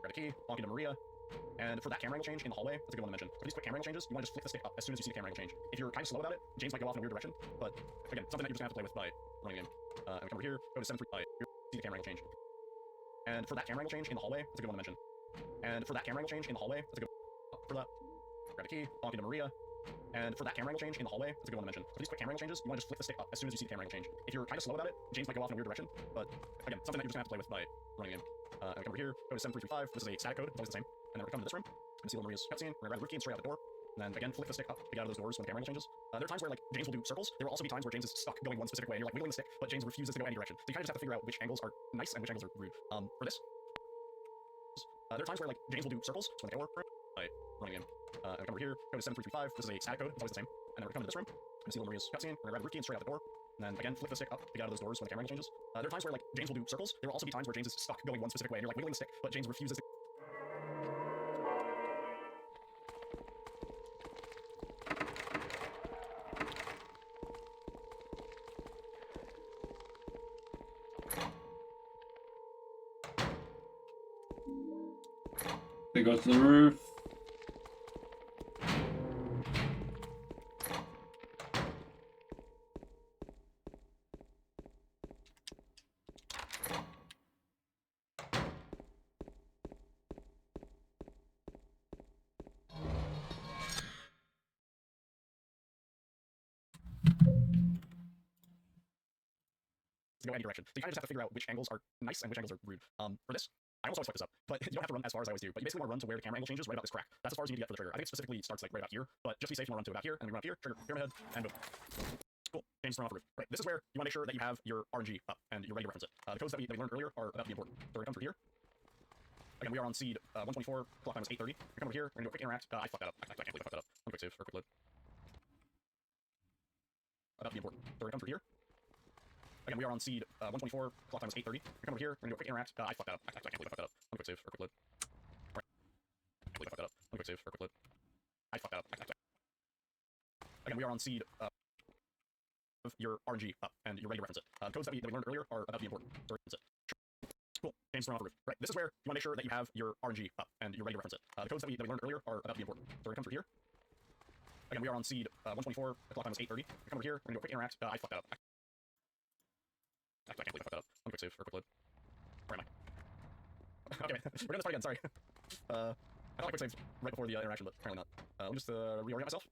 Grab the key, bonk into Maria. And for that camera angle change in the hallway, that's a good one to mention. For these quick camera angle changes, you want to just flick the stick up as soon as you see the camera angle change. If you're kind of slow about it, James might go off in a weird direction, but again, something that you're just gonna have to play with by running in. And we come over here, go to 7335. See the camera angle change. And for that camera angle change in the hallway, that's a good one to mention. And for that camera angle change in the hallway, that's a good one for that. Grab the key, bonk into Maria. And for that camera angle change in the hallway, that's a good one to mention. For these quick camera angle changes, you want to just flick the stick up as soon as you see the camera angle change. If you're kind of slow about it, James might go off in a weird direction, but again, something that you're just gonna have to play with by running in. And we come over here, go to 7335. This is a static code, it's always the same. And then we're gonna come to this room. You see Maria's cutscene. We're gonna grab the root key and straight out the door. And then again, flick the stick up to get out of those doors when the camera angle changes. There are times where like James will do circles. There will also be times where James is stuck going one specific way and you're like wiggling the stick, but James refuses to go any direction. So you kind of just have to figure out which angles are nice and which angles are rude. For this, there are times where like James will do circles when the camera by running in. And we come over here, go to 7335. This is a static code, it's always the same. And then we're gonna come to this room. You see Maria's cutscene. We're gonna grab the root key and straight out the door. And then again, flick the stick up to get out of those doors when the camera angle changes. There are times where like James will do circles. There will also be times where James is stuck going one specific way and you're like wiggling the stick, but James refuses to. They go to the roof. to go any direction. So you kind of just have to figure out which angles are nice and which angles are rude. For this, I almost always fuck this up, but you don't have to run as far as I always do. But you basically want to run to where the camera angle changes right about this crack. That's as far as you need to get for the trigger. I think it specifically starts like right about here, but just to be safe, you want to run to about here, and then run up here, trigger, pyramid head, and boom. Cool. James thrown off the roof. Right. This is where you want to make sure that you have your RNG up and you're ready to reference it. The codes that we learned earlier are about to be important. So we're going to come through here. Again, we are on seed 124, clock time is 8:30. We come over here, we're going to do a quick interact. I fucked that up. I can't believe I fucked that up. One quick save, or quick load. About to be important. So we're going to come through here. Again, we are on seed 124, clock time is 8:30. We come over here, we're going to do a quick interact. I fucked that up. I can't believe I fucked that up. One quick save, or quick load. Right. I can't believe I fucked that up. One quick save, or quick load. I fucked that up. Again, we are on seed your RNG up and you're ready to reference it. The codes that we learned earlier are about to be important. So reference it. Cool. James thrown off the roof. Right. This is where you want to make sure that you have your RNG up and you're ready to reference it. The codes that we learned earlier are about to be important. So we're going to come through here. Again, we are on seed 124. The clock time is 8:30. We come over here. We're going to do a quick interact. I fucked that up. I can't believe I fucked that up. One quick save or quick load. Where am I? Okay, we're doing this part again. Sorry. I thought I quick saved right before the interaction, but apparently not. Let me just reorient myself.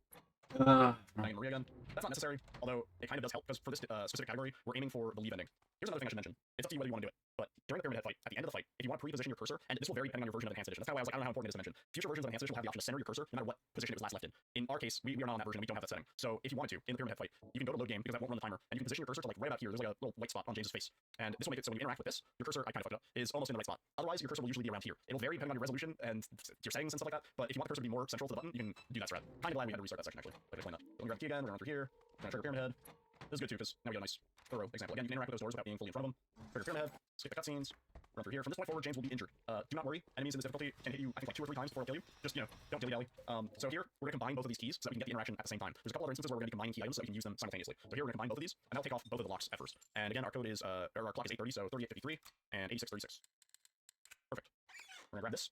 Bang Maria again. That's not necessary, although it kind of does help, because for this specific category, we're aiming for the leave ending. Here's another thing I should mention. It's up to you whether you want to do it, but during the pyramid head fight, at the end of the fight, if you want to pre-position your cursor, and this will vary depending on your version of Enhanced Edition. That's why I was like, I don't know how important it is to mention. Future versions of Enhanced Edition will have the option to center your cursor no matter what position it was last left in. In our case, we are not on that version, we don't have that setting. So if you wanted to, in the pyramid head fight, you can go to load game, because that won't run the timer, and you can position your cursor to like right about here. There's like a little white spot on James's face. And this will make it so when you interact with this, your cursor, I kind of fucked it up, is almost in the right spot. Otherwise, your cursor will usually be around here. It'll vary depending on your resolution and your settings and stuff like that, but if you want the cursor to be more central to the button, you can do that strat. Kind of glad we had to restart that section, actually. But explain that. So let me grab the key again, we're going through here. We're going to trigger pyramid head. This is good too, because now we get a nice, thorough example. Again, you can interact with those doors without being fully in front of them. Trigger pyramid head, skip the cutscenes, run through here. From this point forward, James will be injured. Do not worry, enemies in this difficulty can hit you, I think, like 2 or 3 times before they'll kill you. Just, you know, don't dilly-dally. So here, we're going to combine both of these keys so that we can get the interaction at the same time. There's a couple other instances where we're going to be combining key items so that we can use them simultaneously. So here, we're going to combine both of these, and that'll take off both of the locks at first. And again, our code is, or our clock is 8:30, so 38:53 and 86:36. Perfect. We're going to grab this.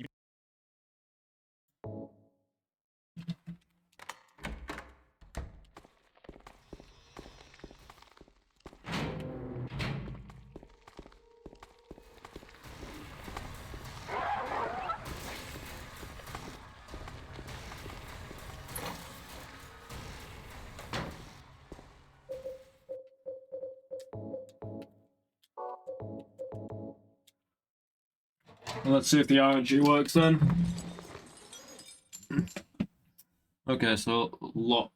Let's see if the RNG works then. Okay, so lock.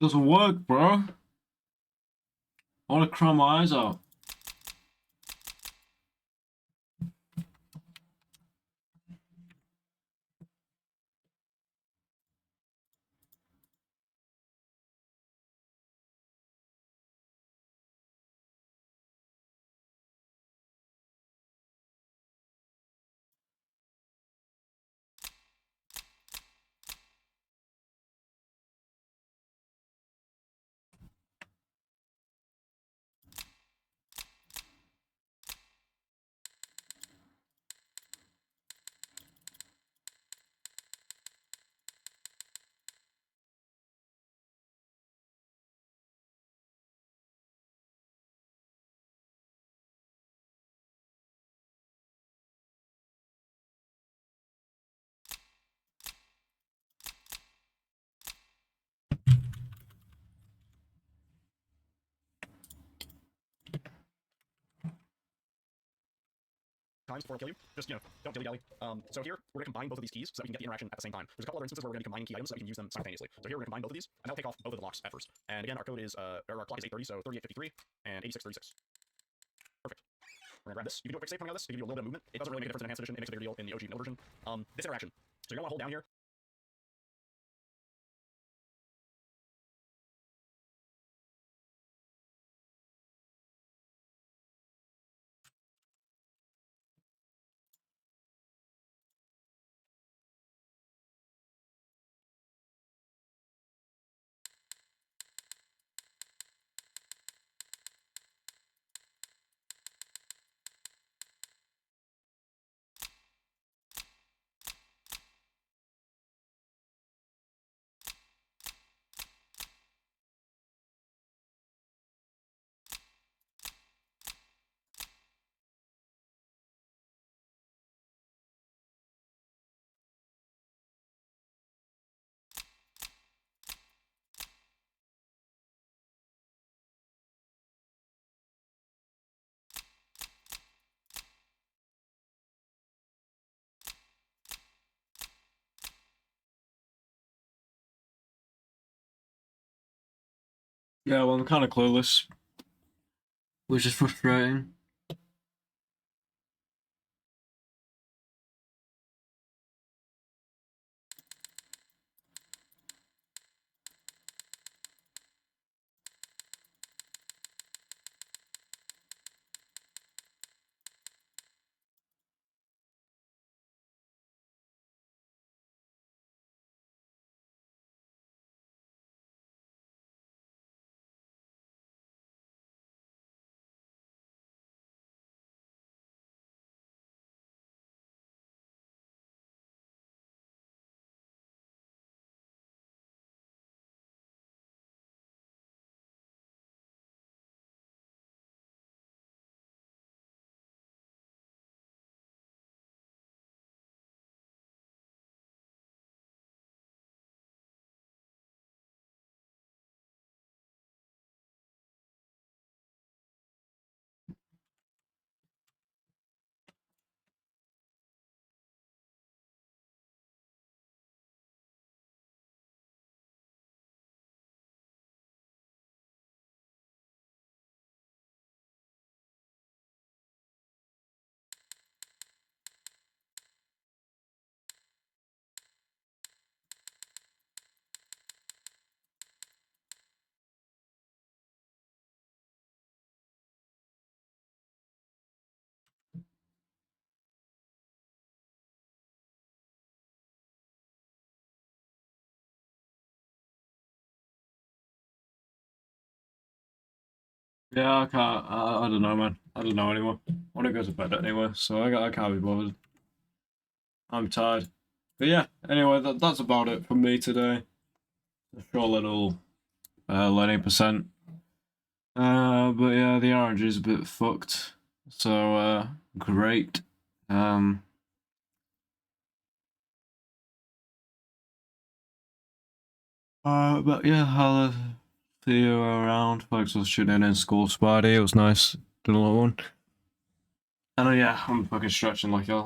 Doesn't work, bro. I want to cry my eyes out. times before it'll kill you. Just, you know, don't dilly-dally. So here, we're gonna combine both of these keys so that we can get the interaction at the same time. There's a couple other instances where we're gonna be combining key items so that we can use them simultaneously. So here, we're gonna combine both of these, and that'll take off both of the locks at first. And again, our code is, or our clock is 8:30, so 38:53 and 86:36. Perfect. We're gonna grab this. You can do a quick save coming out of this to give you a little bit of movement. It doesn't really make a difference in Enhanced Edition. It makes a bigger deal in the OG middle version. This interaction. So you're gonna wanna hold down here. Yeah, well, I'm kind of clueless, which is frustrating. Yeah, I can't. I don't know, man. I don't know anymore. I want to go to bed anyway, so I can't be bothered. I'm tired. But yeah, anyway, that's about it from me today. A short little learning percent. But yeah, the RNG is a bit fucked. So great. But yeah, I'll see you around. Thanks for tuning in, School Spidey. It was nice doing a little one. And yeah, I'm fucking stretching like hell.